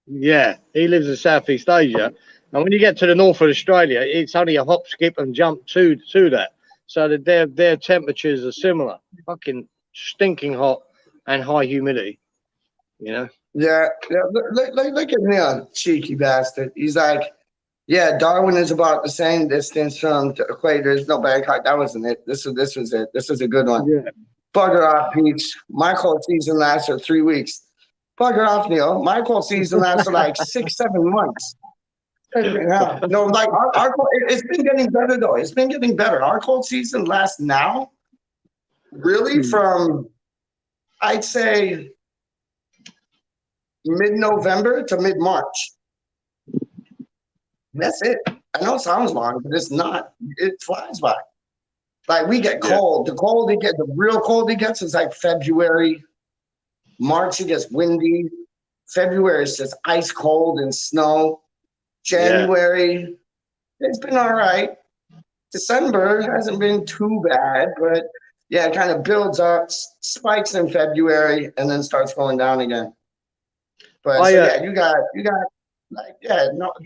Yeah, he lives in Southeast Asia, and when you get to the north of Australia, it's only a hop, skip, and jump to that. So that their temperatures are similar, fucking stinking hot and high humidity. You know. Yeah. Look at Neil, cheeky bastard. He's like, yeah, Darwin is about the same distance from the equator. There's no Bangkok. That wasn't it. This was it. This was a good one. Yeah. Bugger off, Peach. My cold season lasts for 3 weeks. Bugger off, Neil. My cold season lasts for like 6, 7 months. No, like it's been getting better though. It's been getting better. Our cold season lasts now, really from I'd say mid-November to mid-March. That's it. I know it sounds long, but it's not. It flies by. Like we get cold. The cold it gets, the real cold it gets is like February. March it gets windy. February is just ice cold and snow. January, it's been all right. December hasn't been too bad, but yeah, it kind of builds up, spikes in February, and then starts going down again. But you got like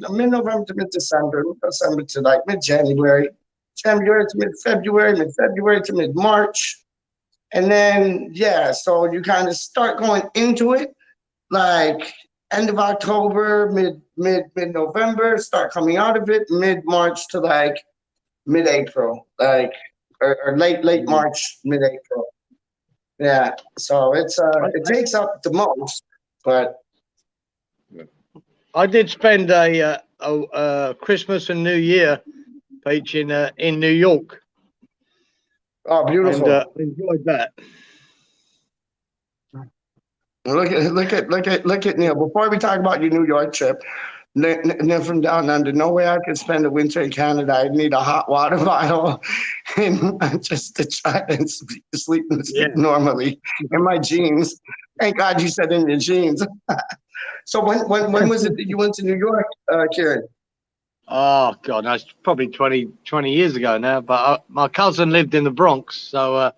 mid-November to mid-December, December to like mid-January, January to mid-February, mid-February to mid-March, and then so you kind of start going into it like end of October, mid-November, start coming out of it mid-March to like mid-April, like or late March, mid-April. Yeah, so it's it takes up the most, but. I did spend a Christmas and New Year Peach in New York. Oh, beautiful! And enjoyed that. Look at Neil. Before we talk about your New York trip, Neil from down under. No way I could spend a winter in Canada. I'd need a hot water bottle, and just to try and sleep normally in my jeans. Thank God you said in your jeans. So when was it that you went to New York, Kieran? Oh God, that's probably 20 years ago now. But my cousin lived in the Bronx, so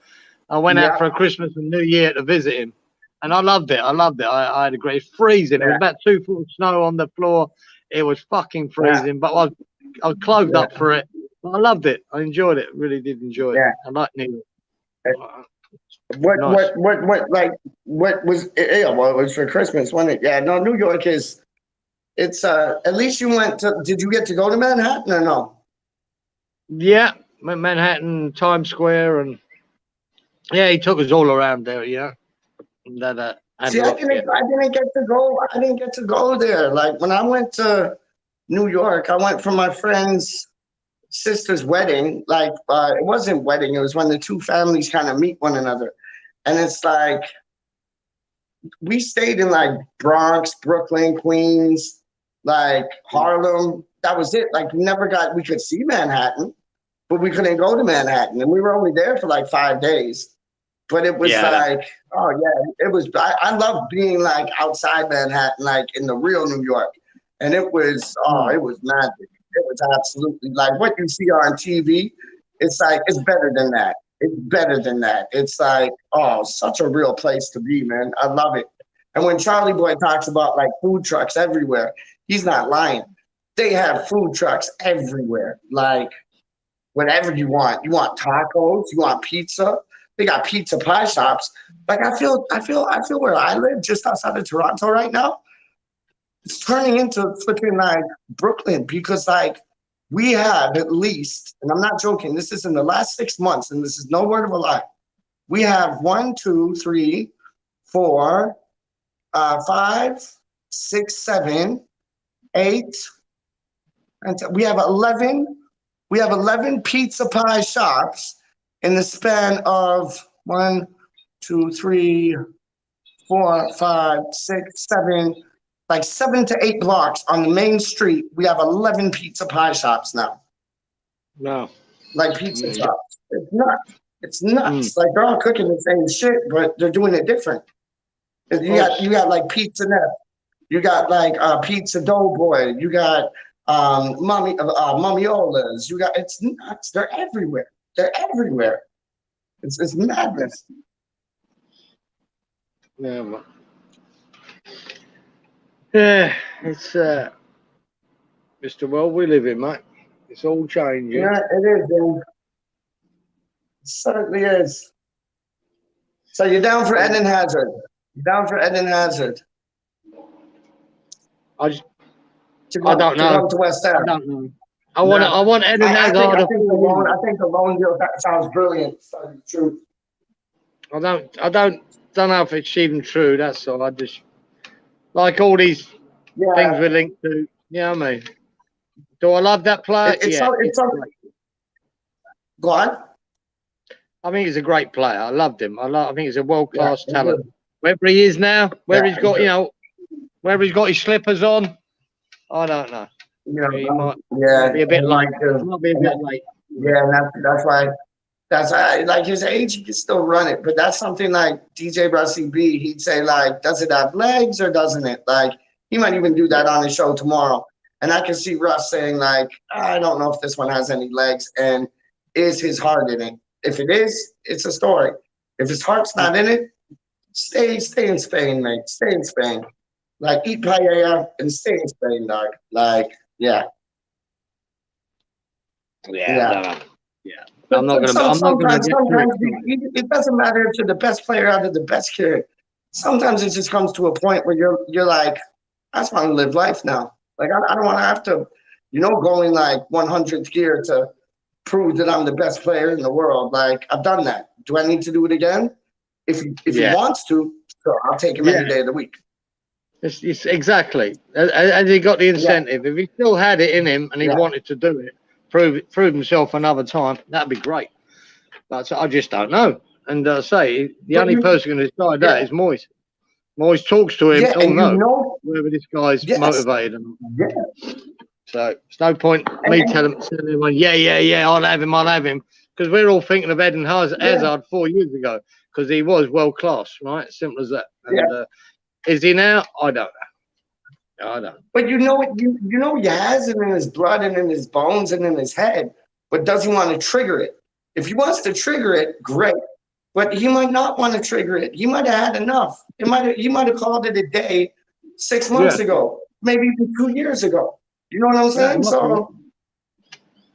I went out for a Christmas and New Year to visit him, and I loved it. I had a great freezing. It was about 2 foot of snow on the floor. It was fucking freezing, but I clothed up for it. I loved it. I enjoyed it. Really did enjoy it. I like New York. What was it? Well, it was for Christmas, wasn't it? Yeah, no, New York is. It's at least you went to. Did you get to go to Manhattan or no? Yeah, Manhattan, Times Square, and yeah, he took us all around there. Yeah, and See, I didn't get to go. I didn't get to go there. Like when I went to New York, I went for my friend's sister's wedding. Like it wasn't wedding. It was when the two families kind of meet one another, and it's like we stayed in like Bronx, Brooklyn, Queens, like Harlem. That was it. Like we could see Manhattan, but we couldn't go to Manhattan, and we were only there for like 5 days. But it was oh yeah, it was. I love being like outside Manhattan, like in the real New York, and it was it was magic. It was absolutely like what you see on TV. It's like it's better than that. It's better than that. It's like such a real place to be, man. I love it. And when Charlie Boy talks about like food trucks everywhere, he's not lying. They have food trucks everywhere, like whatever you want. You want tacos, you want pizza. They got pizza pie shops. Like I feel where I live, just outside of Toronto right now. It's turning into flipping like Brooklyn because like we have at least, and I'm not joking, this is in the last 6 months, and this is no word of a lie. We have 1, 2, 3, 4, 5, 6, 7, 8, and we have 11. We have 11 pizza pie shops in the span of 1, 2, 3, 4, 5, 6, 7, like 7 to 8 blocks on the main street. We have 11 pizza pie shops now. No. Like pizza shops. It's nuts. It's nuts. Like they're all cooking the same shit, but they're doing it different. You got like Pizza Net. You got like Pizza Doughboy. You got Mummiolas. You got it's nuts. They're everywhere. They're everywhere. It's madness. Yeah, man. Yeah, it's Mr. World we live in, mate. It's all changing. Yeah, it is, dude. It certainly is. So you're down for Eden Hazard. You're down for Eden Hazard. I don't know. To West Ham. I don't know. I want Eden Hazard. I think the loan deal sounds brilliant. To tell you the truth. I don't know if it's even true. That's all. I just like all these things we're linked to. You know what I mean? Do I love that player? It's great. Go on. I think he's a great player. I loved him. I think he's a world-class talent. Wherever he is now, where he's got, wherever he's got his slippers on, I don't know. He might be a bit late. Might be a bit late. Yeah, that's why. That's why, like his age, he can still run it. But that's something like DJ Russie B. He'd say like, does it have legs or doesn't it? Like he might even do that on his show tomorrow. And I can see Russ saying like, I don't know if this one has any legs, and is his heart in it? If it is, it's a story. If his heart's not in it, stay in Spain, mate. Stay in Spain. Like eat paella and stay in Spain, dog. Like, yeah. Yeah. I'm not gonna. Sometimes it doesn't matter if you're the best player out of the best kid. Sometimes it just comes to a point where you're like, I just want to live life now. Like I don't want to have to, going like 100th gear to prove that I'm the best player in the world. Like I've done that. Do I need to do it again? If he wants to, sure, I'll take him any day of the week. It's exactly. And he got the incentive. If he still had it in him and he wanted to do it, prove himself another time, that'd be great. But I just don't know. And say the only person going to decide that is Moyes. Moyes talks to him. Whether this guy's motivated. So it's no point me telling everyone, I'll have him, because we're all thinking of Eden Hazard 4 years ago because he was world class, right? Simple as that. And is he now? I don't know. I don't. But he has it in his blood and in his bones and in his head. But does he want to trigger it? If he wants to trigger it, great. But he might not want to trigger it. He might have had enough. He might have called it a day 6 months ago, maybe even 2 years ago. You know what I'm saying? So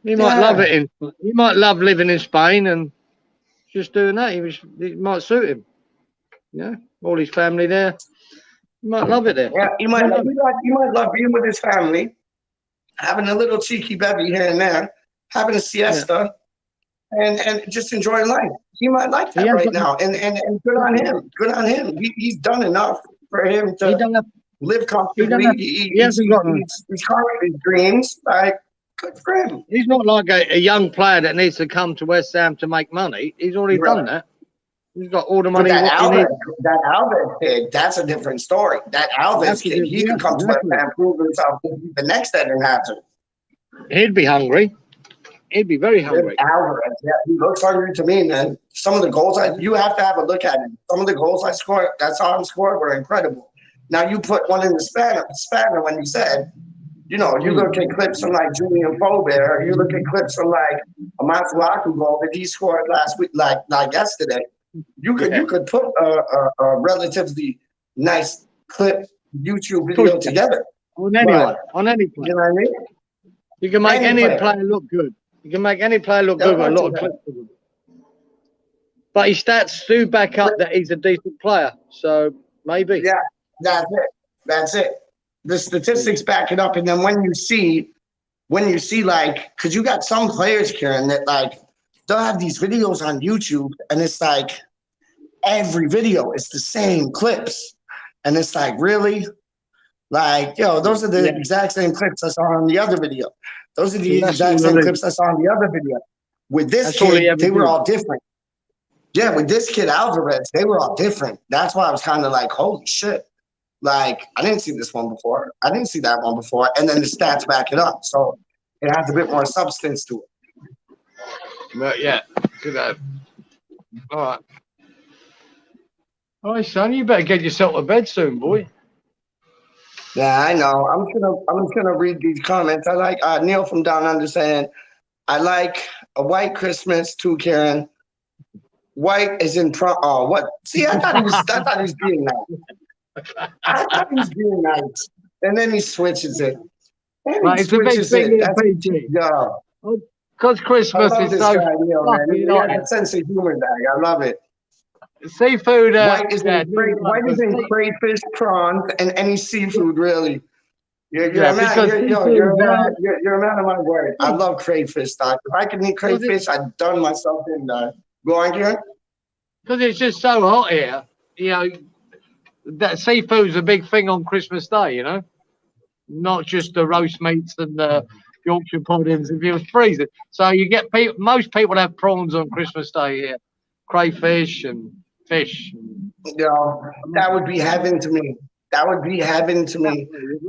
he might love it. He might love living in Spain and just doing that. It might suit him. Yeah, all his family there. He might love it there. Yeah, he might love being with his family, having a little cheeky bevy here and there, having a siesta, and just enjoying life. He might like He that has right got, now, and good on him. Good on him. He's done enough for him he to don't have, live he don't comfortably. have, he hasn't got. He's conquered his dreams. Like, good for him. He's not like a young player that needs to come to West Ham to make money. He's already done that. He's got all the But money what he needs. That Alves kid, that's a different story. That Alves kid, he could come to West Ham and prove himself to be the next Eden Hazard. He'd be hungry. He'd be very hungry. Alvarez, yeah, he looks hungry to me, man. Some of the goals you have to have a look at him. Some of the goals I scored, that saw him score, were incredible. Now you put one in the spanner when you said, you look at clips from like Julian Faubert, you look at clips from like a Masuaku goal that he scored last week, like yesterday. You could put a relatively nice clip YouTube video together. On anyone, on any player. You know what I mean? You can make any player look good. You can make any player look good with a lot of clips of him. But his stats do back up that he's a decent player. So maybe. Yeah, that's it. The statistics back it up. And then when you see like, because you got some players, Kieran, that like, they'll have these videos on YouTube and it's like every video is the same clips. And it's like, really? Like, those are the exact same clips I saw on the other video. Those are the exact same clips I saw on the other video. With this kid, they were all different. Yeah, with this kid, Alvarez, they were all different. That's why I was kind of like, holy shit. Like, I didn't see this one before. I didn't see that one before. And then the stats back it up. So it has a bit more substance to it. But yeah, good. All right. All right, son, you better get yourself to bed soon, boy. Yeah, I know. I'm just gonna read these comments. I like Neil from Down Under saying, I like a white Christmas too, Karen. White is in front. Oh, what? See, I thought he was being nice. I thought he was being nice, and then he switches it. It's a big thing in PG. Because Christmas is so. Guy, Neil, man. He has a sense of humor, guy. I love it. Seafood. White is in crayfish, prawns, and any seafood, really. You're a man of my word. I love crayfish, Doc. If I could eat crayfish, I'd done myself in, Doc. Go on, Kieran. Because it's just so hot here. That seafood's a big thing on Christmas Day, not just the roast meats and the Yorkshire puddings if it was freezing. So you get most people have prawns on Christmas Day here, crayfish and fish. That would be heaven to me. That would be heaven to me.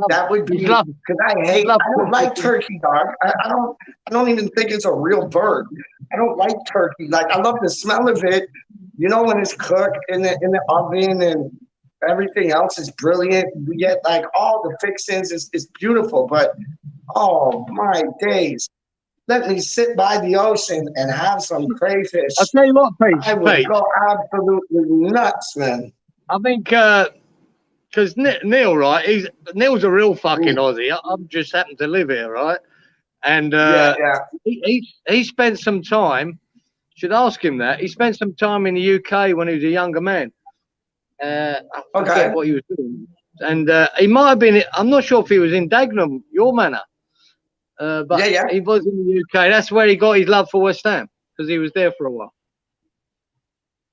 That would be because I don't like turkey, dog. I don't even think it's a real bird. I don't like turkey. Like, I love the smell of it. When it's cooked in the oven and everything else is brilliant. We get like all the fixings. It's beautiful. But oh my days. Let me sit by the ocean and have some crayfish. I'll tell you what, Pete. I would go absolutely nuts, man. I think because Neil, right? Neil's a real fucking Aussie. I'm just happen to live here, right? And he spent some time. Should ask him that. He spent some time in the UK when he was a younger man. I forget what he was doing, and he might have been. I'm not sure if he was in Dagenham, your manor. But he was in the UK. That's where he got his love for West Ham, because he was there for a while.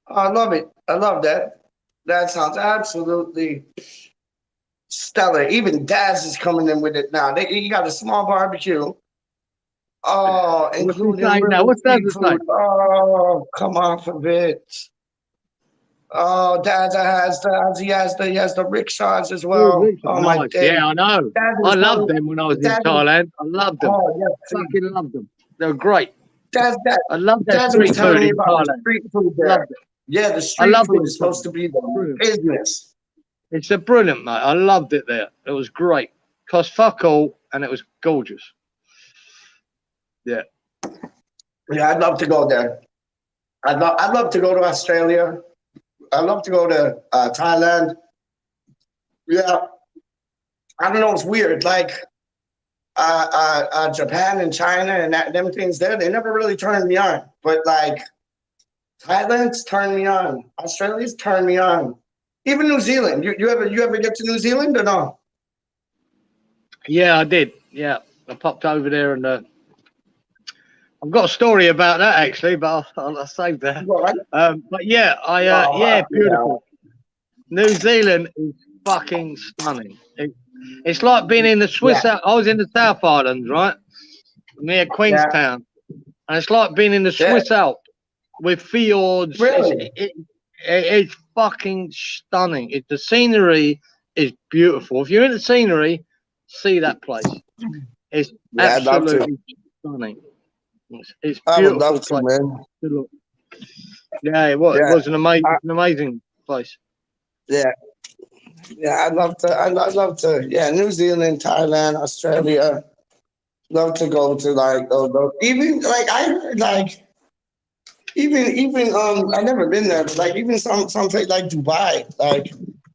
I love it. I love that. That sounds absolutely stellar. Even Daz is coming in with it now. He got a small barbecue. Oh, including what's that like? Oh, come off of it. Oh, Daz has the rickshaws as well. Oh my days. Yeah, I know. I loved them when I was in Thailand. I loved them. Oh, yeah, fucking loved them. They were great. I love that street food in Thailand. Street food there. Yeah, the street food is supposed to be the business. It's a brilliant, mate. I loved it there. It was great. Cost fuck all, and it was gorgeous. Yeah. Yeah, I'd love to go there. I'd love to go to Australia. I'd love to go to Thailand. Yeah. I don't know. It's weird. Like Japan and China and them things there, they never really turned me on. But like Thailand's turned me on. Australia's turned me on. Even New Zealand. You ever get to New Zealand or no? Yeah, I did. Yeah, I popped over there and I've got a story about that actually, but I'll save that. What? But yeah, beautiful. New Zealand is fucking stunning. It's like being in the Swiss. Yeah. I was in the South Island, right, near Queenstown, and it's like being in the Swiss Alps with fjords. Really? It's fucking stunning. The scenery is beautiful. If you're in the scenery, see that place. It's absolutely stunning. It's beautiful. I would love to, man. Yeah, it was an amazing place. Yeah. Yeah, I'd love to. Yeah, New Zealand, Thailand, Australia. Love to go to like those. Even like I heard like even I never been there, but like even some place like Dubai, like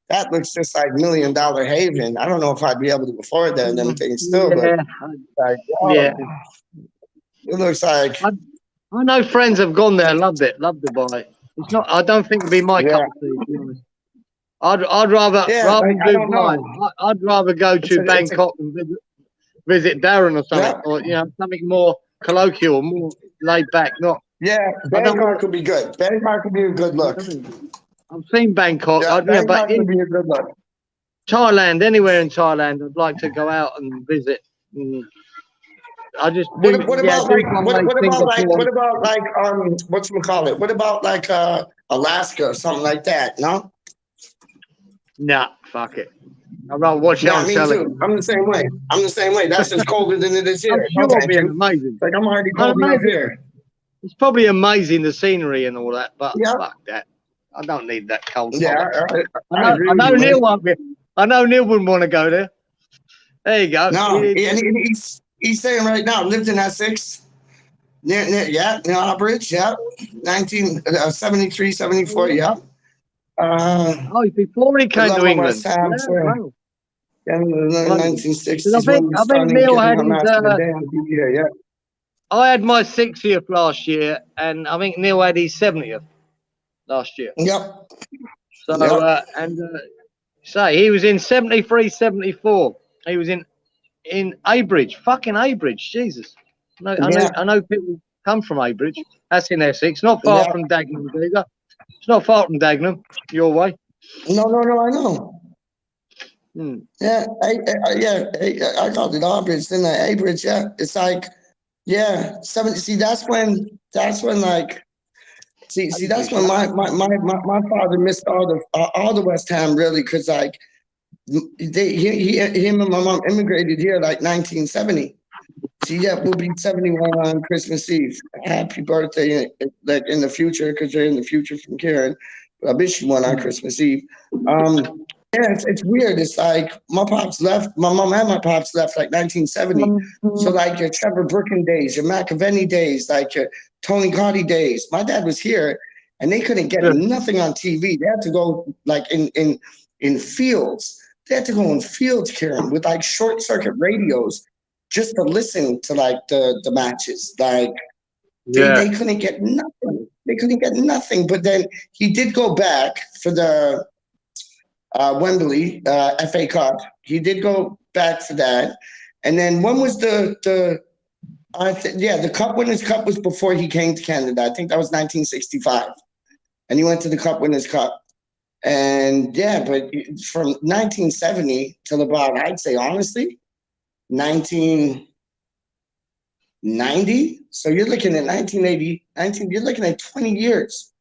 that looks just like $1 million haven. I don't know if I'd be able to afford that and them things still, but like it looks like I know friends have gone there, loved it, loved Dubai. It's not. I don't think it'd be my cup of tea, to be honest. I'd rather than Dubai. I'd rather go to Bangkok and visit Darren or something, or something more colloquial, more laid back. Not. Yeah, Bangkok could be good. Bangkok could be a good look. I've seen Bangkok. Bangkok could be a good look. Thailand, anywhere in Thailand, I'd like to go out and visit. I just what about whatchamacallit? What about like Alaska or something like that? No? Nah, fuck it. I'd rather watch it on television. I'm the same way. That's just colder than it is here. I'm sure it'll be amazing. Like I'm already cold enough here. It's probably amazing, the scenery and all that, but fuck that. I don't need that cold. Yeah, I know Neil won't be. I know Neil wouldn't want to go there. There you go. No, he's saying right now, lived in Essex. Near Albridge, 1973, 74, before he came to England. 1960s. I think Neil had his, I had my 60th last year, and I think Neil had his 70th last year. Yep. So, he was in 73, 74. He was in Abridge, fucking Abridge, Jesus. I know people come from Abridge. That's in Essex, not far from Dagenham, either. It's not far from Dagenham, your way. No, I know. Yeah, I called it Abridge, didn't I? Abridge, it's like, 70. See, that's when my father missed all the West Ham really, because like him and my mom immigrated here like 1970. So we'll be 71 on Christmas Eve. Happy birthday, like in the future, because you're in the future from Karen. I wish you one on Christmas Eve. It's weird. It's like my pops left. My mom and my pops left like 1970. So like your Trevor Brookin days, your McAvenny days, like your Tony Gotti days. My dad was here, and they couldn't get nothing on TV. They had to go like in fields. They had to go in fields, Karen, with like short circuit radios just to listen to like the matches. Like they couldn't get nothing. They couldn't get nothing. But then he did go back for the Wembley FA Cup. He did go back for that. And then when was the Cup Winners' Cup was before he came to Canada. I think that was 1965. And he went to the Cup Winners' Cup. And but from 1970 till about, I'd say honestly, 1990. So you're looking at 1980, you're looking at 20 years.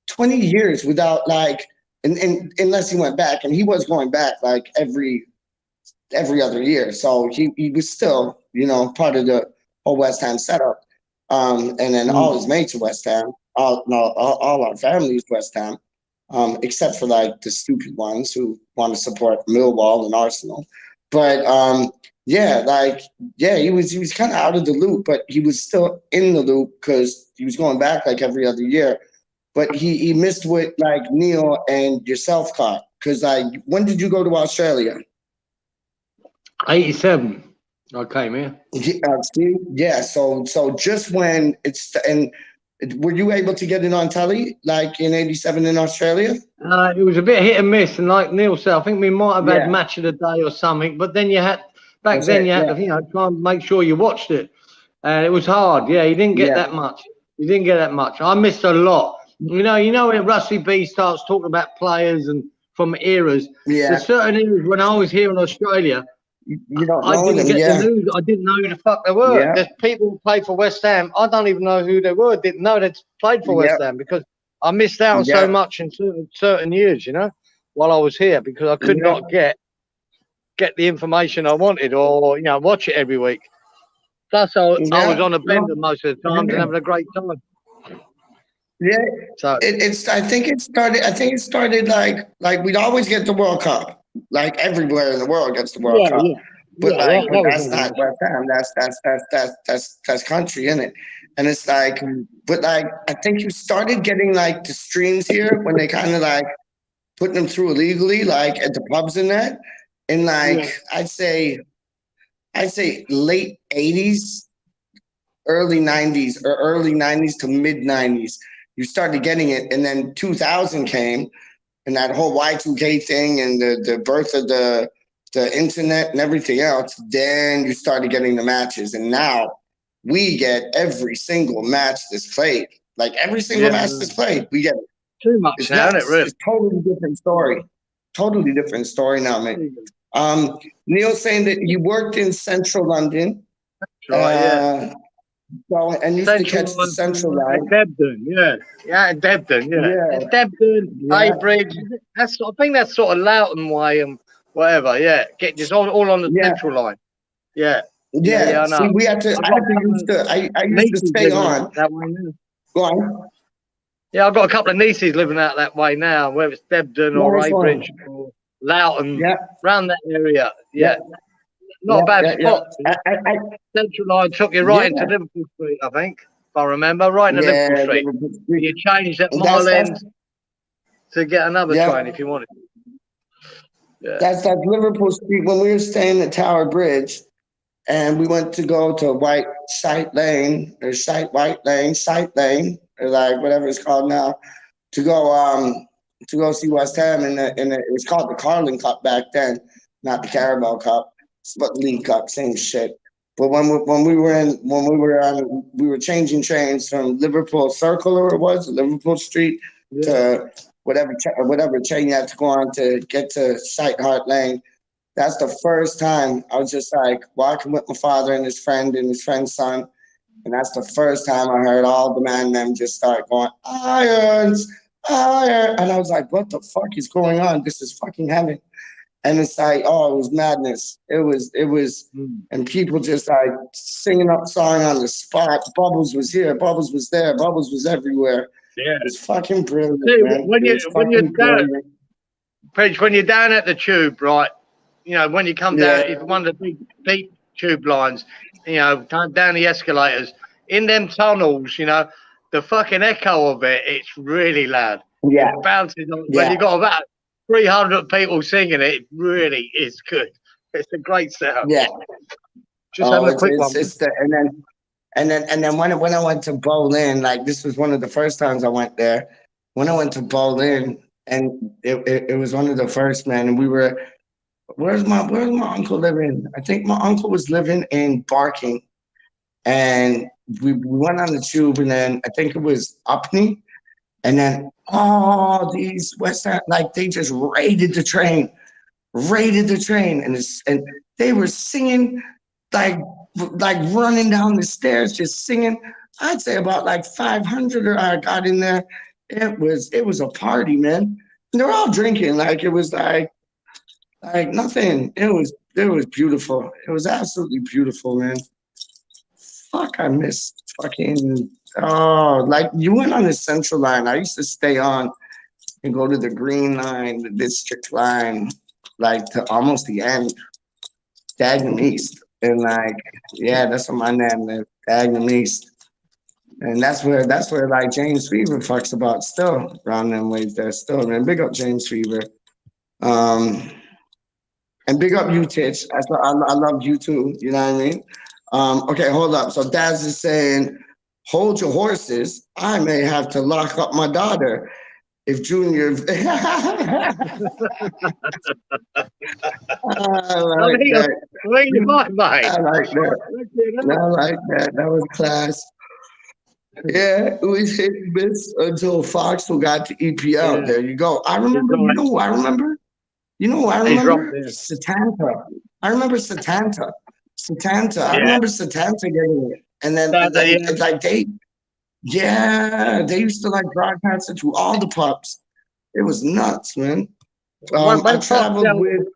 20 years without like, and unless he went back, and he was going back like every other year. So he was still, part of the whole West Ham setup. And then all his mates are West Ham. All our families West Ham, except for like the stupid ones who want to support Millwall and Arsenal. But he was kind of out of the loop, but he was still in the loop because he was going back like every other year. But he missed what like Neil and yourself caught, because like, when did you go to Australia? 87. I came here. So just when were you able to get it on telly like in 87 in Australia? It was a bit hit and miss, and like Neil said, I think we might have had Match of the Day or something. But then you had to try and make sure you watched it. and it was hard. Yeah, he didn't get that much. He didn't get that much. I missed a lot. You know when Rusty B starts talking about players and from eras. Yeah. There's certain eras when I was here in Australia, You don't I know didn't them. get the Yeah. news. I didn't know who the fuck they were. Yeah. There's people who played for West Ham. I don't even know who they were. Didn't know they'd played for West Ham because I missed out on so much in certain years, you know, while I was here because I could not get the information I wanted or, you know, watch it every week. Plus, I was on a bender most of the times and having a great time. Yeah. So I think it started like we'd always get the World Cup. Like everywhere in the world gets the World Cup. But but that's not West Ham. That's country, isn't it? And it's like, but like I think you started getting like the streams here when they kind of like put them through illegally, like at the pubs and that. In like I'd say late 80s, early 90s, or early 90s to mid 90s. You started getting it, and then 2000 came, and that whole Y2K thing, and the birth of the internet and everything else. Then you started getting the matches, and now we get every single match that's played. Like every single match that's played, we get it. Too much now, isn't it? Really? It's totally different story. Totally different story now, man. Neil's saying that you worked in Central London. Right, So, and used to catch the Central line. Debden, at Debden, It's Debden, Aybridge. I think that's sort of Loughton way and whatever. Yeah, get just all on the Central line. Yeah, I know. See, we had to. I used to stay on that way now. Go on. Yeah, I've got a couple of nieces living out that way now, whether it's Debden or Aybridge or Loughton, around that area. Not a bad spot. Central line took you right into Liverpool Street, I think, if I remember. Right into Liverpool Street. You changed at Mile End to get another train if you wanted. That's Liverpool Street when we were staying at Tower Bridge, and we went to go to White Lane, or Site Lane, or like whatever it's called now, to go see West Ham, and it was called the Carling Cup back then, not the Carabao Cup. But League Cup, same shit. But when we were changing trains from Liverpool Circle, or it was Liverpool Street, to whatever train you had to go on to get to Site Hart Lane. That's the first time I was just like walking with my father and his friend's son, and that's the first time I heard all the man them just start going Irons, and I was like, what the fuck is going on? This is fucking heaven. And it's like, oh, it was madness. It was, and people just like singing up song on the spot. Bubbles was here, Bubbles was there, Bubbles was everywhere. Yeah, it's fucking brilliant. See, man. When you're down at the tube, right? You know, when you come down, it's one of the big tube lines. You know, down the escalators, in them tunnels. You know, the fucking echo of it's really loud. Yeah, it bounces on when you got about 300 people singing it. It really is good. It's a great setup. Yeah. Just have a quick one. And then when I went to Berlin, like this was one of the first times I went there. When I went to Berlin, and it was one of the first, man. And we were, where's my uncle living? I think my uncle was living in Barking, and we went on the tube, and then I think it was Upney. And then all these West Ham, like they just raided the train, and they were singing, like running down the stairs, just singing. I'd say about like 500 or I got in there. It was a party, man. And they're all drinking, like it was like nothing. It was beautiful. It was absolutely beautiful, man. Fuck, I missed fucking. Oh, like you went on the Central line. I used to stay on and go to the Green line, the District line, like to almost the end, Dagenham East, and like that's what my name is, Dagenham East, and that's where like James Fever fucks about still around them ways there still, man. Big up James Fever, and big up you, Titch. I love you too. You know what I mean? Okay, hold up. So Daz is saying, hold your horses. I may have to lock up my daughter. If Junior, I like that. Where you like, mate? I like that. I like that. That was class. Yeah, it was hit and miss until Foxville got to EPL. Yeah. There you go. I remember. You know who I remember? You know who I He's right remember? there. Satanta. I remember Satanta. Satanta. I Yeah. remember Satanta getting it, and then Yeah. like they used to like broadcast it to all the pubs. It was nuts, man. When I Fox traveled down, with.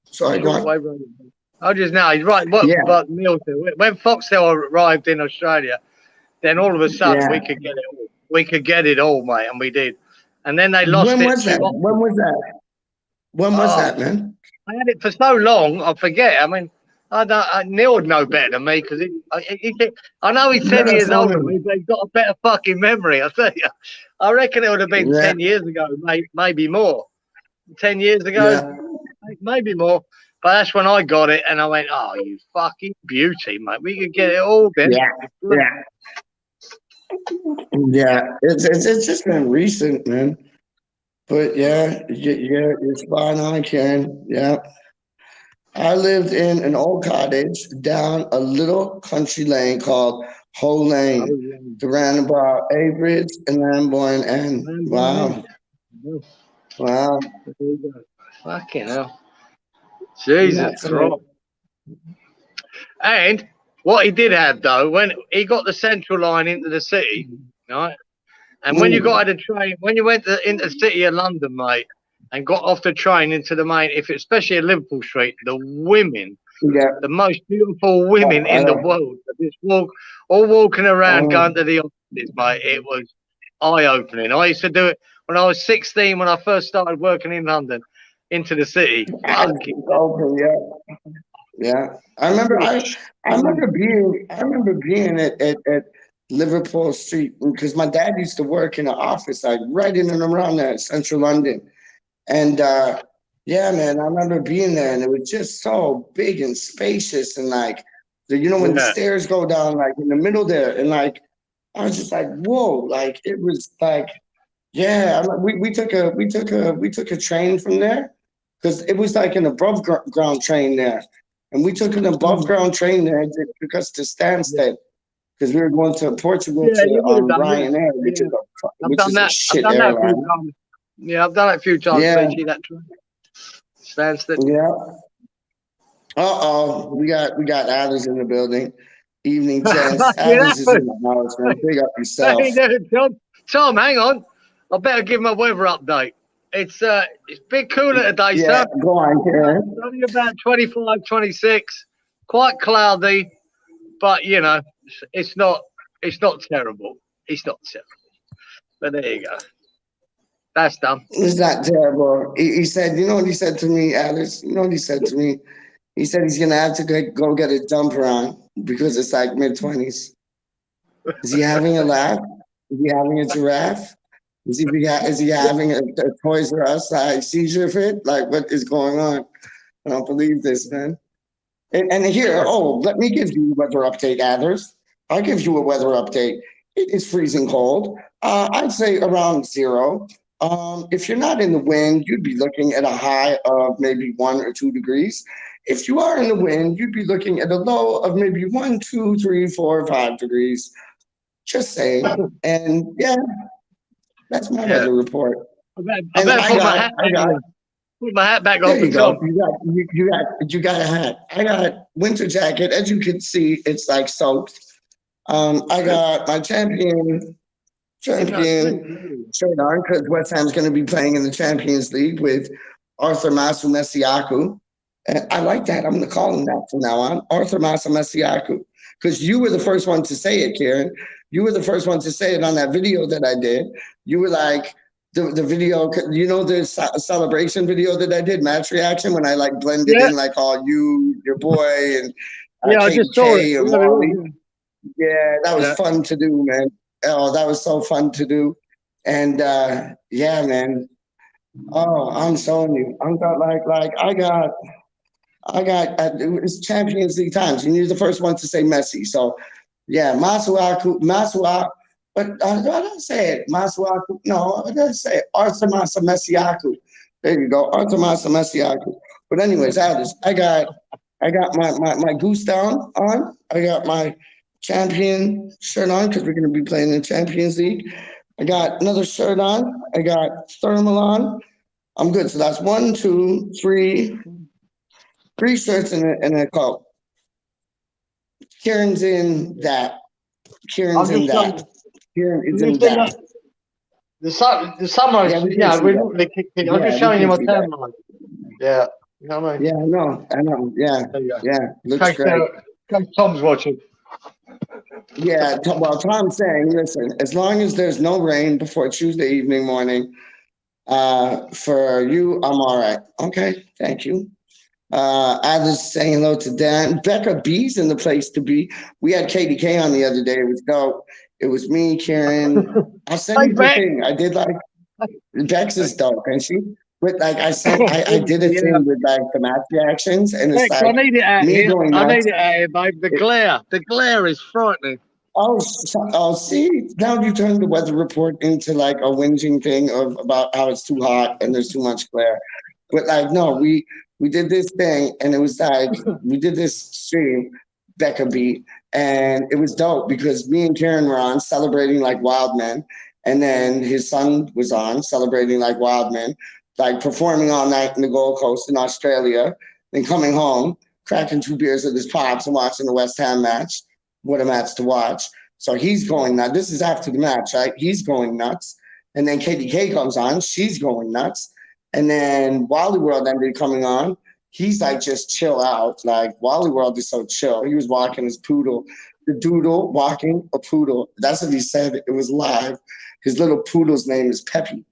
Sorry, go on. I just know he's right. What Yeah. but Neil said, when Foxtel arrived in Australia, then all of a sudden Yeah. we could get it all. We could get it all, mate, and we did. And then they lost When it was that? too often. When was that? When was that, man? I had it for so long, I forget. I mean, Neil would know better than me because I know he's 10 years older than me, but he's got a better fucking memory. I tell you, I reckon it would have been 10 years ago, maybe more. 10 years ago, maybe more. But that's when I got it, and I went, "Oh, you fucking beauty, mate! We could get it all then." Yeah. It's just been recent, man. But yeah, you're spot on, Karen. Yeah. I lived in an old cottage down a little country lane called Hoe Lane, the roundabout Abridge and Lambourne End. Wow. Wow. Fucking hell. Jesus Christ. And what he did have, though, when he got the central line into the city, right? And when you got on the train, when you went into the city of London, mate, and got off the train into the main, especially at Liverpool Street, the women, the most beautiful women in the world, just all walking around going to the offices, mate. It was eye-opening. I used to do it when I was 16, when I first started working in London, into the city. Yeah. I remember being at Liverpool Street because my dad used to work in an office like right in and around there, central London. And yeah, man, I remember being there and it was just so big and spacious and like when the stairs go down like in the middle there and like I was just like, whoa, like it was like, yeah, we took a train from there because it was like an above ground train there. And we took an above ground train there that took us to Stansted because we were going to Portugal to Ryanair, which is a shit airline. Yeah, I've done it a few times. Yeah. That train. Stansted. Yeah. We got Alice in the building. Evening, gents. Alice is in the house, man. Big up yourself. Hey, Tom, hang on. I better give him a weather update. It's a bit cooler today, sir. Go on, Karen. It's only about 25, 26. Quite cloudy, but it's not terrible. It's not terrible. But there you go. That's done. It's not terrible. He said, you know what he said to me, Alice? You know what he said to me? He said he's gonna have to go get a dumper on because it's like mid-20s. Is he having a laugh? Is he having a giraffe? Is he having a Toys R Us seizure fit? Like, what is going on? I don't believe this, man. And here, let me give you a weather update, Athers. I'll give you a weather update. It is freezing cold. I'd say around 0. If you're not in the wind, you'd be looking at a high of maybe 1 or 2 degrees. If you are in the wind, you'd be looking at a low of maybe 1, 2, 3, 4, 5 degrees. Just saying. And yeah, that's my weather report. I better put my hat back on. There you go. You got a hat. I got winter jacket. As you can see, it's like soaked. I got my champion shirt on because West Ham's going to be playing in the Champions League with Arthur Masu Messiaku. And I like that. I'm going to call him that from now on, Arthur Masu Messiaku, because you were the first one to say it, Karen. You were the first one to say it on that video that I did. You were like, the video, the celebration video that I did, match reaction, when I like blended in like all you, your boy, and I just saw it. And yeah, that was fun to do, man. Oh, that was so fun to do. And yeah, man. Oh, I'm showing you. I'm got I got it's Champions League times. And you're the first one to say Messi. So yeah, Masuaku But I didn't say it. Masuaku. No, I didn't say it. Artemasa Messiaku. There you go. Artemasa Messiaku. But anyways, Alice, I got my goose down on. I got my champion shirt on because we're gonna be playing in the Champions League. I got another shirt on. I got thermal on. I'm good. So that's one, two, three shirts and a coat. Kieran's in that. Kieran's in that. Kieran is in that. The sunrise, Yeah, we can yeah, see we're that. not really kicking. I'm Yeah, just we showing you can my see that. timeline. Yeah, you know what I mean? Yeah, I know. Yeah, There you go. yeah, looks In great. case Tom's watching. Yeah, well, Tom's saying, listen, as long as there's no rain before Tuesday evening, morning, for you, I'm all right. Okay, thank you. I was saying hello to Dan. Becca B's in the place to be. We had KDK on the other day. It was dope. It was me, Kieran. I sent Hey, you the Beck. thing. I did like Bex is dope, and she with like I did a thing with like the match reactions, and it's Beck, I like need it out me here. going I nuts. need it out here, babe. The glare is frightening. Oh, see, now you turned the weather report into like a whinging thing of about how it's too hot and there's too much glare. But like, no, we did this thing and it was like we did this stream, Becca beat, and it was dope because me and Karen were on celebrating like wild men, and then his son was on celebrating like wild men, like performing all night in the Gold Coast in Australia, then coming home, cracking 2 beers with his pops and watching the West Ham match. What a match to watch. So he's going nuts. This is after the match, right? He's going nuts. And then KDK comes on. She's going nuts. And then Wally World ended coming on. He's like, just chill out. Like, Wally World is so chill. He was walking his poodle, the doodle walking a poodle. That's what he said. It was live. His little poodle's name is Peppy.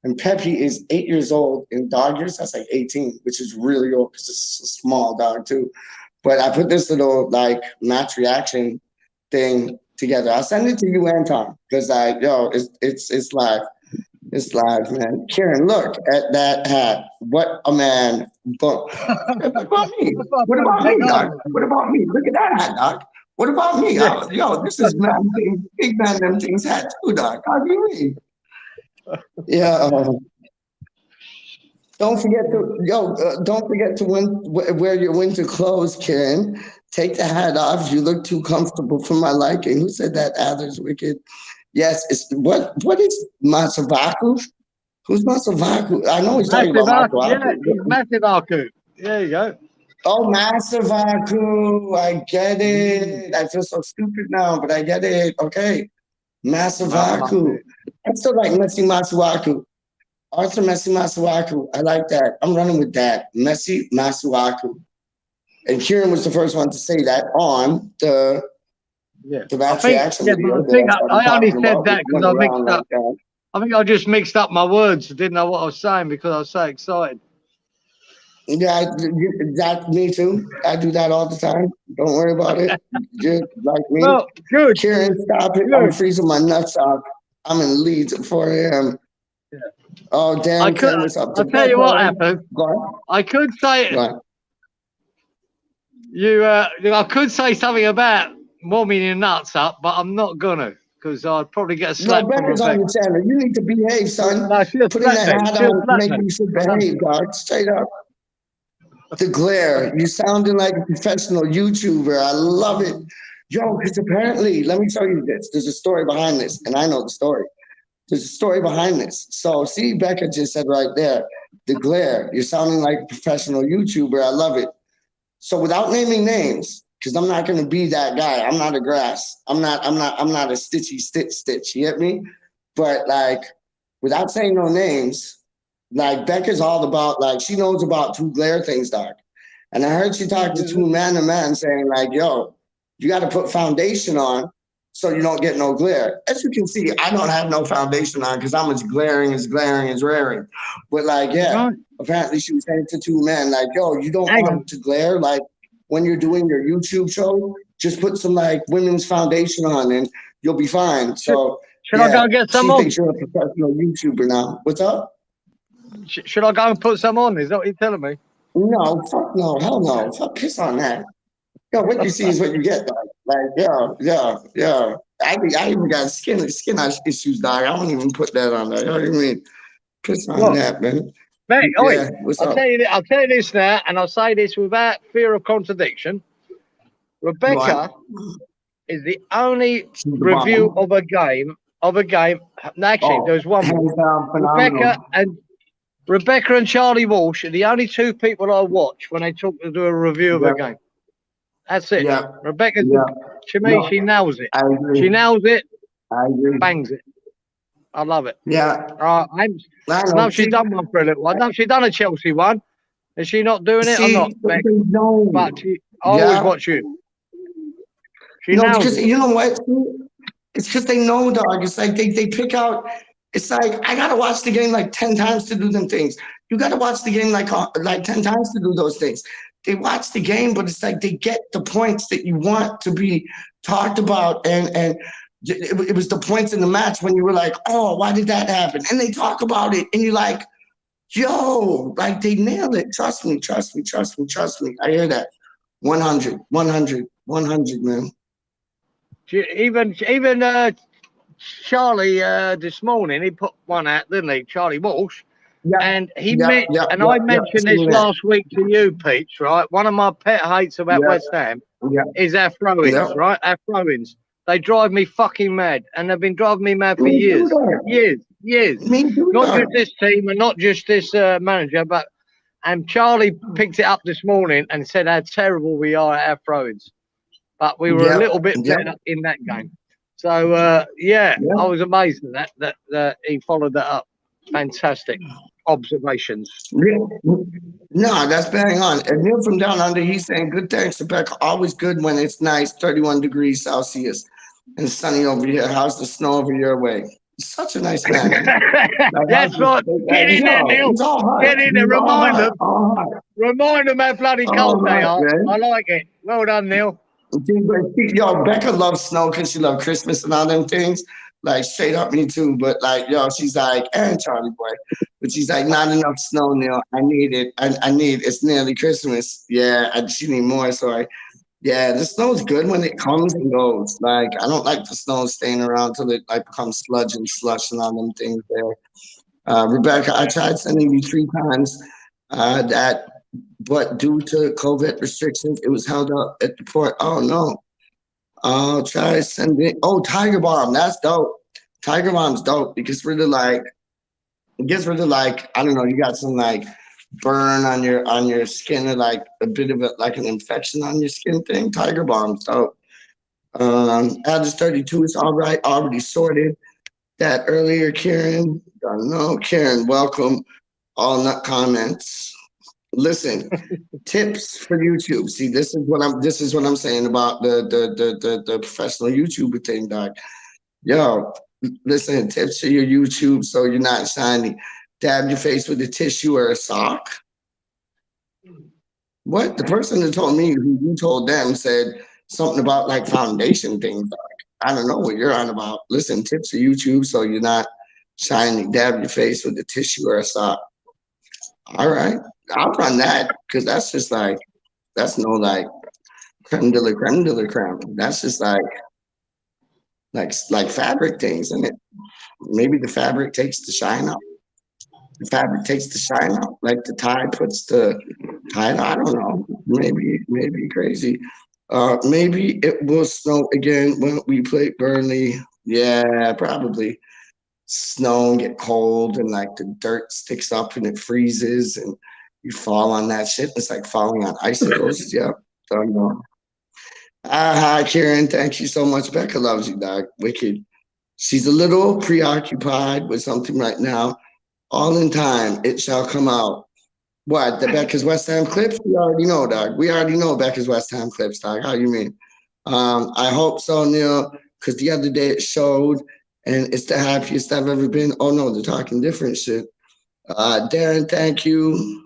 And Peppy is 8 years old. In dog years, that's like 18, which is really old because it's a small dog, too. But I put this little like match reaction thing together. I'll send it to you and Tom because it's live. It's live, man. Kieran, look at that hat. What a man. What about me? What about me, dog? What about me? Look at that hat, dog. What about me? Yo, this is man thing, big man them things hat too, dog. How do you mean? Yeah. Don't forget to wear your winter clothes, Karen. Take the hat off. You look too comfortable for my liking. Who said that? Adler's wicked. Yes, it's what is Masavaku? Who's Masavaku? I know he's talking about Masavaku. Yeah, he's Massive Aku. There you go. Oh, Masavaku. I get it. I feel so stupid now, but I get it. Okay. Masavaku. I still like Messi Masuaku. Arthur Messi Masuaku. I like that. I'm running with that. Messi Masuaku. And Kieran was the first one to say that on the match reaction video. I only said that because I mixed up. Like I think I just mixed up my words. Didn't know what I was saying because I was so excited. Yeah, that me too. I do that all the time. Don't worry about it. Just like me. Well, good. Kieran, stop it. Good. I'm freezing my nuts off. I'm in Leeds at 4 a.m. Yeah. Oh, damn. I'll tell you what happened. I could say I could say something about warming your nuts up, but I'm not gonna because I'd probably get a slap from Rebecca's on the channel. You need to behave, son. No, putting that hat on make you should behave, dog. Straight up. The glare. You sounding like a professional YouTuber. I love it. Yo, because apparently, let me tell you this. There's a story behind this, and I know the story. There's a story behind this. So, see, Becca just said right there, the glare. You're sounding like a professional YouTuber. I love it. So, without naming names, because I'm not going to be that guy. I'm not a grass. I'm not a stitchy stitch. You get me? But like, without saying no names, like Becca's all about like she knows about two glare things, dog. And I heard she talked to two man to man saying like, yo, you got to put foundation on so you don't get no glare. As you can see, I don't have no foundation on because I'm as glaring as raring. But like, yeah, apparently she was saying to two men like, yo, you don't want to glare like when you're doing your YouTube show, just put some like women's foundation on and you'll be fine. So should I go get some she on? thinks you're a professional YouTuber now. What's up? Should I go and put some on? Is that what you're telling me? No, fuck no, hell no. Fuck piss on that. Yo, what you see is what you get, dog. Like, yeah. I even got skin issues, dog. I won't even put that on there. You know what I mean? Piss on What? that, man. Mate, oi, Yeah, what's I'll up? tell you this now, and I'll say this without fear of contradiction. Rebecca What? is the only She's the review bomb. of a game. Actually, Oh, there's one more. hands down, Rebecca phenomenal. and Rebecca and Charlie Walsh are the only two people I watch when they talk to do a review of a Yep, game. That's it. yep, Rebecca's the, yep. to me, No, she nails it. I agree. She nails it, I agree. bangs it. I love it. Yeah, I I know know. she's done one for a little while. I know she's done a Chelsea one. Is she not doing it? I'm not, See, Beck. they know. But I always Yeah. watch you. She No, nails because it. you know what? It's because they know, dog. It's like they pick out. It's like I gotta watch the game like 10 times to do them things. You gotta watch the game like 10 times to do those things. They watch the game, but it's like they get the points that you want to be talked about, and it was the points in the match when you were like, oh, why did that happen? And they talk about it, and you're like, yo, like they nail it. Trust me, trust me, trust me, trust me. I hear that. 100, 100, 100, man. Even Charlie this morning, he put one out, didn't he? Charlie Walsh. Yep, And yep, yep, and yep, I yep. mentioned this Seen that. last week to you, Peach, right? One of my pet hates about Yep, West Ham yep, is our throw-ins, yep. right? Our throw-ins. They drive me fucking mad. And they've been driving me mad for Me too, years. dog. Years. Me too, Not dog. just this team and not just this manager, but and Charlie picked it up this morning and said how terrible we are at our throw-ins. But we were a Yep, little bit yep, better in that game. So yeah, yep. I was amazed at that he followed that up. Fantastic observations. No, that's bang on. And Neil from Down Under, he's saying, good thanks, Rebecca. Always good when it's nice, 31 degrees Celsius and sunny over here. How's the snow over your way? Such a nice man. Like, That's right. Get in there, Neil. he's all heart. Get in there. He's all Remind heart. them. All heart. Remind them how bloody All cold they heart, are. man. I like it. Well done, Neil. Yo, Becca loves snow because she loves Christmas and all them things. Like, straight up, me too. But, like, yo, she's like, and Charlie Boy. But she's like, not enough snow, Neil. I need it. I need it's nearly Christmas. Yeah, she need more. So, yeah, the snow's good when it comes and goes. Like, I don't like the snow staying around till it, like, becomes sludge and slush and all them things there. Rebecca, I tried sending you 3 times but due to COVID restrictions, it was held up at the port. Oh no. I'll try sending. Oh, Tiger Bomb. That's dope. Tiger Bomb's dope because it gets rid of like, I don't know, you got some like burn on your skin or like a bit of like an infection on your skin thing. Tiger Bomb's dope. Addis 32 is all right, already sorted. That earlier, Karen. I don't know, Karen, welcome. All nut comments. Listen, tips for YouTube. See, this is what I'm saying about the professional YouTuber thing, Doc. Yo, listen, tips for your YouTube so you're not shiny. Dab your face with a tissue or a sock. What? The person that told me who you told them said something about like foundation things, Doc. I don't know what you're on about. Listen, tips for YouTube so you're not shiny. Dab your face with a tissue or a sock. All right. I'll run that because that's just like, that's no like creme de la creme. That's just like fabric things, isn't it? Maybe the fabric takes the shine out. The fabric takes the shine out. Like the tie puts the tie. I don't know. Maybe crazy. Maybe it will snow again when we play Burnley. Yeah, probably. Snow and get cold and like the dirt sticks up and it freezes and you fall on that shit. It's like falling on icicles. Yep. Don't know. Hi, Karen. Thank you so much. Becca loves you, dog. Wicked. She's a little preoccupied with something right now. All in time, it shall come out. What? The Becca's West Ham clips? We already know, dog. We already know Becca's West Ham clips, dog. How you mean? I hope so, Neil, because the other day it showed and it's the happiest I've ever been. Oh, no, they're talking different shit. Darren, thank you.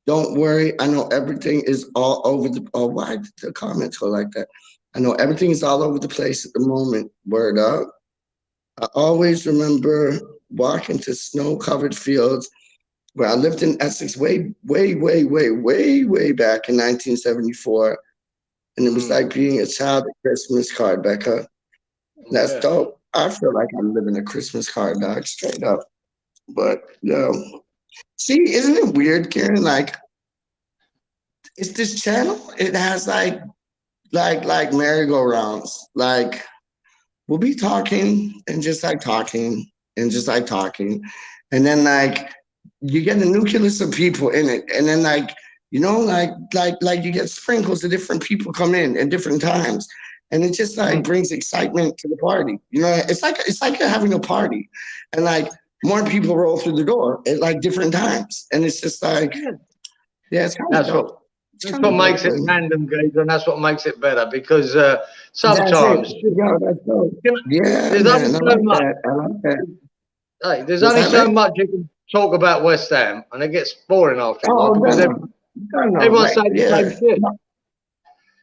Don't worry. I know everything is all over the. Oh, why did the comments go like that? I know everything is all over the place at the moment. Word up. I always remember walking to snow-covered fields where I lived in Essex way back in 1974. And it was like being a child at Christmas card, Becca. That's Yeah. dope. I feel like I'm living a Christmas card, dog, straight up. But yo, see, isn't it weird, Karen? Like, it's this channel. It has like merry-go-rounds. Like, we'll be talking and just like talking and just like talking, and then like you get a nucleus of people in it, and then like like you get sprinkles of different people come in at different times, and it just like brings excitement to the party. You know, it's like you're having a party, and like more people roll through the door at like different times, and it's just like it's kind of That's what dope. It's that's kind what of makes dope, it man. random, Gator, and that's what makes it better because That's it. sometimes Yo, that's dope. Yeah, there's only man, I so like much. that. I like that. Hey, there's What's only that, so man? much you can talk about West Ham, and it gets boring after a while Oh, because no, everyone's right? saying the Yeah, same shit.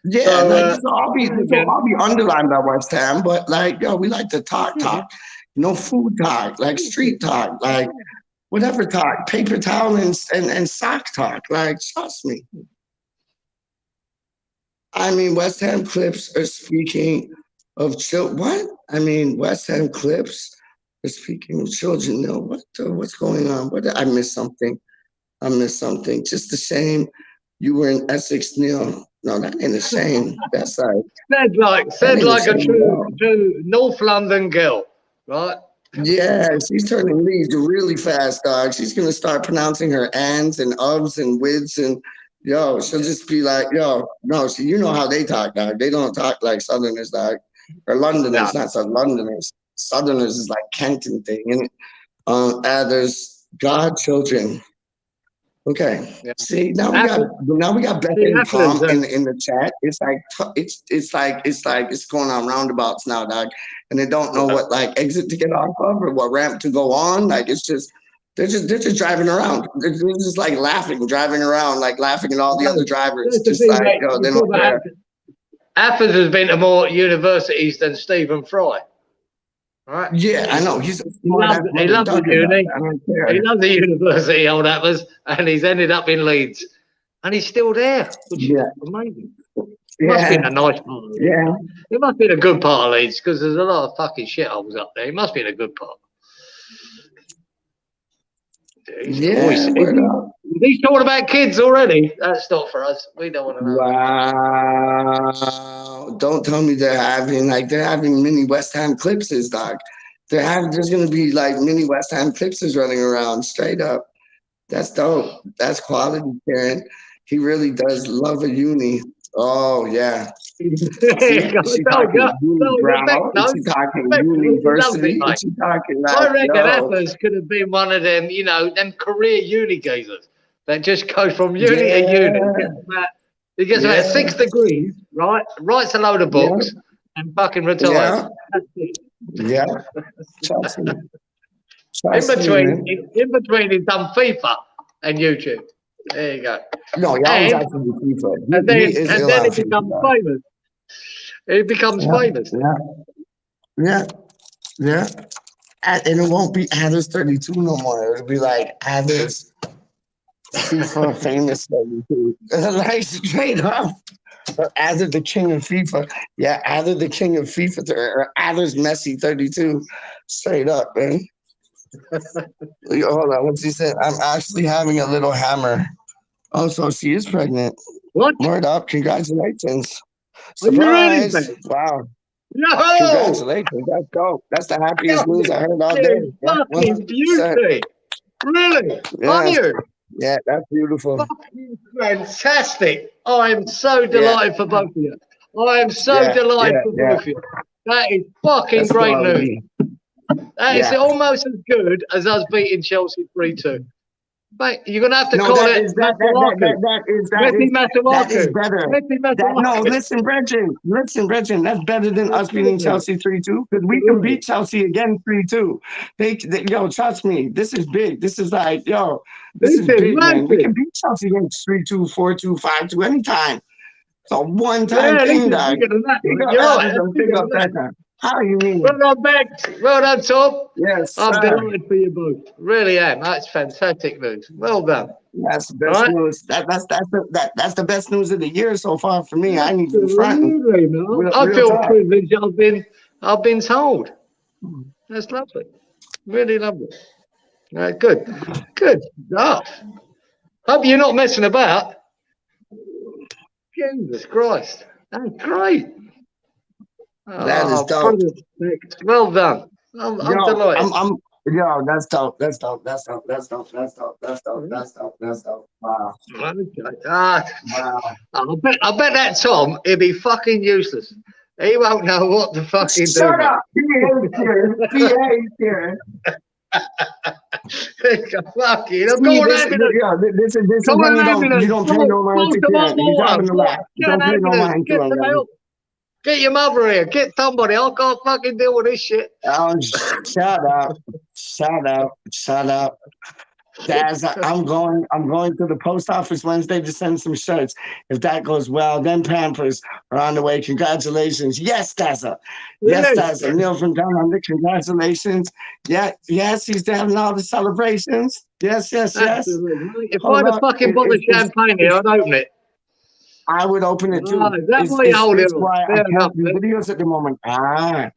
yeah. So Like this will again, all be underlined by West Ham, but like, yo, we like to talk, food talk, like street talk, like whatever talk, paper towel and sock talk. Like, trust me. I mean, West Ham clips are speaking of children. What? I mean, West Ham clips are speaking of children. No, what's going on? I missed something. I missed something. Just a shame you were in Essex, Neil. No, that ain't a shame. That's like that said ain't a like a shame at all. true North London girl, right? Yeah, she's turning leads really fast, dog. She's gonna start pronouncing her ands and ufs and wids and yo, she'll just be like, yo, no, see, you know how they talk, dog. They don't talk like Southerners, dog. Or No, Londoners, not so Londoners. Southerners is like Kenton thing, and there's godchildren. Okay. yeah. See, Athens, now we got Beth see, and Athens, Palm in the chat. It's like it's going on roundabouts now, dog. And they don't know what like exit to get off of or what ramp to go on. Like it's just they're just driving around. They're just like laughing, driving around, like laughing at all the other drivers. that's the Just thing, like, mate. yo, You they talk don't about care. Athens has been to more universities than Stephen Fry, right? Yeah, I know. He's a smart ass He mother loves the ducker, dog. uni. I don't He care. loves the university, old Athens, and he's ended up in Leeds, and he's still there, which is Yeah, amazing. It must be yeah, in a nice part of Leeds. yeah. It must be in a good part of Leeds because there's a lot of fucking shitholes up there. It must be in a good part. Yeah, word up. He's talking about kids already. That's not for us. We don't want to know that. Wow. Don't tell me they're having mini West Ham clipses, dog. There's gonna be like mini West Ham clipses running around straight up. That's dope. That's quality, Karen. He really does love a uni. Oh yeah. See, is she talking uni brow? Is she talking He loves it, university? mate. Is she talking I like, reckon yo, Athens could have been one of them, them career uni geezers that just goes from uni to uni. yeah, He gets about yeah, 6 degrees, right? Writes a load of yeah, books and fucking retires. yeah, That's it. yeah. Trust me. In Trust me, between, man. he's done FIFA and YouTube. There you go. No, he always And has to be FIFA. and He then is and ill then on he FIFA, becomes though. famous. He becomes Yeah, famous. yeah, yeah, yeah. And it won't be Adders 32 no more. It'll be like Adders FIFA famous 32. Like straight up. Or Adder the king of FIFA. Yeah, Adder the king of FIFA. Or Adder's Messi 32. Straight up, man. Hold on, what's he said? I'm actually having a little hammer. Oh, so she is pregnant. What? Word up. Congratulations. Are you really, Surprise. man? Wow. No! Congratulations. That's dope. That's the happiest news I heard all day. Fucking Yeah, fucking 100%. beauty! Really? Are Yes. you? Yeah, that's beautiful. Fucking fantastic! I am so Yeah, delighted for both of you. I am so yeah, delighted yeah, for yeah. both of you. That is fucking That's great news. quality. That is Yeah. almost as good as us beating Chelsea 3-2. Mate, you're gonna have to No, call that it is Masuaku. Messi that is Masuaku. better. Messi No, Masuaku. listen, that's better than us beating Absolutely. Chelsea 3-2 because we can beat Chelsea again 3-2. Yo, trust me, this is big. This is like, yo, this This is is big, man. We massive. can beat Chelsea again 3-2, 4-2, 5-2 anytime. It's a one-time Yeah, this thing, is dog. bigger than that. Big up You're right. Adams That's and big bigger up than that. Beckham. How you mean? Well done, Bex. Well done, Tom. Yes, I'm sir. delighted for you both. Really am. That's fantastic news. Well done. That's the best All right. news. That's the best news of the year so far for me. I ain't even fronting. Absolutely, man. Real I feel talk. privileged. I've been told. That's lovely. Really lovely. Good. Good stuff. Hope you're not messing about. Jesus Christ. That's great. That is Oh, dope. brilliant. Well done. I'm Yo, delighted. yo, that's dope. That's dope. That's dope. That's dope. That's dope. That's dope. That's dope. That's dope. Wow. Okay. Ah, Wow. I bet that Tom, he'll be fucking useless. He won't know what to fucking do, Shut mate. up. Behave, Kieran. Behave, Kieran. Fucking, See, call an this, ambulance. yeah, this is Call when an you ambulance. don't pay Call, no mind call to someone Kieran. He's more. having a laugh. Get an Don't pay no ambulance. mind Get to him, some guys. help. Get your mother here. Get somebody. I can't fucking deal with this shit. Oh, shut up. Shut up. Shut up. Daz, I'm going to the post office Wednesday to send some shirts. If that goes well, then Pampers are on the way. Congratulations. Yes, Daza. Yes, Really? Daza. Neil from Down Under, congratulations. Yeah, yes, he's having all the celebrations. Yes, yes, yes. Absolutely. If I Hold had a up. fucking bottle of champagne here, I'd open it. I would open it Ah, too. is that why you hold it It's on? why I Fair enough. can't do videos at the moment. Ah.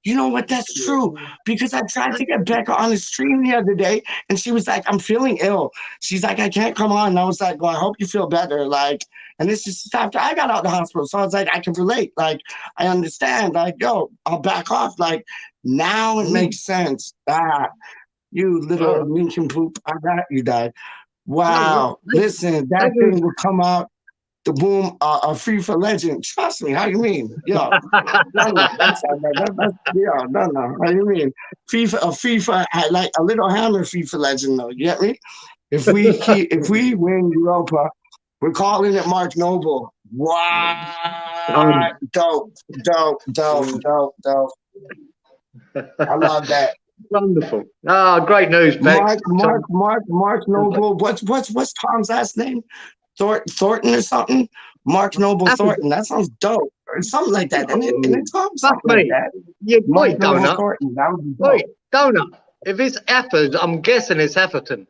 You know what? That's true. Because I tried to get Becca on the stream the other day and she was like, I'm feeling ill. She's like, I can't come on. And I was like, well, I hope you feel better. Like, and this is after I got out of the hospital. So I was like, I can relate. Like, I understand. Like, yo, I'll back off. Like, now it makes sense. Ah, you little nincompoop. I got you, Dad. Wow. Listen, that Thank you. thing will come out. The boom, a FIFA legend. Trust me. How you mean? Yo, no, that's yeah, no. How you mean? FIFA, like a little hammer FIFA legend though. You get me? If we win Europa, we're calling it Mark Noble. Wow, dope. I love that. Wonderful. Ah, great news, Bex. Mark Noble. What's Tom's last name? Thornton or something? Mark Noble Thornton. That sounds dope. Or something like that. And it's Tom Fuck something like me. that. You Mark wait, Noble Donut. Thornton. That would be dope. Wait, Donut. If it's Efford, I'm guessing it's Efferton.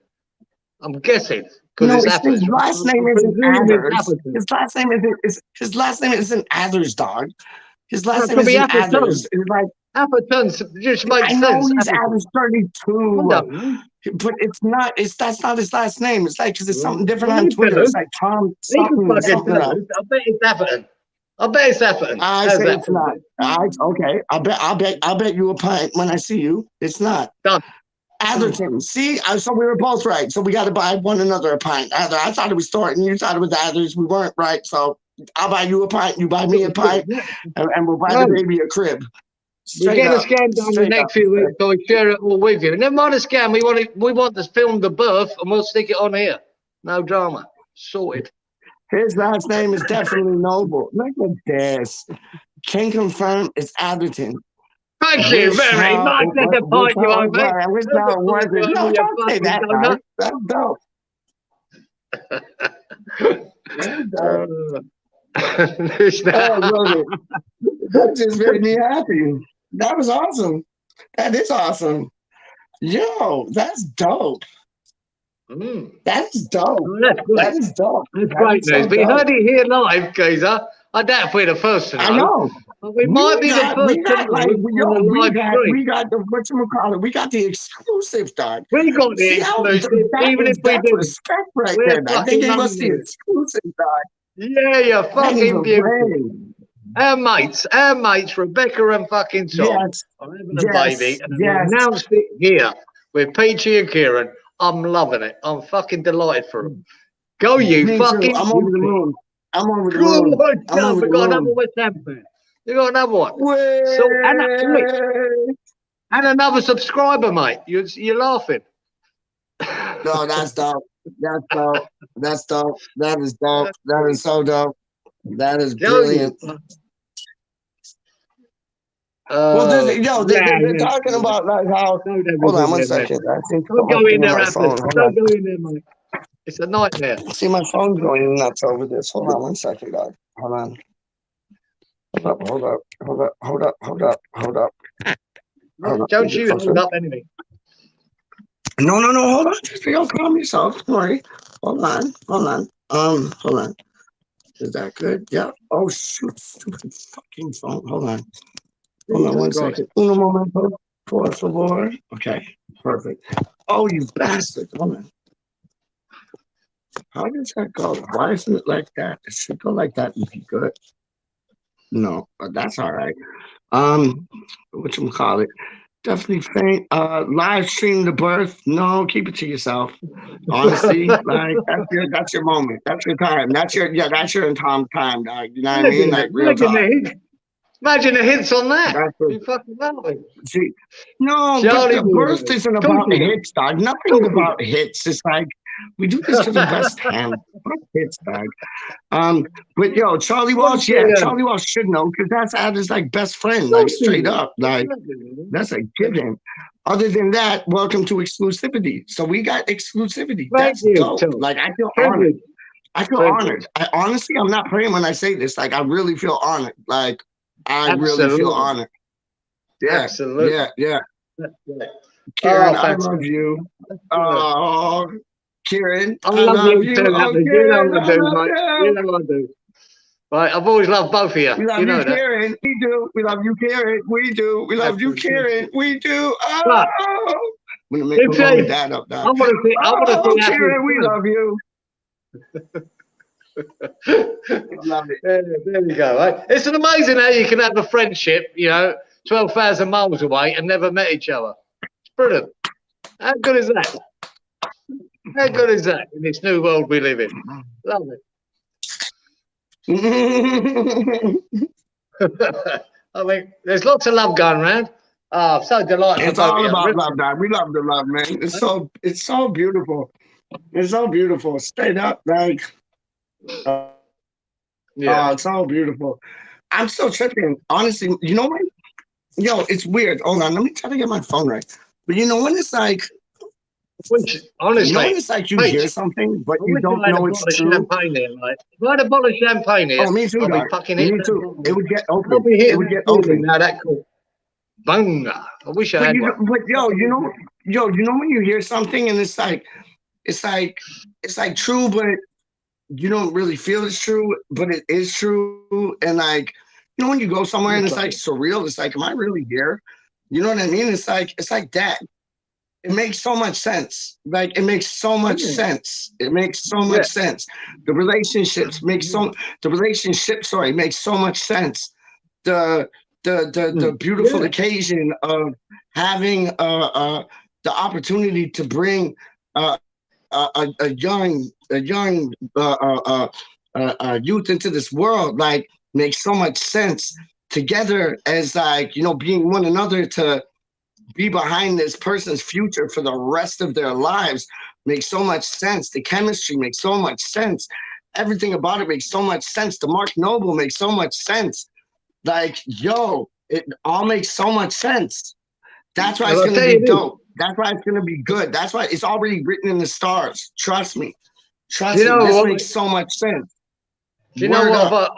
I'm guessing because No, it's his Efford. last name I'm isn't presuming it's Athers. Efferton. His last name isn't Athers, dog. His last That name could be isn't Efferton. Athers. It's like Efferton just makes I know sense. he's Efferton. Athers I 32, don't know. but it's not. That's not his last name. It's like because it's something different Well, on he could Twitter. do. It's like Tom He could something fucking something tell else. us. I bet it's Efferton. I bet it's Efferton. I How's say that it's for not. Okay. I'll bet you a pint when I see you. It's not. Done. Atherton. See, so we were both right. So we got to buy one another a pint. I thought it was Thornton. You thought it was Athers. We weren't right. So I'll buy you a pint. You buy me a pint, and we'll buy the baby a crib. We're Straight getting a up. scan done the Straight next up. few weeks, so we share it all with you. Never mind the scan. We want to film the birth, and we'll stick it on here. No drama. Sorted. His last name is definitely Noble. Look at this. Can confirm it's Atherton. Thank you very much. That's a point you owe me. I wish how it was. No, don't say that, dog. That's dope. That just made me happy. That was awesome. That is awesome. Yo, that's dope. That is dope. That is dope. That's great news. We heard it here live, Geezer. I doubt if we're the first to know. I know. We might be the first to know on the live stream. We got the whatchamacallit. We got the exclusive, dog. We got the exclusive, even if we didn't. Respect right there, dog. They gave us the exclusive, dog. Yeah, you're fucking beautiful. Our mates, Rebecca and fucking Tom, are having a baby, and they announced it here with Peachy and Kieran. I'm loving it. I'm fucking delighted for them. Go, you fucking. I'm over the moon. I'm over the moon. We got another West Ham fan. You got another one. So, and another subscriber, mate. You're laughing. No, that's dope. That's dope. That's dope. That is dope. That is so dope. That is brilliant. They're talking about like how. Hold on 1 second. I think don't go in there, my phone. Don't go in there, mate. It's a nightmare. See, my phone's going nuts over this. Hold on 1 second, dog. Hold on. Hold up. Don't you hold up anything. No. Hold on. Just calm yourself. Don't worry. Hold on. Hold on. Is that good? Yeah. Oh shoot! Stupid fucking phone. Hold on. Hold on Jesus one Christ. second. Uno momento, por favor. Okay, perfect. Oh, you bastard. Hold on. How does that go? Why isn't it like that? It should go like that and be good. No, but that's all right. Whatchamacallit? Definitely faint. Live stream the birth. No, keep it to yourself. Honestly, like that's your moment. That's your time. That's your time, dog. You know what I mean? Like real talk. Imagine the hits on that. That's You fucking love it. see, no, but Charlie the birth Boy. isn't Talk about to them. hits, dog. Nothing's Talk to about hits. It's like we do this to the West Ham. Fuck hits, dog. But yo, Charlie Walsh, yeah, Charlie Walsh should know because that's Adam's like best friend, like straight up, like that's a given. Other than that, welcome to exclusivity. So we got exclusivity. That's dope. Like I feel honored. I feel honored. I honestly, I'm not playing when I say this. Like I really feel honored. Like I really feel honored. Yeah, absolutely. Yeah. Kieran, I love you. Oh, Kieran, I love you too, oh, Kieran, I love mate. You know I do. Right, I've always loved both of you. We love you know you, that. Kieran. We do. We love you, Kieran. We do. We love you, Kieran. We do. Oh, But, I'm gonna make my mom and dad up now. I want to see Kieran, we love you. Love it. There we go. Right? It's an amazing how you can have a friendship, 12,000 miles away and never met each other. It's brilliant. How good is that? How good is that in this new world we live in? Love it. I mean, there's lots of love going around. Oh, I'm so delighted. It's all about love, dog. We love the love, man. It's so beautiful. It's so beautiful. Straight up, like, it's so beautiful. I'm still tripping. Honestly, you know what? Yo, it's weird. Hold on, let me try to get my phone right. But you know when it's like, honestly, you know when it's like you hear something, but you don't know it's true. Champagne here, mate. If I had a bottle of champagne here, oh, me too, I'll dog. be fucking Me too. It would get open. I'll be It would get open. Now that cool. Bang! I wish I had one. But yo, you know when you hear something and it's like true, but you don't really feel it's true, but it is true. And like, you know, when you go somewhere and it's like surreal, it's like, am I really here? You know what I mean? It's like that. It makes so much sense. Like it makes so much sense. It makes so much sense. The relationship makes so much sense. The beautiful occasion of having the opportunity to bring a young youth into this world, like makes so much sense. Together as like, being one another to be behind this person's future for the rest of their lives makes so much sense. The chemistry makes so much sense. Everything about it makes so much sense. The Mark Noble makes so much sense. Like, yo, it all makes so much sense. That's why it's going to be dope. That's why it's going to be good. That's why it's already written in the stars. Trust me. Trust me. This makes so much sense. Do you know what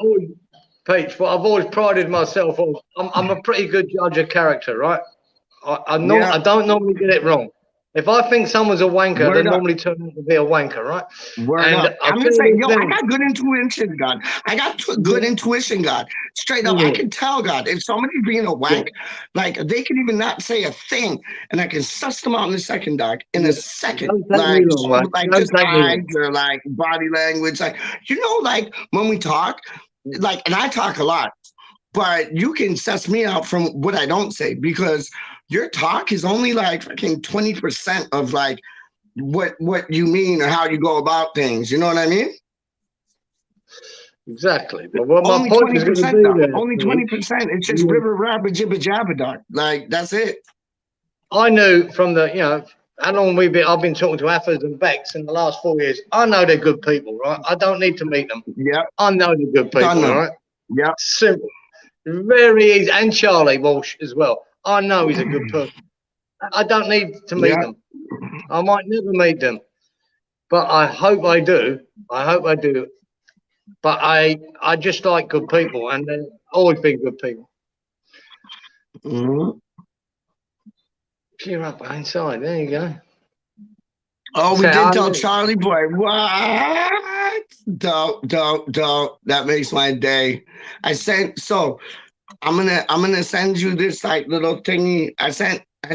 Pete, what I've always prided myself on? I'm a pretty good judge of character, right? I don't normally get it wrong. If I think someone's a wanker, they normally turn out to be a wanker, right? I'm gonna say, I got good intuition, God. I got good intuition, God. Straight up, I can tell, God. If somebody's being a wank, like they can even not say a thing, and I can suss them out in a second, dog. In a second, like just eyes or like body language, like like when we talk, like, and I talk a lot, but you can suss me out from what I don't say because your talk is only like fucking 20% of like what you mean or how you go about things. You know what I mean? Exactly. But what only my point is going to be there, only 20%. It's just river rabba jibba jabba dog. Like that's it. I knew from the how long I've been talking to Affers and Becks in the last 4 years. I know they're good people, right? I don't need to meet them. Yeah. I know they're good people, right? Yeah. Simple. Very easy. And Charlie Walsh as well. I know he's a good person. I don't need to meet them. I might never meet them. But I hope I do. But I just like good people, and they've always been good people. Cheer up inside. There you go. Oh, we did tell Charlie Boy. What? Don't. That makes my day. I sent I'm gonna send you this like little thingy. I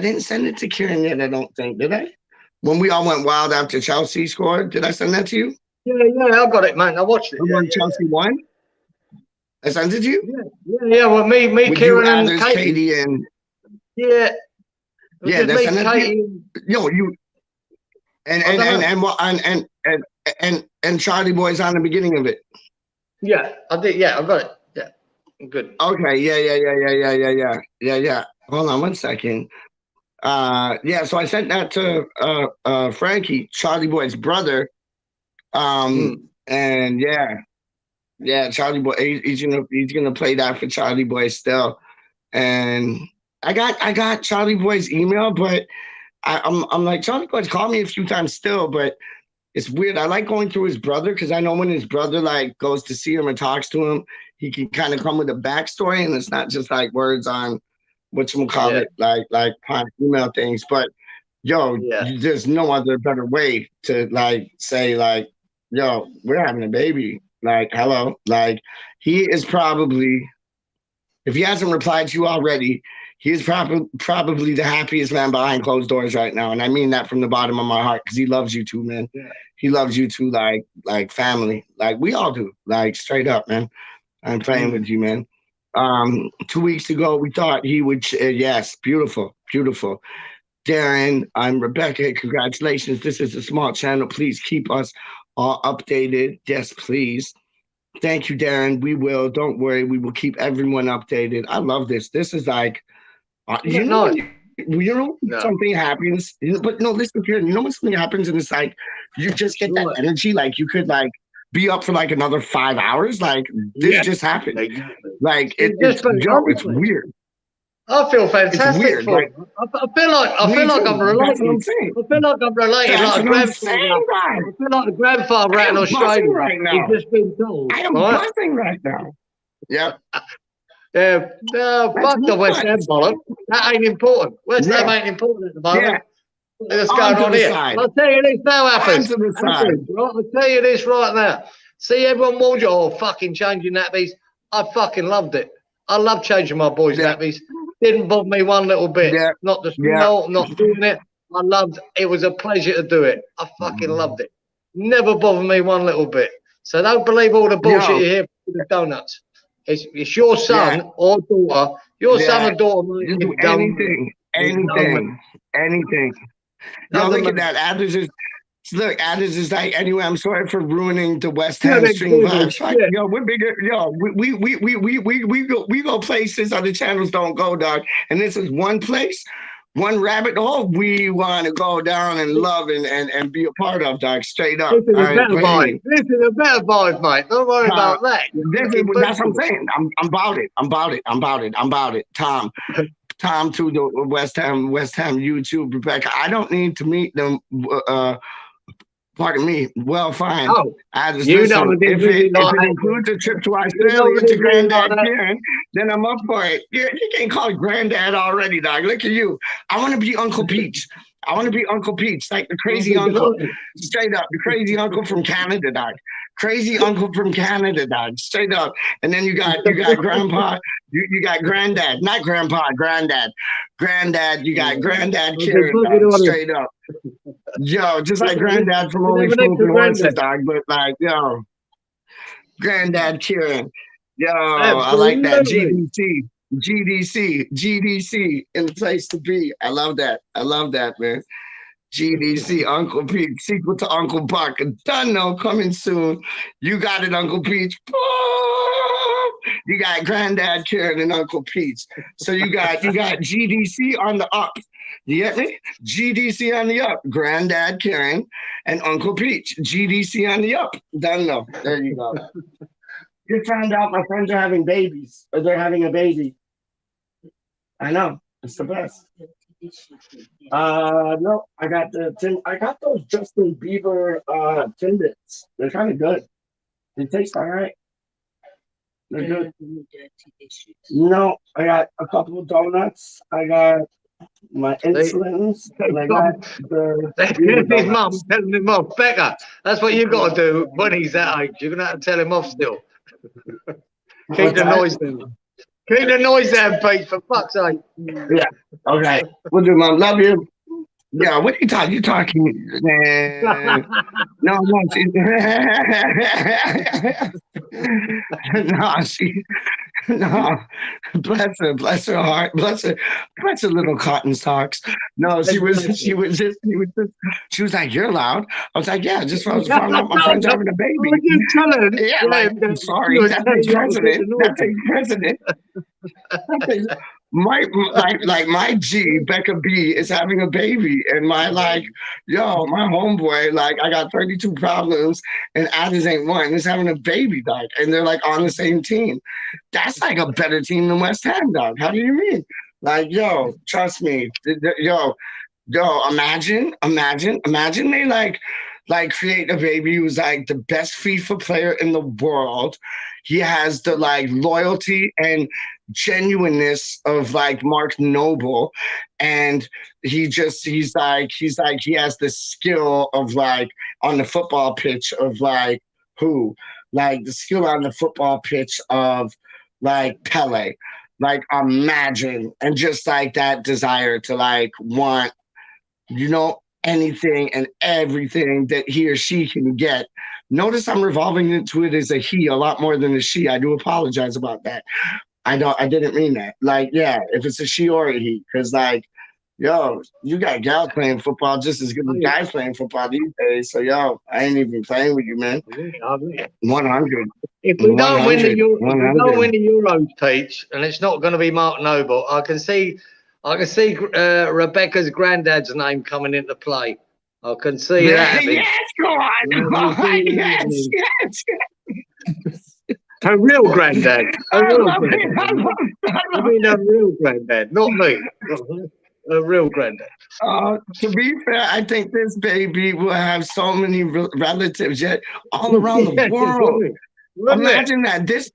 didn't send it to Kieran yet, I don't think, did I? When we all went wild after Chelsea scored, did I send that to you? Yeah, I got it, man. I watched it. When Chelsea won? I sent it to you? Yeah. Well, me, With Kieran, you, and Anders, Katie, and yeah. yeah, Just that's me, sent that to Katie. you. Yo, you and Charlie Boy's on the beginning of it. Yeah, I did. Yeah, I got it. Yeah, good. Okay, yeah. Hold on one second. Yeah, so I sent that to Frankie, Charlie Boy's brother. And yeah, Charlie Boy, he's gonna play that for Charlie Boy still. And I got Charlie Boy's email, but I'm like, Charlie Boy's called me a few times still, but it's weird. I like going through his brother because I know when his brother like goes to see him and talks to him, he can kind of come with a backstory, and it's not just like words on whatchamacallit, like email things. But yo, there's no other better way to like say like, yo, we're having a baby. Like, hello. Like, he is probably, if he hasn't replied to you already, he is probably the happiest man behind closed doors right now. And I mean that from the bottom of my heart, because he loves you too, man. Yeah. He loves you too, like family. Like we all do. Like straight up, man. I'm playing with you, man. 2 weeks ago, we thought he would. Yes, beautiful. Darren, I'm Rebecca. Congratulations. This is a small channel. Please keep us all updated. Yes, please. Thank you, Darren. We will. Don't worry. We will keep everyone updated. I love this. This is like, something happens. But no, listen here. You know when something happens and it's like, you just get that energy. Like you could like be up for like another 5 hours. Like this just happened. Like it's weird. I feel fantastic for it. I feel like I'm related. I feel like I'm related like a grandfather. I feel like the grandfather out in Australia right now. He's just been told. I am buzzing right now. Yep. Yeah. Fuck the West Ham bollock. That ain't important. West Ham ain't important at the moment. What's going on here? I'll tell you this now, happens. I'll tell you this right now. See, everyone warned you, oh, fucking changing nappies. I fucking loved it. I love changing my boys' nappies. Didn't bother me one little bit. Not the smell, not doing it. I loved it. It was a pleasure to do it. I fucking loved it. Never bothered me one little bit. So don't believe all the bullshit you hear from the donuts. It's your son or daughter. Your son or daughter. You do anything. Yo, look at that. Anders is like, anyway, I'm sorry for ruining the West Ham stream vibes. Like, yo, we're bigger. Yo, we go places other channels don't go, dog. And this is one place, one rabbit hole we want to go down and love and be a part of, dog. Straight up. This is a better vibe. This is a better vibe, mate. Don't worry about that. That's what I'm saying. I'm about it. Tom to the West Ham YouTube, Rebecca. I don't need to meet them. Pardon me. Well, fine. I just listen. If it includes a trip to Australia to Granddad Kieran, then I'm up for it. You can't call it Granddad already, dog. Look at you. I want to be Uncle Peach. Like the crazy uncle. Straight up, the crazy uncle from Canada, dog. Crazy uncle from Canada, dog. Straight up. And then you got grandpa, you got granddad, not grandpa, granddad. You got Granddad Kieran, dog. Straight up. Yo, just like Granddad from Only Fools and Horses, dog. But like, yo, Granddad Kieran. Yo, I like that. GDC in the place to be. I love that, man. GDC, Uncle Peach, sequel to Uncle Buck. Done, no, coming soon. You got it, Uncle Peach. You got Granddad Kieran and Uncle Peach. So you got GDC on the up. You get me? GDC on the up. Granddad Kieran and Uncle Peach. GDC on the up. Done, no. There you go. You found out my friends are having babies, or they're having a baby. I know. It's the best. No, I got those Justin Bieber Timbits. They're kind of good. They taste all right. They're good. No, I got a couple of donuts. I got my insulins. And I got his mum telling him off. Becca, that's what you got to do when he's that age. You're gonna have to tell him off still. Keep the noise down. Keep the noise down, Pete, for fuck's sake. Yeah. Okay. We'll do, Mom. Love you. Yeah. What are you talking? You talking? No, no. No, she. No, bless her heart, bless her little cotton socks. No, she was like, "You're loud." I was like, "Yeah, just found out my friend's having a baby." I just telling. Yeah, like, I'm sorry, that makes president. That takes president. Like my G Becca B is having a baby, and my my homeboy, like, I got 32 problems and Addis ain't one, is having a baby, dog, and they're like on the same team. That's like a better team than West Ham, dog. How do you mean? Like, trust me, imagine they like create a baby who's like the best FIFA player in the world. He has the like loyalty and genuineness of like Mark Noble, and he's like he has the skill of like on the football pitch of like who? Like the skill on the football pitch of like Pele. Like imagine, and just like that desire to like want, anything and everything that he or she can get. Notice I'm revolving into it as a he a lot more than a she. I do apologize about that. I didn't mean that. Like, yeah, if it's a she or a he, because like, you got gals playing football just as good as guys playing football these days. So I ain't even playing with you, man. 100. If we don't win the Euros, Peach, and it's not going to be Mark Noble, I can see Rebecca's granddad's name coming into play. I can see that. Yes, go on. Yes. Her real granddad. I mean, her real granddad, not me. Her real granddad. To be fair, I think this baby will have so many relatives yet all around the world. Imagine that this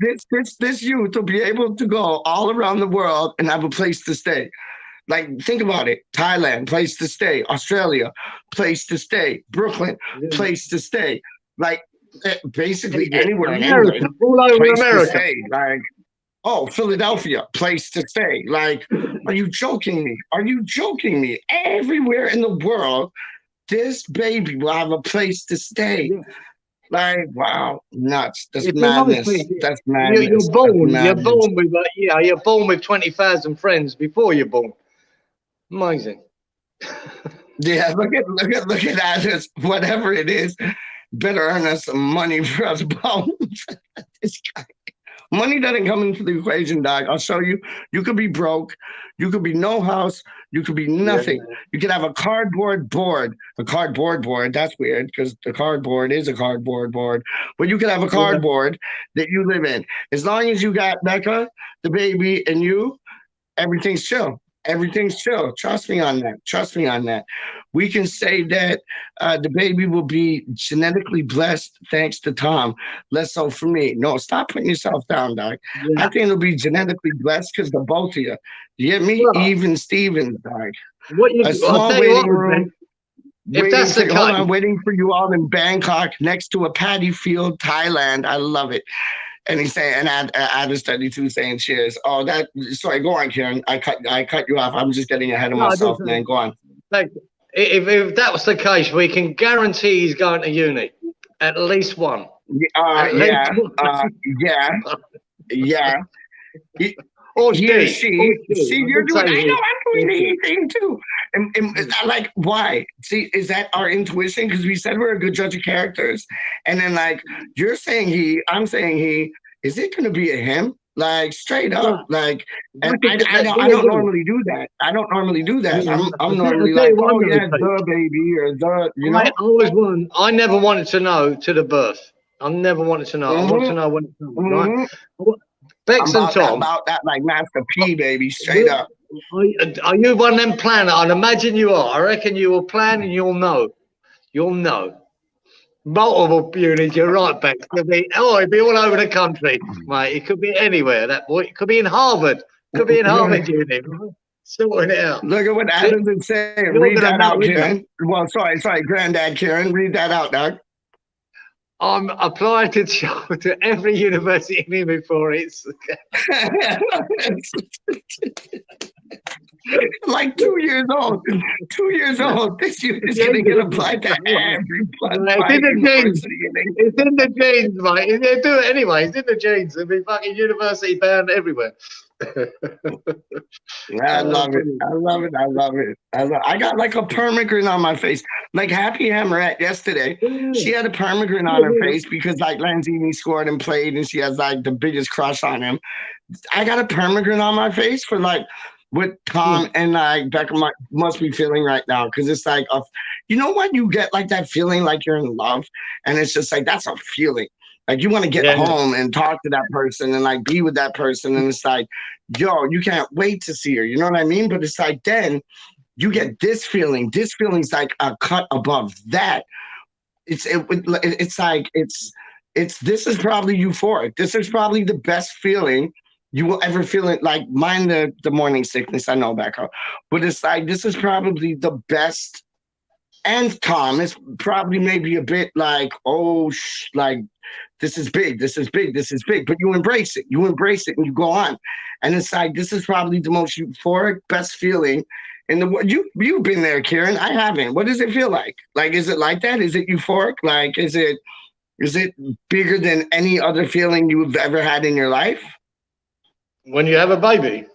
youth will be able to go all around the world and have a place to stay. Like, think about it. Thailand, place to stay. Australia, place to stay. Brooklyn, place to stay. Like, basically anywhere in England, all over place America. to stay. Like, Philadelphia, place to stay. Like, are you joking me? Are you joking me? Everywhere in the world, this baby will have a place to stay. Yeah. Like, wow, nuts. That's madness. That's madness. You're born with 20,000 friends before you're born. Amazing. Yeah, look at us. Whatever it is, better earn us some money for us bones. This guy. Money doesn't come into the equation, dog. I'll show you. You could be broke. You could be no house. You could be nothing. Yeah. You could have a cardboard board. A cardboard board. That's weird because the cardboard is a cardboard board. But you could have a cardboard that you live in. As long as you got Becca, the baby, and you, everything's chill. Everything's chill. Trust me on that. We can say that the baby will be genetically blessed thanks to Tom. Less so for me. No, stop putting yourself down, dog. Yeah. I think it'll be genetically blessed because the both of you. You get me? Well, even Stevens, dog. A small waiting room. If that's the hold on, waiting for you all in Bangkok next to a paddy field, Thailand. I love it. And he's saying, and Addis 32 saying cheers. Oh, sorry, go on, Kieran. I cut you off. I'm just getting ahead of myself, man. Go on. If that was the case, we can guarantee he's going to uni. At least one. Yeah. Or he or she. See, you're doing. I know I'm doing the thing too. And like, why? See, is that our intuition? Because we said we're a good judge of characters, and then like you're saying he, I'm saying he. Is it going to be a him? Like straight up, like. And I don't normally do that. I'm normally like, oh yeah, the baby or the, you know. I never wanted to know to the birth. I never wanted to know. I want to know when it's right. Bex and Tom. About that, like Master P, baby, straight up. Are you one of them planner? I'd imagine you are. I reckon you will plan and you'll know. You'll know. Multiple units, you're right, Bex. It'd be all over the country, mate. It could be anywhere, that boy. It could be in Harvard. Could be in Harvard unit. Sorting it out. Look at what Adams is saying. Read that out, Kieran. Well, sorry, Granddad Kieran. Read that out, dog. I'm applying to every university in before it's Like 2 years old. 2 years old. This year is going to get applied to every It's in the genes. university in England. It's in the genes, mate. They do it anyway. It's in the genes. It'll be fucking university bound everywhere. I love it. I love it. I love it. I got like a permagrin on my face. Like Happy Hammerette yesterday. She had a permagrin on her face because like Lanzini scored and played and she has like the biggest crush on him. I got a permagrin on my face for like what Tom and like Becca must be feeling right now. Cause it's like, you know when you get like that feeling like you're in love and it's just like, that's a feeling. Like you want to get home and talk to that person and like be with that person. And it's like, yo, you can't wait to see her. You know what I mean? But it's like, then you get this feeling. This feeling's like a cut above that. It's like, this is probably euphoric. This is probably the best feeling you will ever feel it. Like mine, the morning sickness, I know back home. But it's like, this is probably the best. And Tom, it's probably maybe a bit like, like, this is big, this is big, this is big, but you embrace it. You embrace it and you go on. And it's like, this is probably the most euphoric, best feeling in the world. You've been there, Kieran. I haven't. What does it feel like? Like, is it like that? Is it euphoric? Like, is it bigger than any other feeling you've ever had in your life? When you have a baby?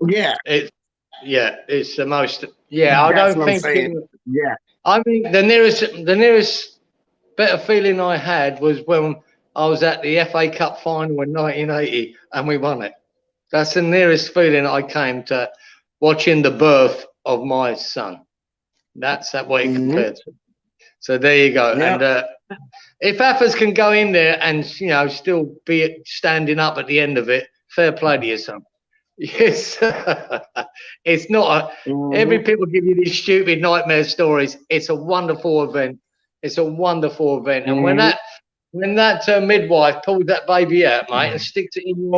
Yeah. It's the most. Yeah, I don't think. Yeah. I mean, the nearest better feeling I had was when I was at the FA Cup final in 1980 and we won it. That's the nearest feeling I came to watching the birth of my son. That's what it compared to. So there you go. Yep. And if AFAs can go in there and still be standing up at the end of it, fair play to you, son. Yes, it's not. Every people give you these stupid nightmare stories. It's a wonderful event. It's a wonderful event. And when that midwife pulls that baby out, mate, and sticks it in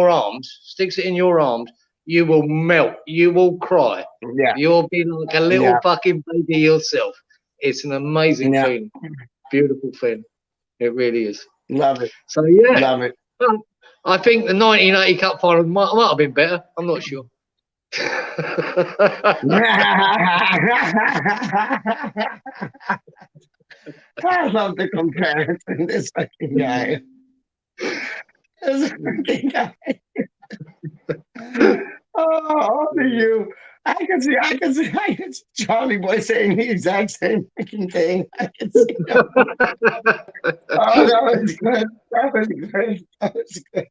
your arms, you will melt. You will cry. Yeah, you'll be like a little fucking baby yourself. It's an amazing feeling, beautiful feeling. It really is. Love it. So yeah, love it. I think the 1980 Cup final might have been better. I'm not sure. I love the comparison. This fucking guy. This fucking guy. Oh, only you. I can see Charlie Boy saying the exact same freaking thing. I can see that. Oh, that was good. That was good. That was good.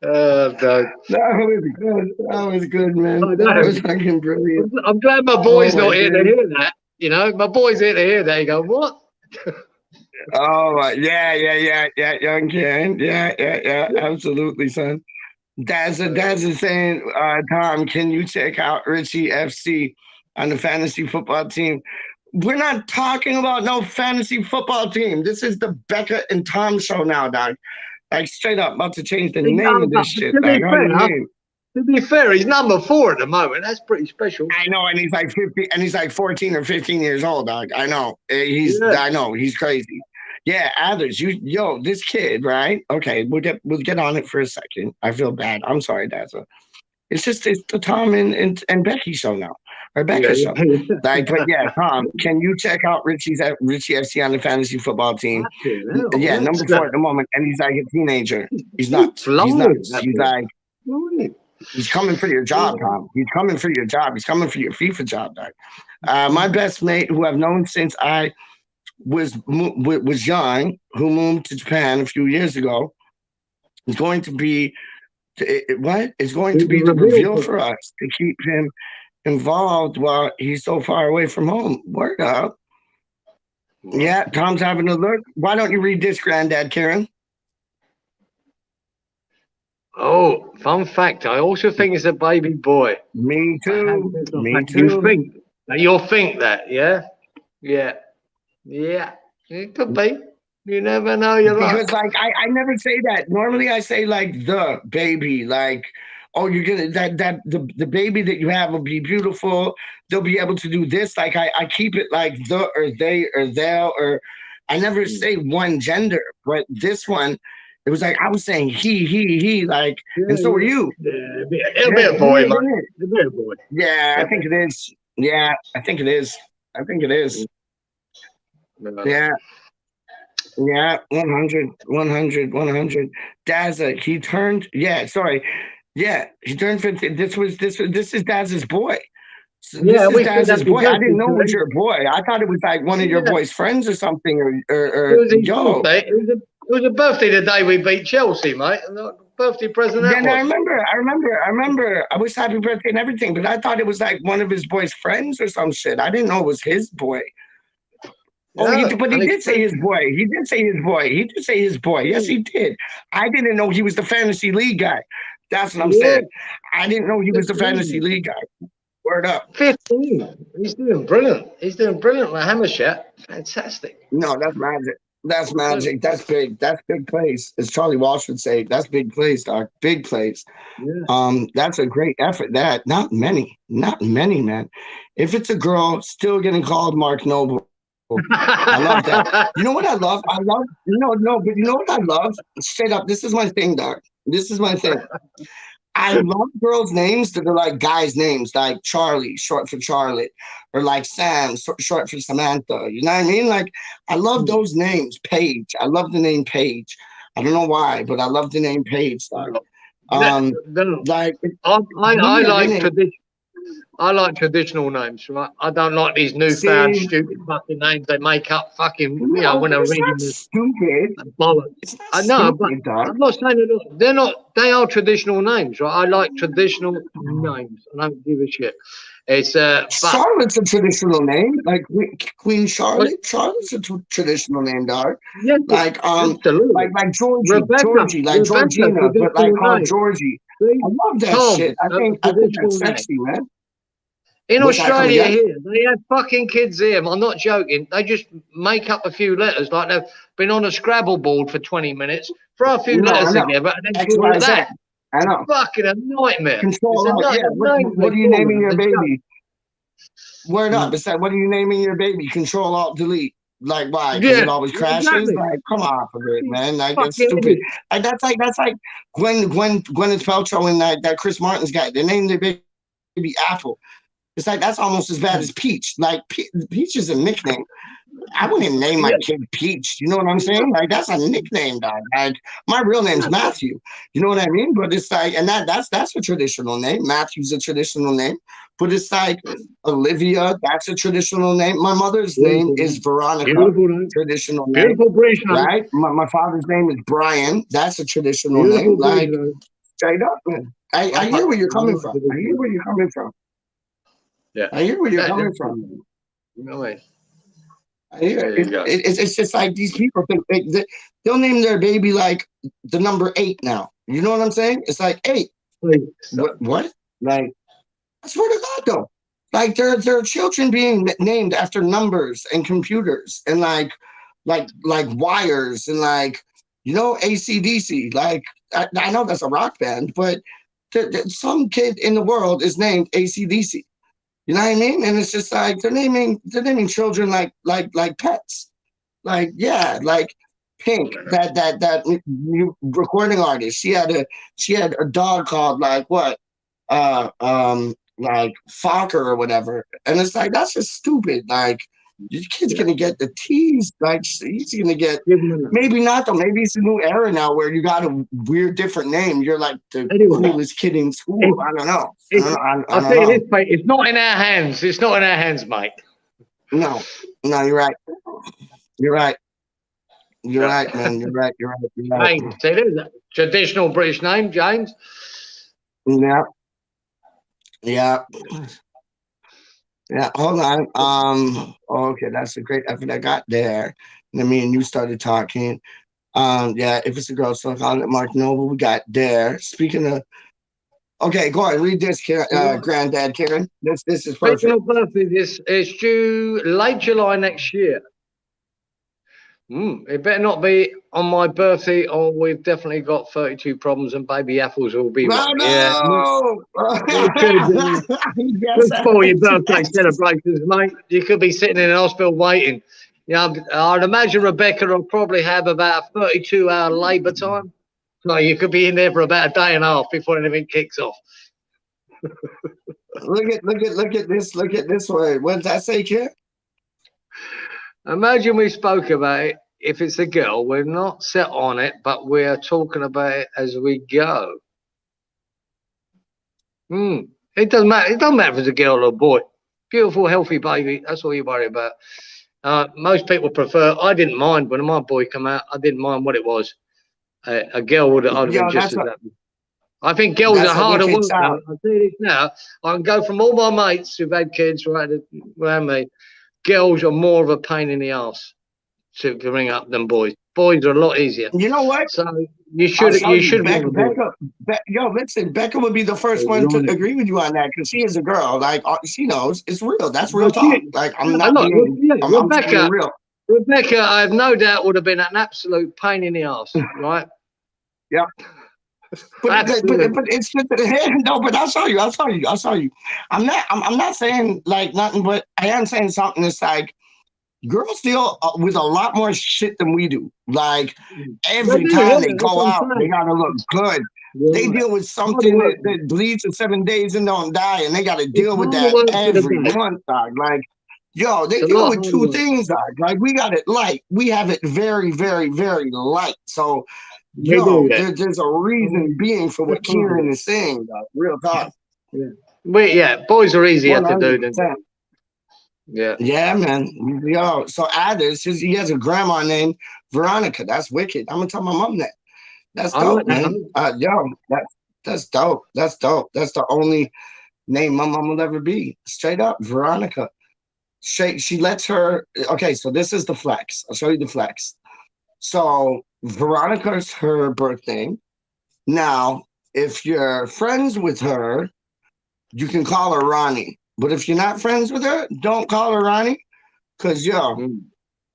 Oh, God. That was good. That was good, man. Oh, that was fucking brilliant. I'm glad my boy's not here to hear that. My boy's here to hear that. He go, what? Oh, yeah, young Karen. Yeah, absolutely, son. That's a saying, Tom, can you check out Richie FC on the fantasy football team? We're not talking about no fantasy football team. This is the Becca and Tom show now, dog. Like straight up, about to change the name of this shit. To be fair, he's number 4 at the moment. That's pretty special. I know, and he's like 50, and he's like 14 or 15 years old, dog. I know. I know, he's crazy. Yeah, others. This kid, right? Okay, we'll get on it for a second. I feel bad. I'm sorry, Dazzle. It's the Tom and Becky show now, or Becca show. Like, but yeah, Tom, can you check out Richie FC on the fantasy football team? Yeah, number 4 at the moment, and he's like a teenager. He's nuts. He's nuts. He's like, he's coming for your job, Tom. He's coming for your job. He's coming for your FIFA job, dog. My best mate, who I've known since I was young, who moved to Japan a few years ago, is going to be the reveal for us to keep him involved while he's so far away from home. Word up. Yeah, Tom's having a look. Why don't you read this, Granddad Kieran? Oh, fun fact. I also think it's a baby boy. Me too. Me too. You'll think that, yeah? Yeah. Yeah, it could be. You never know. Because I never say that. Normally I say like the baby, like, oh, you're gonna the baby that you have will be beautiful. They'll be able to do this. Like I keep it like the or they or they'll, or I never say one gender, but this one, it was like I was saying he, like, and so were you. It'll be a boy, man. It'll be a boy. Yeah, I think it is. Yeah, I think it is. I think it is. Yeah. Yeah, 100, 100, 100. Dazza, he turned, yeah, sorry. Yeah, he turned 50. This is Dazza's boy. So Yeah, this we is said Daz's happy boy. I didn't birthday know to it was him. your boy. I thought it was like one of your boy's friends or something. It Or was his yo. birthday. It was a birthday the day we beat Chelsea, mate. Birthday present that Then was. I remember. I was happy birthday and everything, but I thought it was like one of his boy's friends or some shit. I didn't know it was his boy. Oh, Yeah, but he did say his boy. He did say his boy. He did say his boy. Yes, he did. I didn't know he was the fantasy league guy. That's what I'm saying. I didn't know he was the fantasy league guy. Word up. 15. He's doing brilliant. He's doing brilliant with Hammer Chat. Fantastic. No, that's magic. That's magic. That's big. That's big plays. As Charlie Walsh would say, that's big plays, dog. Big plays. Yeah. That's a great effort. That not many, man. If it's a girl, still getting called Mark Noble. I love that. You know what I love? But you know what I love? Straight up, this is my thing, dog. This is my thing. I love girls' names that are like guys' names, like Charlie, short for Charlotte, or like Sam, short for Samantha. You know what I mean? Like, I love those names. Paige. I love the name Paige. I don't know why, but I love the name Paige, dog. Like, I like traditional names, right? I don't like these newfound stupid fucking names they make up. Fucking, when I read them, stupid. Bollocks. I know, but I'm not saying they're not. They are traditional names, right? I like traditional names. I don't give a shit. It's Charlotte's a traditional name, like Queen Charlotte. Charlotte's a traditional name, dog. Yeah, like like Georgie, like Georgina, but like called Georgie. I love that shit. I think that's sexy, man. In Australia here, they have fucking kids here. I'm not joking. They just make up a few letters, like they've been on a Scrabble board for 20 minutes, throw a few letters together, and then call it that. I know. Fucking a nightmare. Control. What are you naming your baby? Word up. It's like, what are you naming your baby? Control Alt Delete. Like, why? Because it always crashes. Exactly. Like, come on for it, man. Like, it's stupid. Like, that's like Gwyneth Paltrow and that Chris Martin's guy. They named their baby Apple. It's like that's almost as bad as Peach. Like Peach is a nickname. I wouldn't name my kid Peach. You know what I'm saying? Like that's a nickname, dog. Like my real name's Matthew. You know what I mean? But it's like, and that's a traditional name. Matthew's a traditional name. But it's like Olivia. That's a traditional name. My mother's name is Veronica. Traditional name. Right? My father's name is Brian. That's a traditional name. Like straight up, man. I hear where you're coming from. Yeah, I hear where you're coming from. No way. I hear it's just like these people think they'll name their baby like the number 8 now. You know what I'm saying? It's like 8. What? Like, I swear to God, though. Like there are children being named after numbers and computers and like wires and like, you know, AC/DC. Like I know that's a rock band, but some kid in the world is named AC/DC. You know what I mean? And it's just like they're naming children like pets. Like, yeah, like Pink, that new recording artist. She had a dog called like what? Like Fokker or whatever. And it's like that's just stupid. Like your kid's gonna get the tease. Like he's gonna get maybe not though. Maybe it's a new era now where you got a weird different name. You're like the coolest kid in school. I don't know. I'll tell you this, mate. It's not in our hands. It's not in our hands, mate. No, you're right. You're right. You're right, man. You're right. James, it is a traditional British name, James. Yeah. Hold on. Okay, that's a great effort I got there. And then me and you started talking. Yeah, if it's a girl, so call it Mark Noble. We got there. Speaking of, okay, go ahead, read this, Granddad Karen. This is perfect. Speaking of birthday, it's due late July next year. It better not be on my birthday, or we've definitely got 32 problems and baby apples will be one. No. Good for your birthday celebrations, mate. You could be sitting in an hospital waiting. Yeah, I'd imagine Rebecca will probably have about a 32-hour labour time. So you could be in there for about a day and a half before anything kicks off. Look at this. Look at this one. What did I say, kid? Imagine we spoke about it. If it's a girl, we're not set on it, but we're talking about it as we go. It doesn't matter. It doesn't matter if it's a girl or a boy. Beautiful, healthy baby. That's all you worry about. Most people prefer. I didn't mind when my boy came out. I didn't mind what it was. A girl would have been just as happy. I think girls are harder work. I'll tell you this now. I can go from all my mates who've had kids around me. Girls are more of a pain in the ass to bring up than boys. Boys are a lot easier. You know what? So you should Becca, listen, Becca would be the first one to agree with you on that because she is a girl. Like she knows it's real. That's real talk. Like I'm not being, I'm being real. Rebecca, I have no doubt would have been an absolute pain in the ass, right? Yeah. But it's just no. But I'll show you. I'm not saying like nothing, but I am saying something that's like girls deal with a lot more shit than we do. Like every time they go out, they gotta look good. Yeah. They deal with something that bleeds in 7 days and don't die, and they gotta deal with that every month, dog. Like, yo, they deal with two things, dog. Like we got it light. We have it very, very, very light. So. Yo, there's a reason being for what Kieran is saying, though. Real talk. Yeah. Boys are easier to do than. Yeah, man. Yo, so Addis, he has a grandma named Veronica. That's wicked. I'm gonna tell my mom that. That's dope, man. That's dope. That's dope. That's the only name my mom will ever be. Straight up, Veronica. She lets her. Okay, so this is the flex. I'll show you the flex. So Veronica's her birthday. Now, if you're friends with her, you can call her Ronnie. But if you're not friends with her, don't call her Ronnie, because you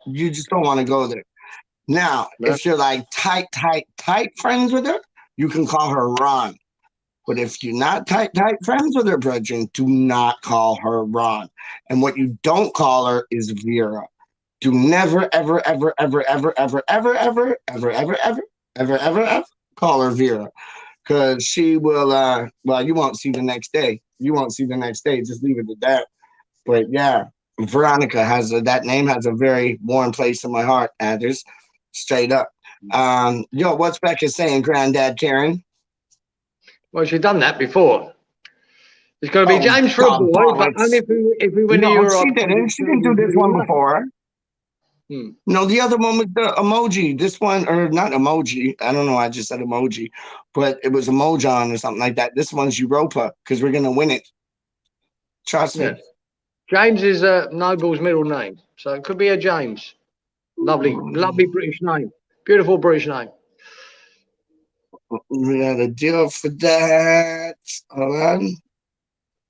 just don't want to go there. Now, if you're like tight friends with her, you can call her Ron. But if you're not tight friends with her, brethren, do not call her Ron. And what you don't call her is Vera. Do never, ever call her Vera, because she will. Well, you won't see the next day. Just leave it at that. But yeah, Veronica has that name has a very warm place in my heart. Anders, straight up. Yo, what's Becca saying, Granddad Karen? Well, she's done that before. It's going to be James for a boy, but only if we win the Euro. She didn't do this one before. No, the other one was the emoji. This one, or not emoji. I don't know. I just said emoji, but it was Emojon or something like that. This one's Europa because we're gonna win it. Trust me. James is Noble's middle name, so it could be a James. Lovely British name. Beautiful British name. We got a deal for that. Hold on.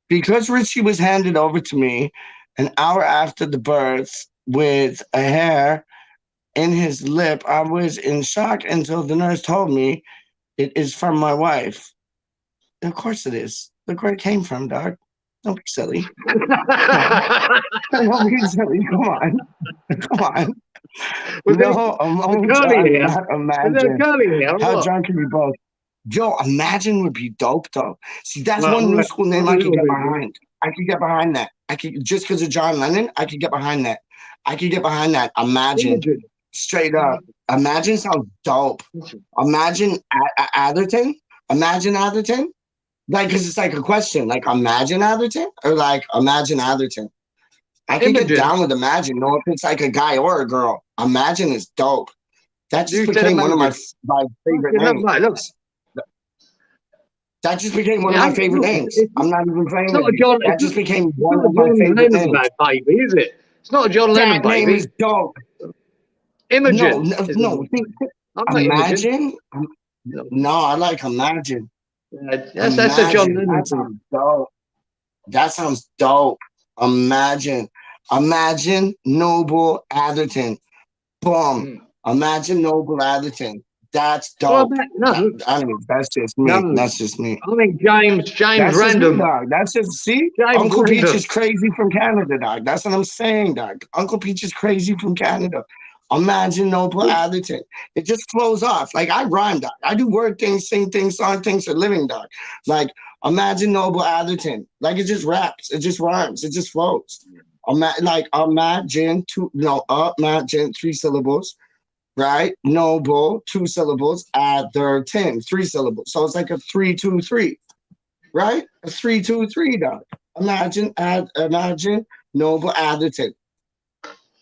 Because Richie was handed over to me an hour after the birth, with a hair in his lip, I was in shock until the nurse told me it is from my wife. Of course it is. Look where it came from, dog. Don't be silly. Don't be silly. Come on. No, not imagine. How drunk can you both? Yo, imagine would be dope, though. See, that's one new school name I could get behind. I could get behind that. Just because of John Lennon, I could get behind that. Imagine. Straight up. Imagine sounds dope. Imagine Atherton. Imagine Atherton. Like, because it's like a question. Like, imagine Atherton? Or like, imagine Atherton. I can get down with imagine. No, if it's like a guy or a girl. Imagine is dope. That just became one of my favorite names. That just became one of my favorite names. I'm not even playing with you. That just became one of my favorite names. Baby, is it? It's not a John Lennon baby. That name is dope. Imogen. No. Imagine. No, I like Imagine. That's a John Lennon. That sounds dope. That sounds dope. Imagine Noble Atherton. Boom. Imagine Noble Atherton. That's Well, dope. no, I mean, that's just me. no. That's just me. I mean, James That's just me, Random. dog. That's just see, James Uncle Peach Random. is crazy from Canada, dog. That's what I'm saying, dog. Uncle Peach is crazy from Canada. Imagine Noble Atherton. It just flows off. Like I rhyme, dog. I do word things, sing things, song things for living, dog. Like imagine Noble Atherton. Like it just raps. It just rhymes. It just flows. Imagine imagine 3 syllables, right? Noble 2 syllables, Atherton 3 syllables. So it's like a 3-2-3, right? A 3-2-3, dog. Imagine Noble Atherton.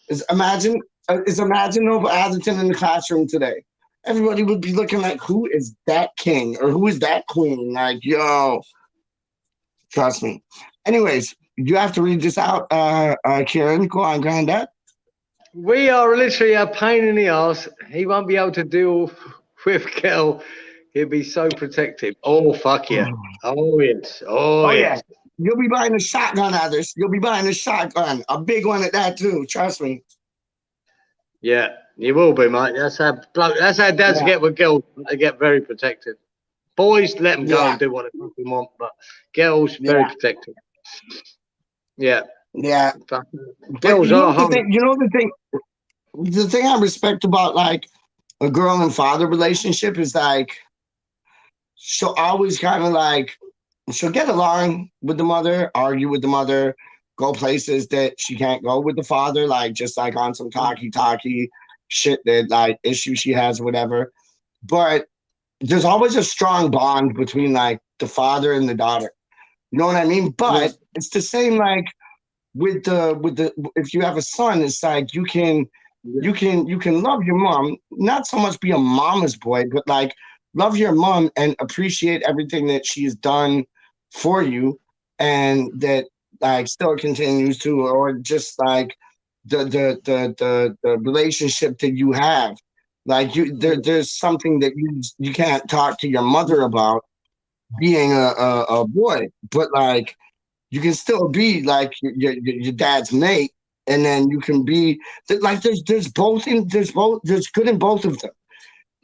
Is imagine Noble Atherton in the classroom today? Everybody would be looking like, who is that king or who is that queen? Like, yo, trust me. Anyways, you have to read this out, Kieran. Go on, Granddad. We are literally a pain in the ass. He won't be able to deal with Kel. He'll be so protective. Oh, fuck yeah. Oh, yes. Oh, Oh yeah, yes. you'll be buying a shotgun, others. You'll be buying a shotgun, a big one at that too. Trust me. Yeah, you will be, mate. That's how dads Yeah, get with girls. They get very protective. Boys, let them go yeah, and do what they fucking want, but girls, very yeah, protective. Yeah. yeah. But Girls you know are what the hard. thing. You know the thing I respect about like a girl and father relationship is like she'll always kind of like she'll get along with the mother, argue with the mother, go places that she can't go with the father, like just like on some talkie shit that like issue she has, whatever. But there's always a strong bond between like the father and the daughter. You know what I mean? Yeah. But it's the same like with the if you have a son, it's like Yeah. you can love your mom, not so much be a mama's boy, but like love your mom and appreciate everything that she has done for you and that like still continues to, or just like the relationship that you have. Like there's something that you can't talk to your mother about being a boy, but like you can still be like your dad's mate, and then you can be like there's good in both of them.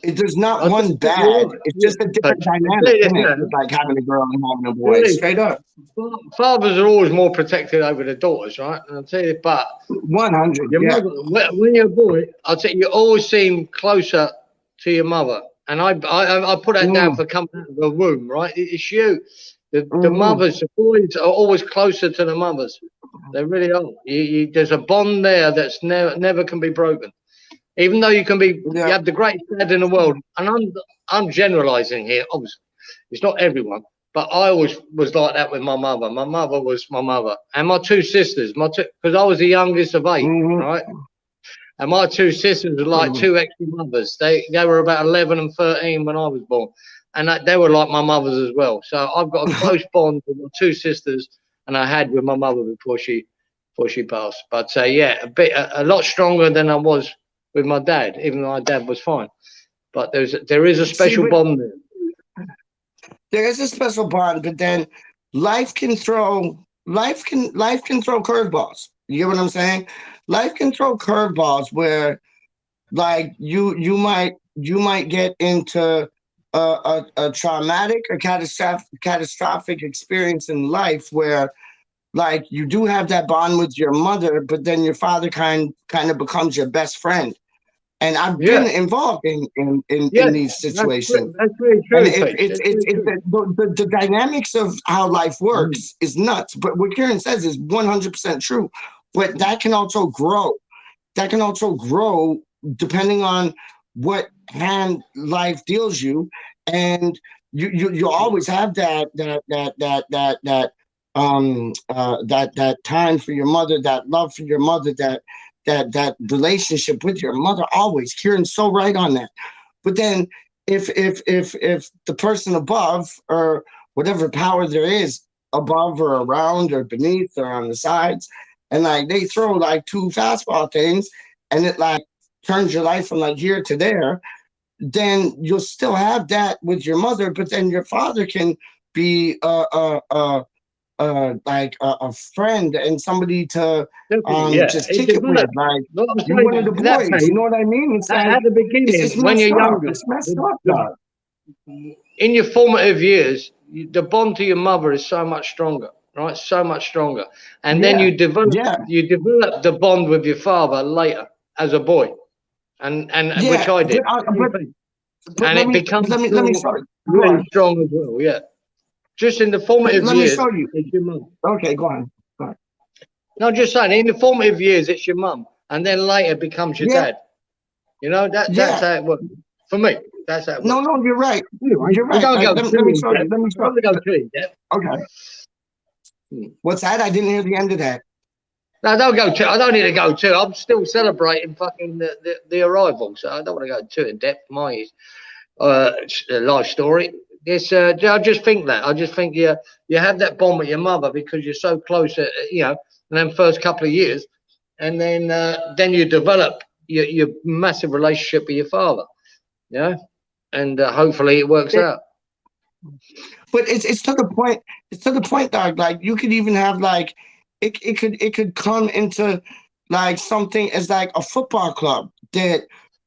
There's not I one think you're bad. right. It's Yeah. just a different I'll tell dynamic, you this isn't it? now. It's like having a girl and having a boy. Really, Straight up, fathers are always more protected over the daughters, right? And I'll tell you, but 100. your Yeah. mother, when you're a boy, I'll tell you, you always seem closer to your mother. And I put that down Mm, for coming out of the womb, right? It's you. The mm-hmm. mothers, the boys are always closer to the mothers. They really are. There's a bond there that's never can be broken. Even though you Yeah. have the greatest dad in the world, and I'm generalizing here. Obviously, it's not everyone, but I always was like that with my mother. My mother was my mother, and my two sisters, because I was the youngest of 8, Mm-hmm. right? And my two sisters were like Mm-hmm. two extra mothers. They were about 11 and 13 when I was born, and they were like my mothers as well. So I've got a close bond with my two sisters, and I had with my mother before she passed. But yeah, a lot stronger than I was with my dad, even though my dad was fine. But there is a See, special but bond there. there is a special bond, but then life can throw curveballs. You get what I'm saying? Life can throw curveballs where like you might get into a traumatic or catastrophic experience in life where like you do have that bond with your mother, but then your father kind of becomes your best friend. And I've been Yeah, involved in yes, these situations. that's really And true, Peach. That's really true. the dynamics of how life Mm. works is nuts. But what Kieran says is 100% true. But that can also grow. That can also grow depending on what hand life deals you, and you always have that time for your mother, that love for your mother, that relationship with your mother. Always, Kieran's so right on that. But then if the person above or whatever power there is above or around or beneath or on the sides, and like they throw like two fastball things and it like turns your life from like here to there, then you'll still have that with your mother, but then your father can be a friend and somebody to Definitely, yeah. just It kick it with. developed. Like What I'm you're saying one of the in that boys. case, You know what I mean? It's like at the it's beginning, when messed you're up. younger, It's messed the, up, the, dog. in your formative years, the bond to your mother is so much stronger, right? So much stronger, and then Yeah, yeah, you develop the bond with your father later as a boy, and which yeah. I But did, same thing. but And let it me becomes let me strong, show you. Go really on. strong as well. Yeah, just in the But formative let me years, show you. it's your mum. Okay, go on. Go on. No, just saying, in the formative years, it's your mum, and then later becomes your Yeah, dad. You know that's yeah. how it works for me. That's how it No, works. no, you're right. Anyway, You're we're right. gonna go Let too me in show you. depth. Let me We're show. gonna go too in depth. Okay. Hmm. What's that? I didn't hear the end of that. No, don't go too. I don't need to go too. I'm still celebrating fucking the arrival, so I don't want to go too in depth. My life story. It's I just think that I just think you have that bond with your mother because you're so close. You know, in them first couple of years, and then you develop your massive relationship with your father. Yeah, and hopefully it works It, out. but it's to the point. It's to the point, dog. Like you could even have like it could come into like something as like a football club that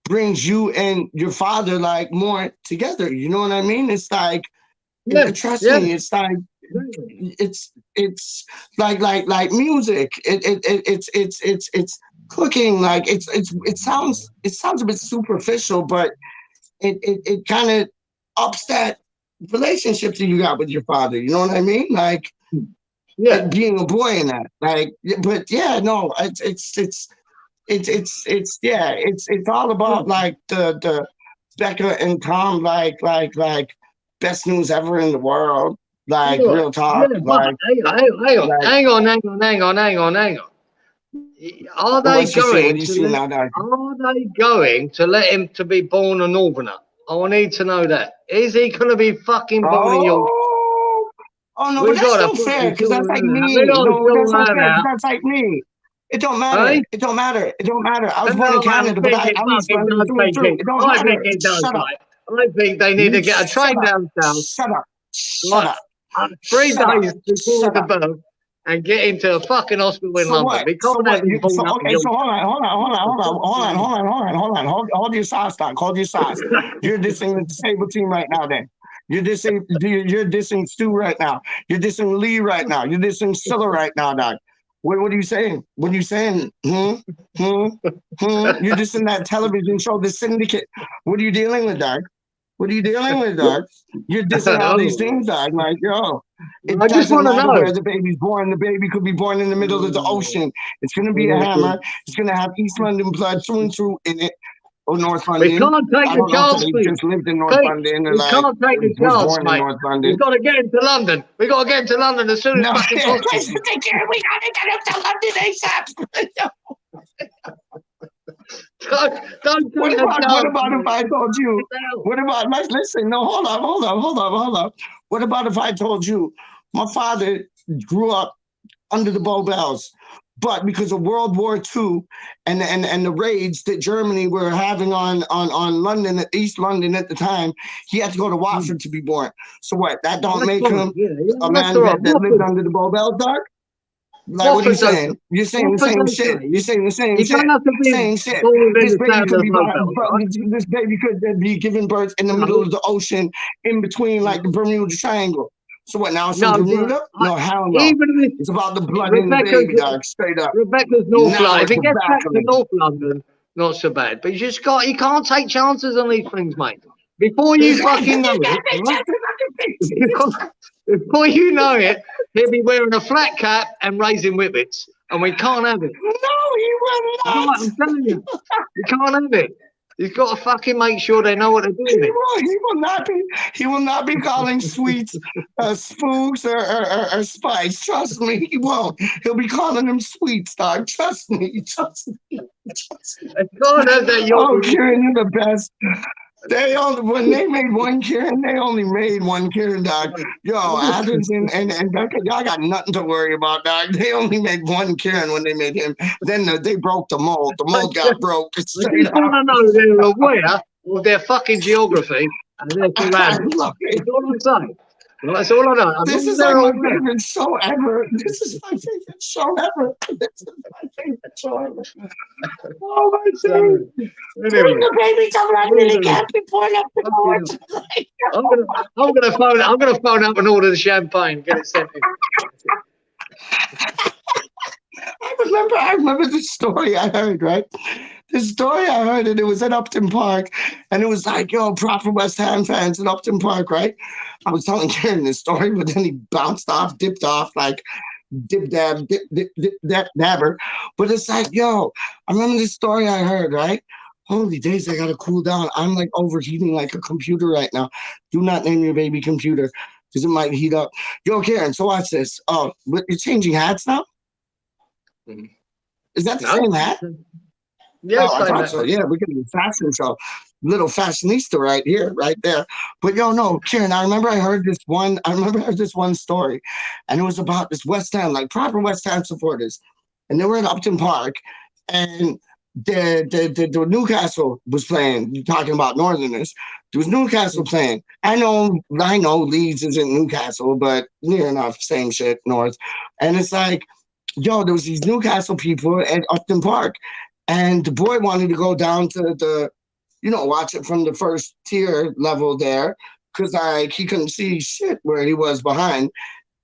brings you and your father like more together. You know what I mean? It's like Yeah, trust yeah. me. It's like it's like music. It's cooking. Like it sounds a bit superficial, but it kind of ups that relationship that you got with your father. You know what I mean? Like Yeah. it being a boy in that. Like, but yeah, no, yeah, it's all about like the Becca and Tom like best news ever in the world. Like Yeah, real yeah, talk. but Like like hang on, hang on, hang on, hang on, hang on. Are they what you see? What going do you to see let? now, Dad? Are they going to let him to be born a northerner? I need to know that. Is he going to be fucking born in York? Oh, oh no, but We that's got to no fair fucking because sort that's like that out. We me. got to No, that's sort not that fair because out. that's like me. It don't matter. Hey? It don't matter. It don't matter. I was born in No, I Canada, but think it I'm East fucking London does, through and through. Pinky. It don't I think matter. it does, Shut up. right? I think they need You to get a shut train up. down south, Shut up. Shut right, up. 3 days before Shut the up. birth, and get into a fucking hospital in So London. what? We So can't have what? him born up in Okay. So Yorkshire. hold your sauce, Doc. Hold your sauce. You're dissing the disabled team right now. Then you're dissing Stu right now. You're dissing Lee right now. You're dissing Scylla right now, Doc. What are you saying? What are you saying? Hmm. You're dissing that television show, The Syndicate. What are you dealing with, Doc? What are you dealing with, Doc? You're dissing all these Oh, things, Doc. Like, yo, it I just doesn't want to matter know. where the baby's born. The baby could be born in the middle of the ocean. It's going to be a hammer. It's going to have East London blood through and through in it, or North We London. can't take I the don't know if chance, they please. just lived in North Pete, London or we like can't take the was chance, born in mate. North We've London. got to get into London. We've got to get into London as soon as No, fucking possible. please, take care. We got to get him to London ASAP. Don't What take the chance, about if mate. I told you? Get down. What about listen? No, hold up. What about if I told you my father grew up under the Bow Bells, but because of World War II and the raids that Germany were having on London, East London at the time, he had to go to Watford to be born. So what? That don't That's make fine. him Yeah, a that's man all right. that lived Watford, under the Bow Bells, dog? Like, what are you Watford's okay. saying? You're saying the Watford's same okay. shit. You're saying the same You shit. don't have to be Same shit. born within This the baby sound could of be London, right? this baby could be giving birth in the middle No, of the ocean, in between like the Bermuda Triangle. So what? Now it's from no, but Bermuda? No, hell no. even if It's about the blood in the Rebecca's baby, dog. Straight up. Rebecca's North Now London. If it's it gets back to evacuating. North London, not so bad. But you can't take chances on these things, mate. Before you fucking know it, right? Before you know it, he'll be wearing a flat cap and raising whippets, and we can't have it. No, he will No, not. I'm telling you, you can't have it. You've got to fucking make sure they know what they're doing. He will not be calling sweets spooks or spice. Trust me, he won't. He'll be calling them sweets, dog. Trust me. Trust me. They can't have that Oh, yogurt. Kieran, you're the best. When they made one Kieran, they only made one Kieran, dog. Yo, Athens and Becca, y'all got nothing to worry about, dog. They only made one Kieran when they made him. Then they broke the mold. The mold got broke. I Straight just want up. to know they're aware of their fucking geography and their I surroundings. love it. That's all I'm saying. Well, that's all I know. As This long as is like they're my all good. favorite show ever. This is my favorite show ever. This is my favorite show ever. Oh my So, God. Bring anyway, the baby to London. He can't be born up the fucking, north. I'm gonna phone up and order the champagne, get it sent in. I remember the story I heard, right? The story I heard, and it was at Upton Park, and it was like, yo, proper West Ham fans in Upton Park, right? I was telling Karen this story, but then he bounced off, dipped off, like dip dab, dip dabber. But it's like, yo, I remember this story I heard, right? Holy days, I gotta cool down. I'm like overheating like a computer right now. Do not name your baby computer because it might heat up. Yo, Karen, so watch this. Oh, but you're changing hats now? Is that the No? same hat? Yeah, Oh, I same thought that. so. Yeah, we're getting a fashion show. Little fashionista right here, right there. But yo, no, Kieran, I remember I heard this one story, and it was about this West Ham, like proper West Ham supporters. And they were in Upton Park, and the Newcastle was playing. You're talking about Northerners. There was Newcastle playing. I know Leeds isn't Newcastle, but near enough, same shit, North. And it's like, yo, there was these Newcastle people at Upton Park, and the boy wanted to go down to the, watch it from the first tier level there, because like he couldn't see shit where he was behind.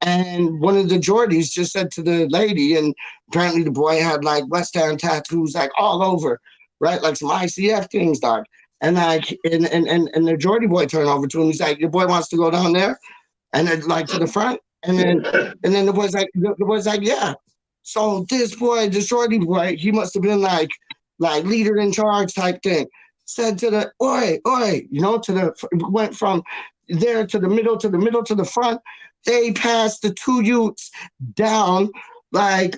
And one of the Geordies just said to the lady, and apparently the boy had like West Ham tattoos like all over, right? Like some ICF things, dog. And like and the Geordie boy turned over to him. He's like, your boy wants to go down there, and then like to the front. And then the boy's like, yeah. So this boy, the Geordie boy, he must have been like leader in charge type thing. Said to the oi, went from there to the middle to the front. They passed the two youths down like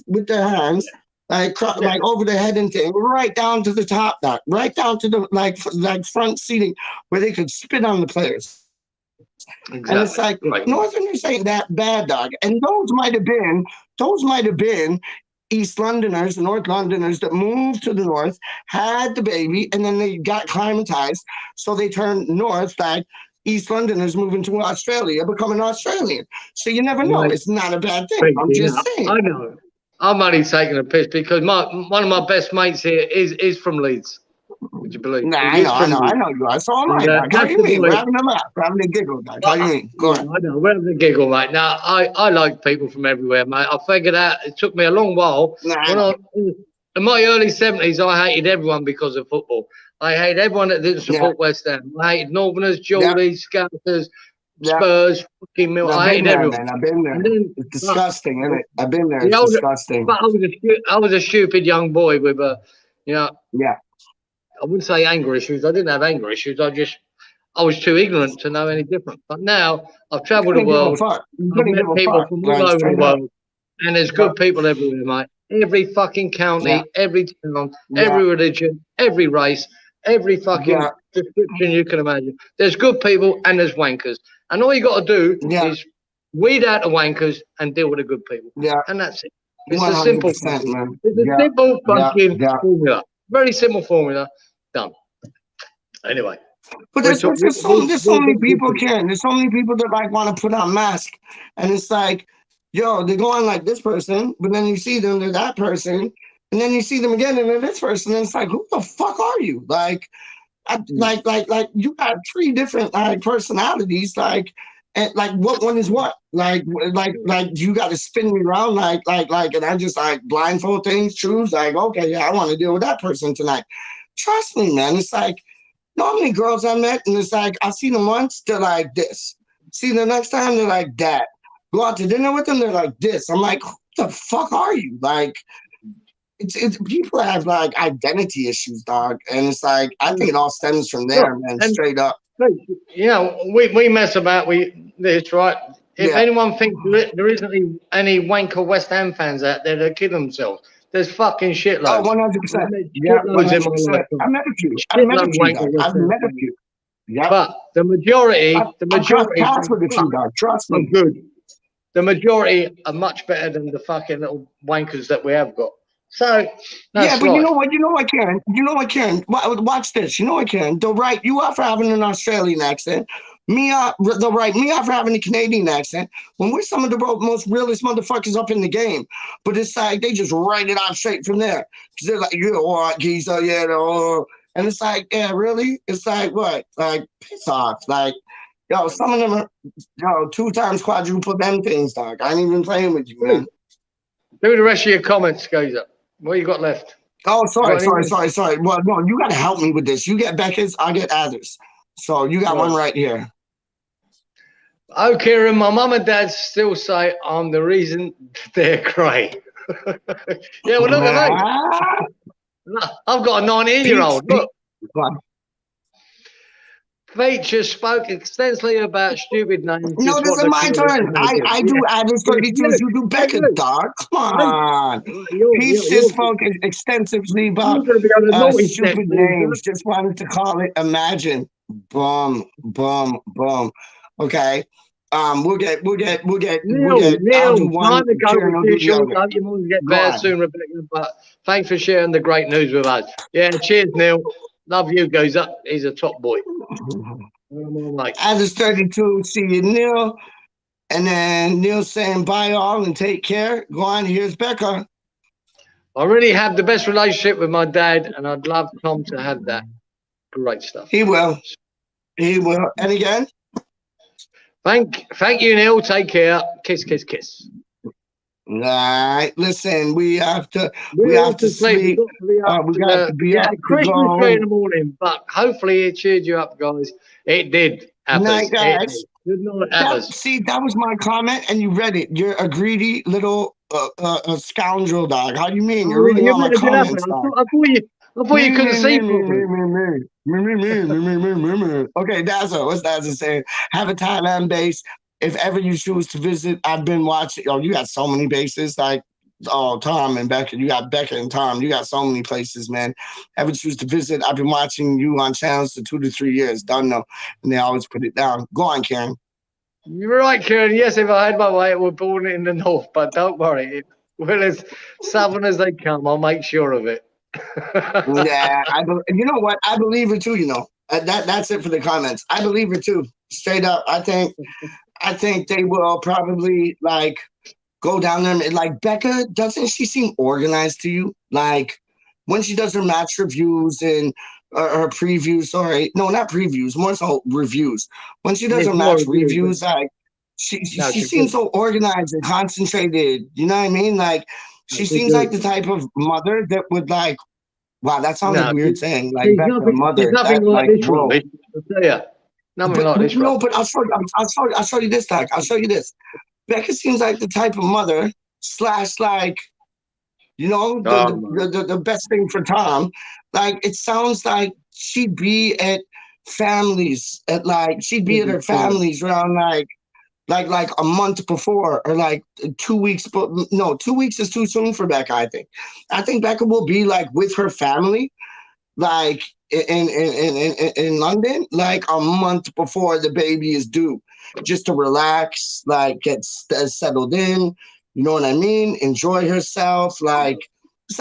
with their hands, like over their head and thing, right down to the top, right down to the like front seating where they could spit on the players. Exactly. And it's like, right. Northerners ain't that bad, dog. And those might have been East Londoners, North Londoners that moved to the north, had the baby, and then they got climatized. So they turned north, like East Londoners moving to Australia, becoming Australian. So you never know. Right. It's not a bad thing. I'm just saying. I know. I'm only taking a piss because one of my best mates here is from Leeds. Would you believe? Nah, I know you are. So am I, dog. How you mean? We're having a laugh. We're having a giggle, dog. How you mean? Go on. I know, we're having a giggle, mate. Now, I like people from everywhere, mate. I figured out, it took me a long while. In my early 70s, I hated everyone because of football. I hated everyone that didn't support West Ham. I hated Northerners, Geordies, Scousers, Spurs, fucking Mill. I hated everyone. Man. I've been there. It's disgusting, isn't it? I've been there. It's disgusting. But I was a stupid young boy with Yeah. I wouldn't say anger issues. I didn't have anger issues. I was too ignorant to know any different. But now I've travelled the world. I've met people from all over the world, and there's good people everywhere, mate. Every fucking county, every town, every religion, every race, every fucking description you can imagine. There's good people and there's wankers, and all you got to do is weed out the wankers and deal with the good people. And that's it. It's a simple, man. It's a simple fucking formula. Very simple formula. Done. Anyway. But there's so many people, Karen. There's so many people that like want to put on masks, and it's like, yo, they're going like this person, but then you see them, they're that person, and then you see them again, and they're this person, and it's like, who the fuck are you? Like you got three different personalities, and like what one is what? Like you got to spin me around, and I just blindfold things, choose okay, yeah, I want to deal with that person tonight. Trust me, man. It's like, how many girls I met, and it's like, I see them once, they're like this. See the next time, they're like that. Go out to dinner with them, they're like this. I'm like, who the fuck are you? Like, it's people have identity issues, dog. And it's like, I think it all stems from there, man, straight up. We mess about with this, right? If anyone thinks there isn't any wanker West Ham fans out there that kill themselves, there's fucking shitloads. Oh, 100%. Yeah, 100%. I met a few. I've met a few. Yeah. But the majority, trust me. Good. The majority are much better than the fucking little wankers that we have got. So but you know what, Karen? Watch this. You know what, Karen? They're right. You are for having an Australian accent, They'll write me off for having a Canadian accent when we're some of the most realest motherfuckers up in the game. But it's like they just write it off straight from there. Because they're like, you're what, geezer, yeah, and it's like, yeah, really? It's like, what? Like, piss off. Like, yo, some of them are, 2 times quadruple them things, dog. I ain't even playing with you, man. Do the rest of your comments, Gazer. What you got left? Oh, sorry. Well, no, you got to help me with this. You get Becca's, I get others. So you got one right here. Oh, Kieran, my mum and dad still say I'm the reason they're crying. Yeah, well, look at me. I've got a 19-year-old. Look. Feature spoke extensively about stupid names. No, this is my turn. I do Adam's 32s. You do Becca, dog. Come on. Peach just spoke extensively about stupid names. Just wanted to call it Imagine. Boom. Okay. We'll get. I'll do one. Kieran will do the other. You must get there soon, Rebecca. But thanks for sharing the great news with us. Yeah, cheers, Neil. Love you, Gazer. He's a top boy. Adam's 32. See you, Neil. And then Neil saying bye all and take care. Go on. Here's Becca. I really have the best relationship with my dad, and I'd love Tom to have that. Great stuff. He will. And again. Thank you, Neil. Take care. Kiss, kiss, kiss. All right. Listen, we have to sleep. We got to be up Christmas tree in the morning, but hopefully it cheered you up, guys. It did. Good night, guys. Good night, see, that was my comment, and you read it. You're a greedy little scoundrel, dog. How do you mean? You're reading all my comments, dog. I thought you couldn't see properly. Okay, Dazzle. What's Dazzle saying? Have a Thailand base. If ever you choose to visit, I've been watching. Oh, you got so many bases. Like, Tom and Becca. You got Becca and Tom. You got so many places, man. Ever choose to visit? I've been watching you on channels for 2 to 3 years. Don't know. And they always put it down. Go on, Karen. You're right, Karen. Yes, if I had my way, we're born in the north. But don't worry. Well, as southern as they come, I'll make sure of it. Yeah, you know what? I believe it too. You know that's it for the comments. I believe it too. Straight up, I think they will probably like go down there. Like Becca, doesn't she seem organized to you? Like when she does her match reviews and her previews. Sorry, no, not previews. More so reviews. When she does her match reviews, like she seems so organized and concentrated. You know what I mean? Like. She seems like the type of mother that would like. Wow, that sounded weird saying like Becca, mother. Nothing like this, bro. I'll tell you. Nothing like this. No, but I'll show you this, Doc. I'll show you this. Becca seems like the type of mother / like, you know, the best thing for Tom. Like it sounds like she'd be at families she'd be at her families around like a month before or like 2 weeks, but no, 2 weeks is too soon for Becca. I think Becca will be like with her family, like in London, like a month before the baby is due, just to relax, like get settled in. You know what I mean? Enjoy herself. Like it's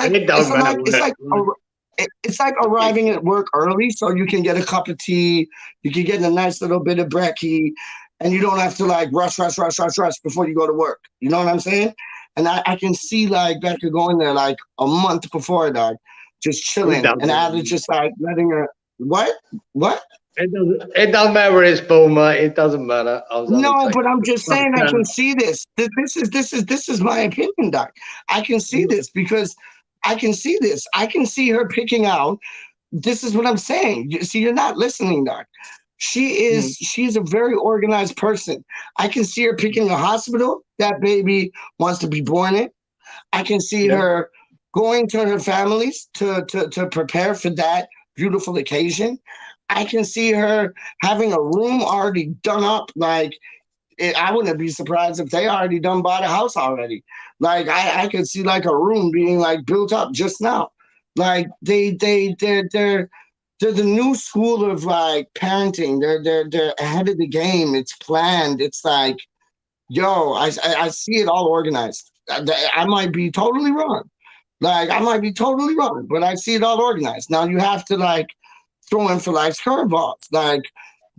like arriving at work early so you can get a cup of tea, you can get a nice little bit of brekkie. And you don't have to like rush before you go to work. You know what I'm saying? And I can see like Becca going there like a month before, dog, just chilling. And Ada just like letting her. What? It doesn't matter where it's born, mate. It doesn't matter. No, but I'm just saying I can see this. This is my opinion, doc. I can see this because I can see this. I can see her picking out. This is what I'm saying. See, you're not listening, doc. She's a very organized person. I can see her picking a hospital that baby wants to be born in. I can see her going to her families to prepare for that beautiful occasion. I can see her having a room already done up. Like I wouldn't be surprised if they already done bought a house already. Like I could see like a room being like built up just now. Like they're the new school of like parenting. They're ahead of the game. It's planned. It's like, yo, I see it all organized. I might be totally wrong. Like I might be totally wrong, but I see it all organized. Now you have to like throw in for life's curveballs. Like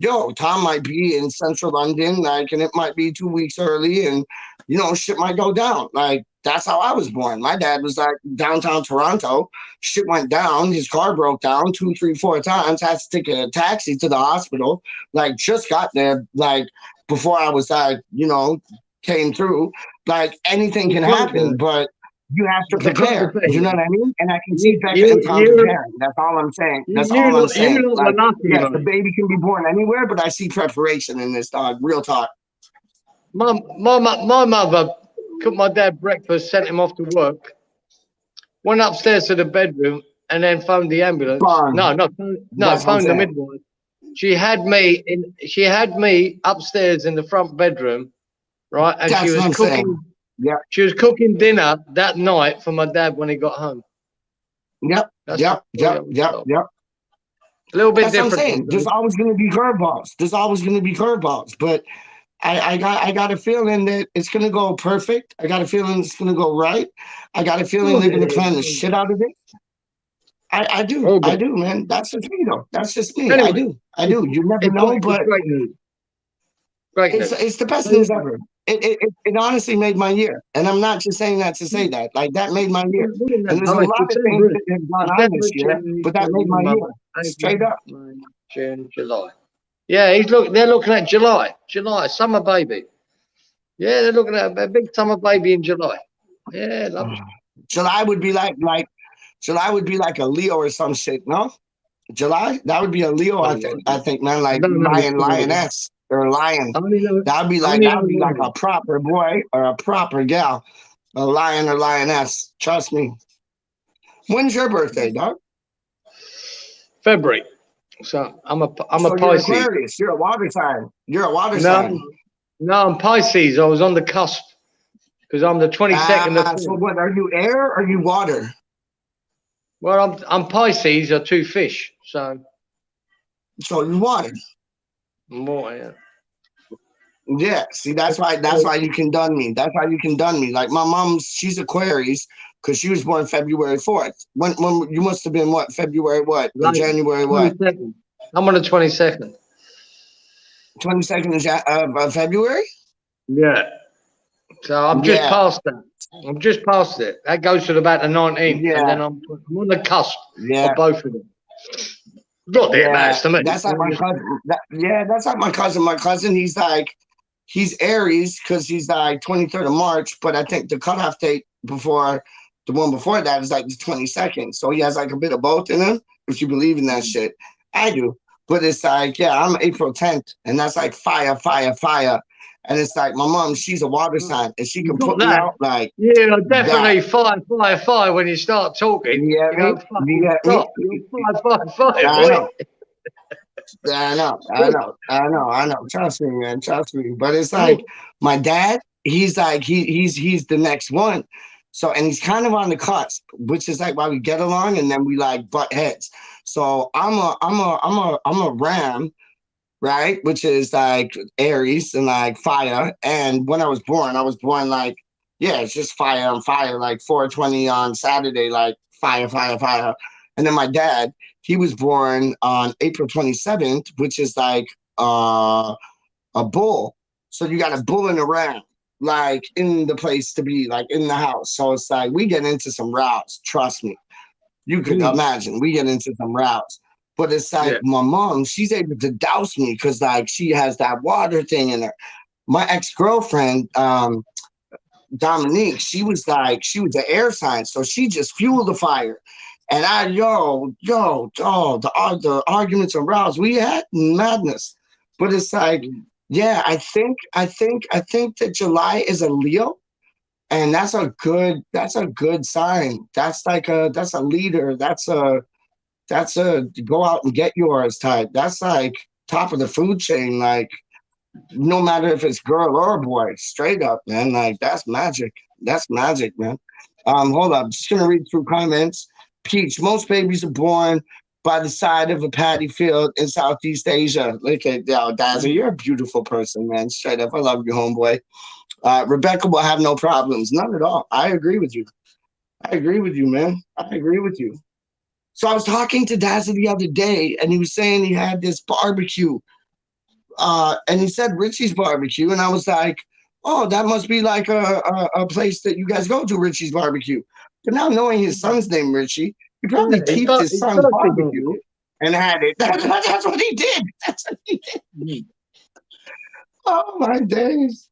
yo, Tom might be in central London, like, and it might be 2 weeks early, and you know, shit might go down. Like, that's how I was born. My dad was like downtown Toronto. Shit went down. His car broke down 2, 3, 4 times. Had to take a taxi to the hospital. Like, just got there, like, before I was like, you know, came through. Like, anything can happen, but you have to The crazy prepare. You thing, know what I mean? And I can see you, Becca and you, Tom you, preparing. That's all I'm saying. you, That's all I'm saying. you lot were Like, lucky, yes, the mate. baby can be born anywhere, but I see preparation in this, dog. Real talk. My mother cooked my dad breakfast, sent him off to work, went upstairs to the bedroom, and then phoned the ambulance. Fun. No, That's what I'm phoned the saying. midwife. She had me upstairs in the front bedroom, right? And That's what I'm saying. Yep. she was cooking dinner that night for my dad when he got home. Yep. That's the story I was told. Yep. A little bit That's what I'm different. saying. There's always going to be curveballs. There's always going to be curveballs. But I got a feeling that it's going to go perfect. I got a feeling it's going to go right. I got a feeling they're going to plan the shit out of it. I do, man. That's just me, though. That's just me. Anyway, I do. You never know, but great news. Great news. it's the best news ever. It honestly made my year, and I'm not just saying that to say that. Like, that made my year. And there's a lot of things that have gone on this year, but that made my year. Straight up. June, July. Yeah, they're looking at July, summer baby. Yeah, they're looking at a big summer baby in July. Yeah, lovely. July would be like July would be like a Leo or some shit, no? July? That would be a Leo, I think, man, like lioness or lion. That'd be like a proper boy or a proper gal. A lion or lioness. Trust me. When's your birthday, dog? February. So I'm a So Pisces. You're Aquarius. You're a water sign. You're a water sign. No, I'm Pisces. I was on the cusp because I'm the 22nd. So what? Are you air or are you water? Well, I'm Pisces or two fish. So you're water. More, yeah. Yeah. See, that's why you can done me. That's why you can done me. Like, my mom's, she's Aquarius because she was born February 4th. When you must have been what? February what? Like, January what? 22nd. I'm on the 22nd. 22nd of February? Yeah. So I'm just past that. I'm just past it. That goes to about the 19th. Yeah. And then I'm on the cusp of both of them. Not there, that's to me. That's like my cousin. That's like my cousin. My cousin, he's Aries because he's like 23rd of March, but I think the cutoff date before the one before that is like the 22nd. So he has like a bit of both in him, if you believe in that shit. I do. But it's like, I'm April 10th, and that's like fire. And it's like my mom, she's a water sign, and she can put me out like definitely fire when you start talking. Yeah, you go, fire. I know. Trust me, man. Trust me. But it's like my dad, he's like he's the next one. So, and he's kind of on the cusp, which is like why we get along, and then we like butt heads. So I'm a ram, right? Which is like Aries and like fire. And when I was born like, it's just fire on fire, like 420 on Saturday, like fire. And then my dad, he was born on April 27th, which is like a bull. So you got a bull and a ram, like in the place to be, like in the house. So it's like we get into some routes. Trust me. You could imagine we get into some routes. But it's like my mom, she's able to douse me because like she has that water thing in her. My ex-girlfriend, Dominique, she was an air sign, so she just fueled the fire. And the arguments and rows we had, madness. But it's like, I think that July is a Leo, and that's a good sign. That's a leader. That's a go out and get yours type. That's like top of the food chain. Like, no matter if it's girl or boy, straight up, man. Like, that's magic. That's magic, man. Hold up. Just gonna read through comments. Peach, most babies are born by the side of a paddy field in Southeast Asia. Look at Dazzle. You're a beautiful person, man. Straight up. I love you, homeboy. Rebecca will have no problems. None at all. I agree with you. Man. I agree with you. So I was talking to Dazzle the other day, and he was saying he had this barbecue and he said Richie's Barbecue, and I was like, oh, that must be like a place that you guys go to, Richie's Barbecue. But now knowing his son's name Richie, he Yeah, probably peeped his it's son's perfect, barbecue barbecue. and had it. That's what he did. That's what he did. Mm. Oh my days.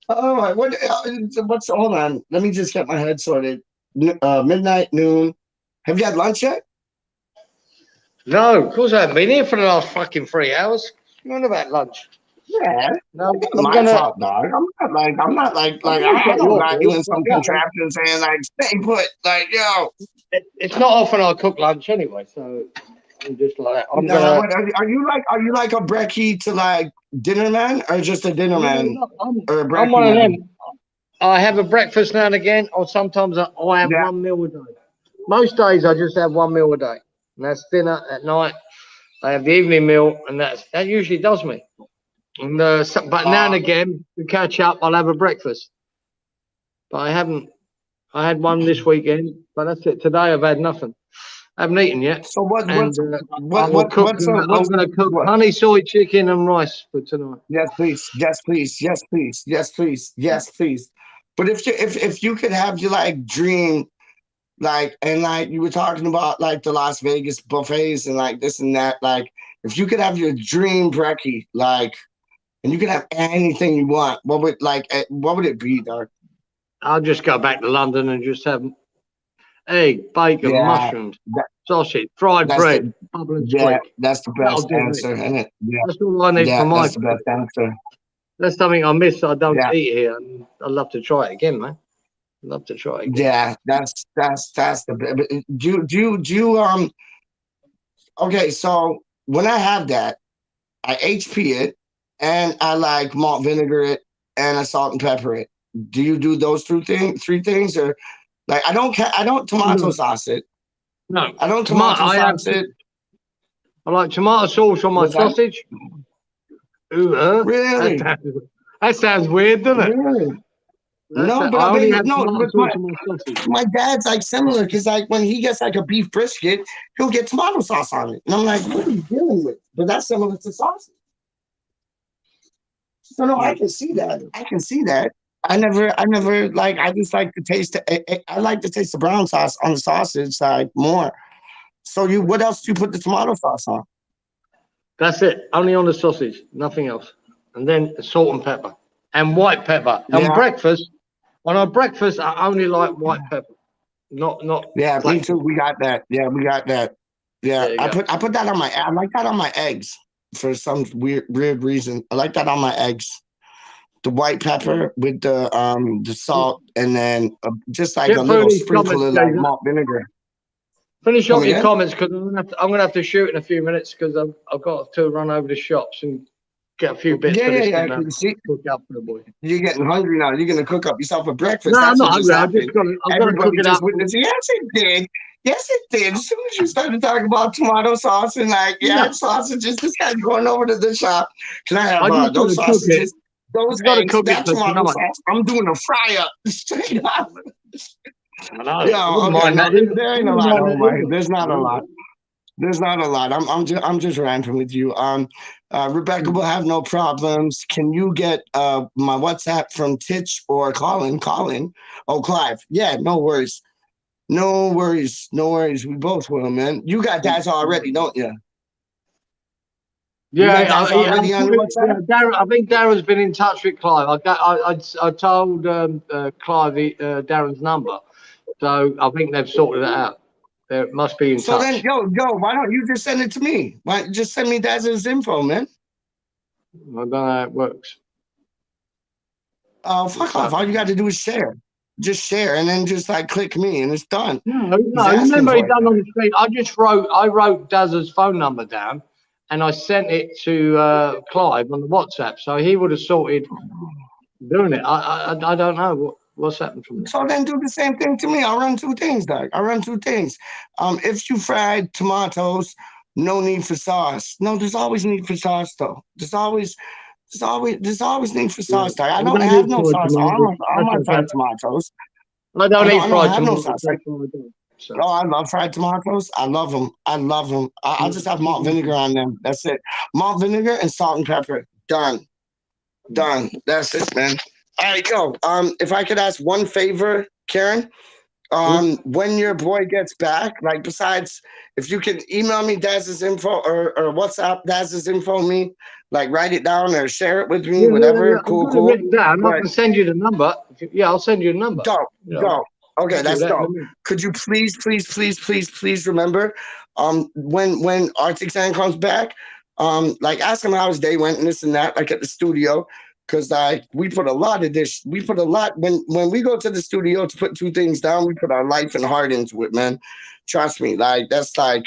Oh my, what's hold on? Let me just get my head sorted. Midnight, noon. Have you had lunch yet? No, of course I haven't been here for the last fucking 3 hours. You on about lunch? Yeah, No, it's I'm my gonna. fault, dog. I'm not like It's I not don't your got you fault, in but some yeah, contraption saying like stay put, like yo. it's not often I cook lunch anyway, so I'm just like I'm Nah, gonna. what are you like a brekkie to like dinner man or just a dinner man No, or a I'm brekkie one of them. man? I have a breakfast now and again, or sometimes I have Yeah. one meal a day. Most days I just have one meal a day, and that's dinner at night. I have the evening meal, and that usually does me. And but now and Uh, again to catch up, I'll have a breakfast. But I haven't. I had one this weekend, but that's it. Today I've had nothing. I haven't eaten yet, so what and what's I what will what cook. what's I'm what's going to cook what? honey soy chicken and rice for tonight. Yes, please. Yes, please. Yes, please. Yes, please. Yes, please. But if you could have your like dream, like, and like you were talking about like the Las Vegas buffets and like this and that, like if you could have your dream brekkie, like, and you could have anything you want, what would it be, dog? I'll just go back to London and just have egg, bacon, Yeah, mushrooms, that, sausage, fried that's bread, the bubbling yeah, squeak. that's the That'll best do me. answer, isn't it? Yeah, That's all I need for yeah, my that's the food. best answer. That's something I miss. I don't Yeah, eat here. And I'd love to try it again, man. I'd love to try it again. yeah, that's the do you okay, so when I have that, I HP it and I like malt vinegar it and I salt and pepper it. Do you do those three things, or like I don't tomato No, sauce it. no. I don't Tomato. tomato sauce it. I like tomato sauce on my Was that sausage. Ooh, that really, sounds, that sounds weird, doesn't it? really? No, but I I only mean have no, tomato but sauce on my sausage. my dad's like similar because like when he gets like a beef brisket, he'll get tomato sauce on it, and I'm like, what are you dealing with? But that's similar to sausage. So no, I Mm. can see that. I can see that. I never like. I just like to taste. I like to taste the brown sauce on the sausage side more. So you, what else do you put the tomato sauce on? That's it. Only on the sausage, nothing else. And then salt and pepper and white pepper. On Yeah, breakfast, on our breakfast, I only like white pepper, not yeah, me black too. pepper. We got that. Yeah, we got that. Yeah, There you go. I put that on my. I like that on my eggs for some weird reason. I like that on my eggs. The white pepper with the salt, and then just like a Get through little these sprinkle comments, of like Jason. malt vinegar. Finish Come off your again? comments because I'm gonna have to shoot in a few minutes because I've got to run over the shops and get a few bits Yeah, for yeah, this yeah. dinner. See, Cook up for the boy. you're getting hungry now. You're gonna cook up yourself a No, breakfast. I'm That's what not just hungry. happened. I've got to cook Everybody it just up. witnessed. Yes, it did. Yes, it did. As soon as you started talking about tomato sauce and like, yeah, No, sausages, this guy's going over to the shop. Can I have I just got those to cook it. sausages, those I've got to eggs, cook it that for tomato tonight. sauce? I'm doing a fry up straight up. I know. I Yeah, wouldn't okay. mind No, that either. there I ain't a wouldn't lot. mind Oh that my, either. there's not a lot. There's not a lot. I'm just ranting with you. Rebecca will have no problems. Can you get my WhatsApp from Titch or Colin? Colin. Oh, Clive. Yeah, no worries. No worries. No worries. We both will, man. You got that already, don't you? You Yeah, got that already on your yeah. WhatsApp? I think Darren's been in touch with Clive. I told Clive Darren's number, so I think they've sorted it out. They must be in So then, touch. yo, why don't you just send it to me? Why just send me Daz's info, man? I don't know how it works. Oh, fuck off. All you got to do is share. Just share and then just like click me and it's done. He's No. You asking remember he for it. done on the screen? I wrote Daz's phone number down, and I sent it to Clive on the WhatsApp, so he would have sorted doing it. I don't know what's happened from there. So then do the same thing to me. I'll run two things, Doc. I'll run two things. If you fried tomatoes, no need for sauce. No, there's always need for sauce though. There's always need for Yeah. sauce, Doc. I I don't don't have eat no fried sauce tomatoes. on my That's fried okay. tomatoes. I don't eat I don't fried have no tomatoes. sauce. That's what I do. So. Oh, I love fried tomatoes. I love them. I love them. I just have malt vinegar on them. That's it. Malt vinegar and salt and pepper. Done. Done. That's it, man. All right, yo. If I could ask one favor, Karen, when your boy gets back, like besides, if you could email me Daz's info or WhatsApp Daz's info me, like write it down or share it with me, whatever. I've Cool, got it cool. written down. I But can send you the number. Yeah, I'll send you the number. dope, You know, dope. Okay, I'll do that's that in a dope. minute. Could you please remember, when Arctic Sand comes back, like ask him how his day went and this and that, like at the studio, because like we put a lot of this, we put a lot when we go to the studio to put two things down, we put our life and heart into it, man. Trust me, like that's like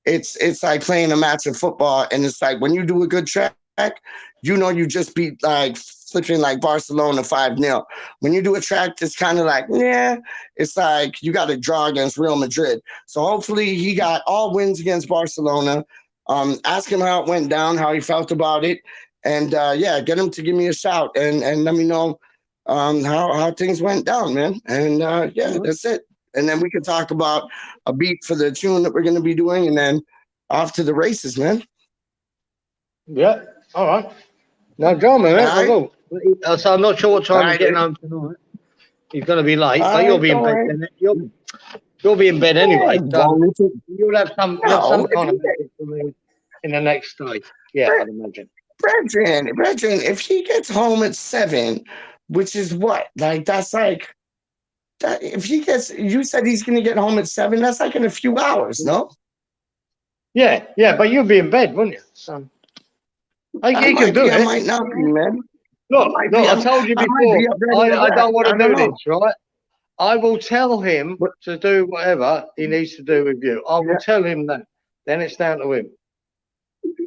it's like playing a match of football, and it's like when you do a good track, you know you just beat like flipping like Barcelona 5-0. When you do a track that's kind of like, yeah, it's like you got to draw against Real Madrid. So hopefully he got all wins against Barcelona. Ask him how it went down, how he felt about it, and yeah, get him to give me a shout and let me know how things went down, man. And yeah, that's it. And then we can talk about a beat for the tune that we're going to be doing, and then off to the races, man. Yeah. All right. No drama, man. All right. So I'm not sure what time All he's right, getting dude. home tonight. He's going to be late, All but you'll right, be in don't bed. worry. Then. You'll be in bed anyway. So you'll have some No, kind of message for me in the next day. Yeah, I'd imagine. Brethren, if he gets home at 7, which is what? Like, that's like, that, if he gets, you said he's going to get home at 7, that's like in a few hours, no? Yeah, but you'll be in bed, won't you? So, you can do I it. might not be, man. Look, I told you I might be before, up ready I don't want to do know. this, right? I will tell him to do whatever he needs to do with you. I will tell him that. Then it's down to him.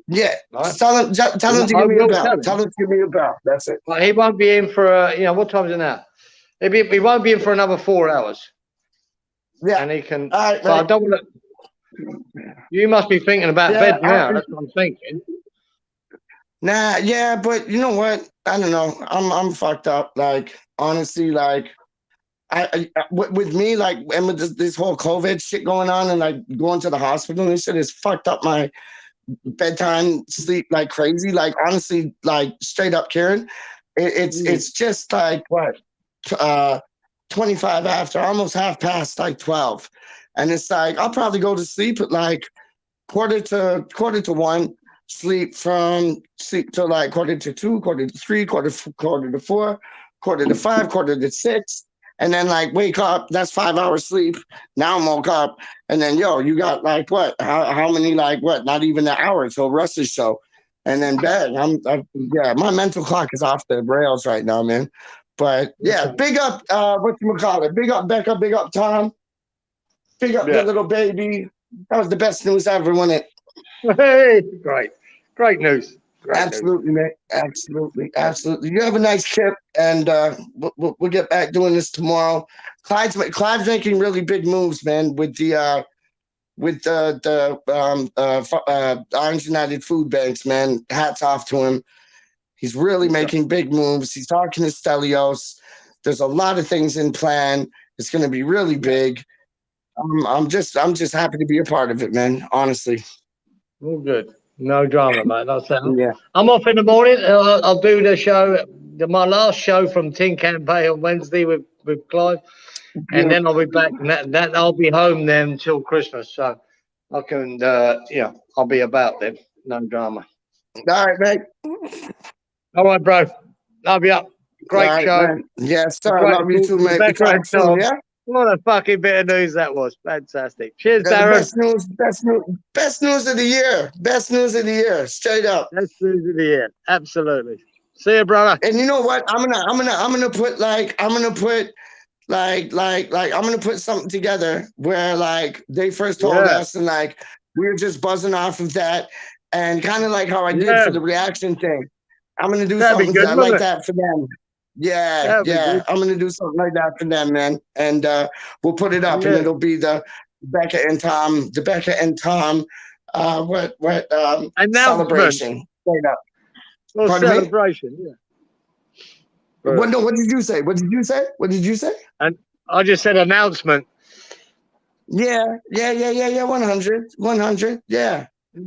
Yeah. Right? Tell him to give me a bell. Tell him to give me a bell. That's it. But he won't be in for, what time is it now? He won't be in for another 4 hours. Yeah. And he can. All right, so I don't want to. You must be thinking about bed now. That's what I'm thinking. Nah, yeah, but you know what? I don't know. I'm fucked up. Like, honestly, like, with me, like, and with this whole COVID shit going on, and like going to the hospital and shit has fucked up my bedtime sleep like crazy. Like, honestly, like straight up, Karen, it's just like what, 25 after, almost half past like 12, and it's like I'll probably go to sleep at like quarter to 1. Sleep to like quarter to 2, quarter to 3, quarter to 4, quarter to 5, quarter to 6, and then like wake up. That's 5 hours sleep. Now I'm woke up, and then you got like what? How many like what? Not even an hour till Russ's show, and then bed. Yeah, my mental clock is off the rails right now, man. But yeah, big up whatchamacallit. Big up Becca. Big up Tom. Big up the little baby. That was the best news ever, wasn't it? Hey, great news. Absolutely, man. Absolutely. You have a nice trip, and we'll get back doing this tomorrow. Clive's making really big moves, man, with the Orange United Food Banks, man. Hats off to him. He's really making big moves. He's talking to Stelios. There's a lot of things in plan. It's going to be really big. I'm just happy to be a part of it, man. Honestly. All good. No drama, mate. That's it. Yeah. I'm off in the morning. I'll do the show, my last show from Tin Can Bay on Wednesday with Clive, and then I'll be back. And that I'll be home then until Christmas, so I can, I'll be about then. No drama. All right, mate. All right, bro. Love you. Great show. Man. Yes, sir. I love you too, mate. Yeah. What a fucking bit of news that was. Fantastic. Cheers, Darren. Best news of the year. Best news of the year. Straight up. Best news of the year. Absolutely. See you, brother. And you know what? I'm gonna put something together where like they first told us, and like we were just buzzing off of that, and kind of like how I did for the reaction thing. I'm gonna do something like that for them. Yeah. I'm gonna do something like that for them, man. And we'll put it up, and it'll be the Becca and Tom celebration. Straight up. Well, celebration, What did you say? What did you say? And I just said announcement. Yeah, 100, 100. Yeah.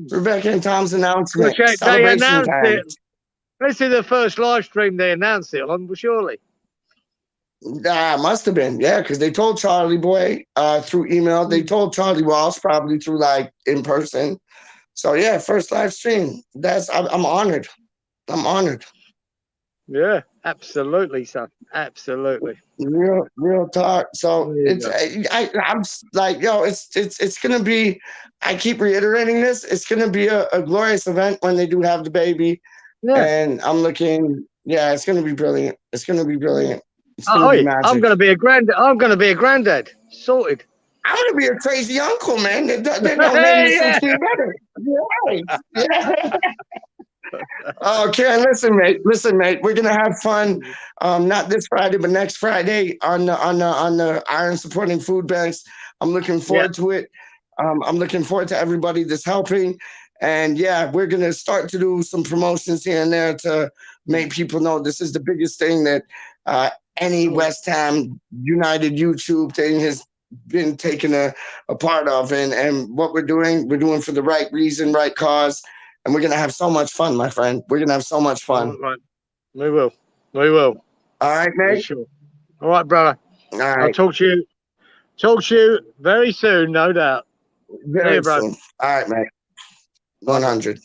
Rebecca and Tom's announcement, Okay, they celebration announced time. it. This is the first live stream they announced it on, surely. Must have been, yeah, because they told Charlie Boy through email. They told Charlie Walsh probably through like in person. So yeah, first live stream. I'm honored. I'm honored. Yeah, absolutely, son. Absolutely. Real talk. So There you it's go. I'm like, yo, it's gonna be. I keep reiterating this. It's gonna be a glorious event when they do have the baby, Yeah. and I'm looking. Yeah, it's gonna be brilliant. It's gonna be brilliant. It's gonna Oh, be I'm magic. gonna be a grand. I'm gonna be a granddad. Sorted. I'm gonna be a crazy uncle, man. They don't name this Yeah. any better. Right. Yeah. Oh, Karen, listen, mate. We're gonna have fun. Not this Friday, but next Friday on the Iron Supporting Food Banks. I'm looking Yeah. forward to it. I'm looking forward to everybody that's helping. And yeah, we're gonna start to do some promotions here and there to make people know this is the biggest thing that any West Ham United YouTube thing has been taken a part of. And what we're doing for the right reason, right cause. And we're gonna have so much fun, my friend. We're gonna have so much fun. Right. We will. We will. All right, For mate. sure. All right, brother. All I'll right. talk to you very soon, no doubt. See Very you, bro. soon. All right, mate. Bye, bro. 100.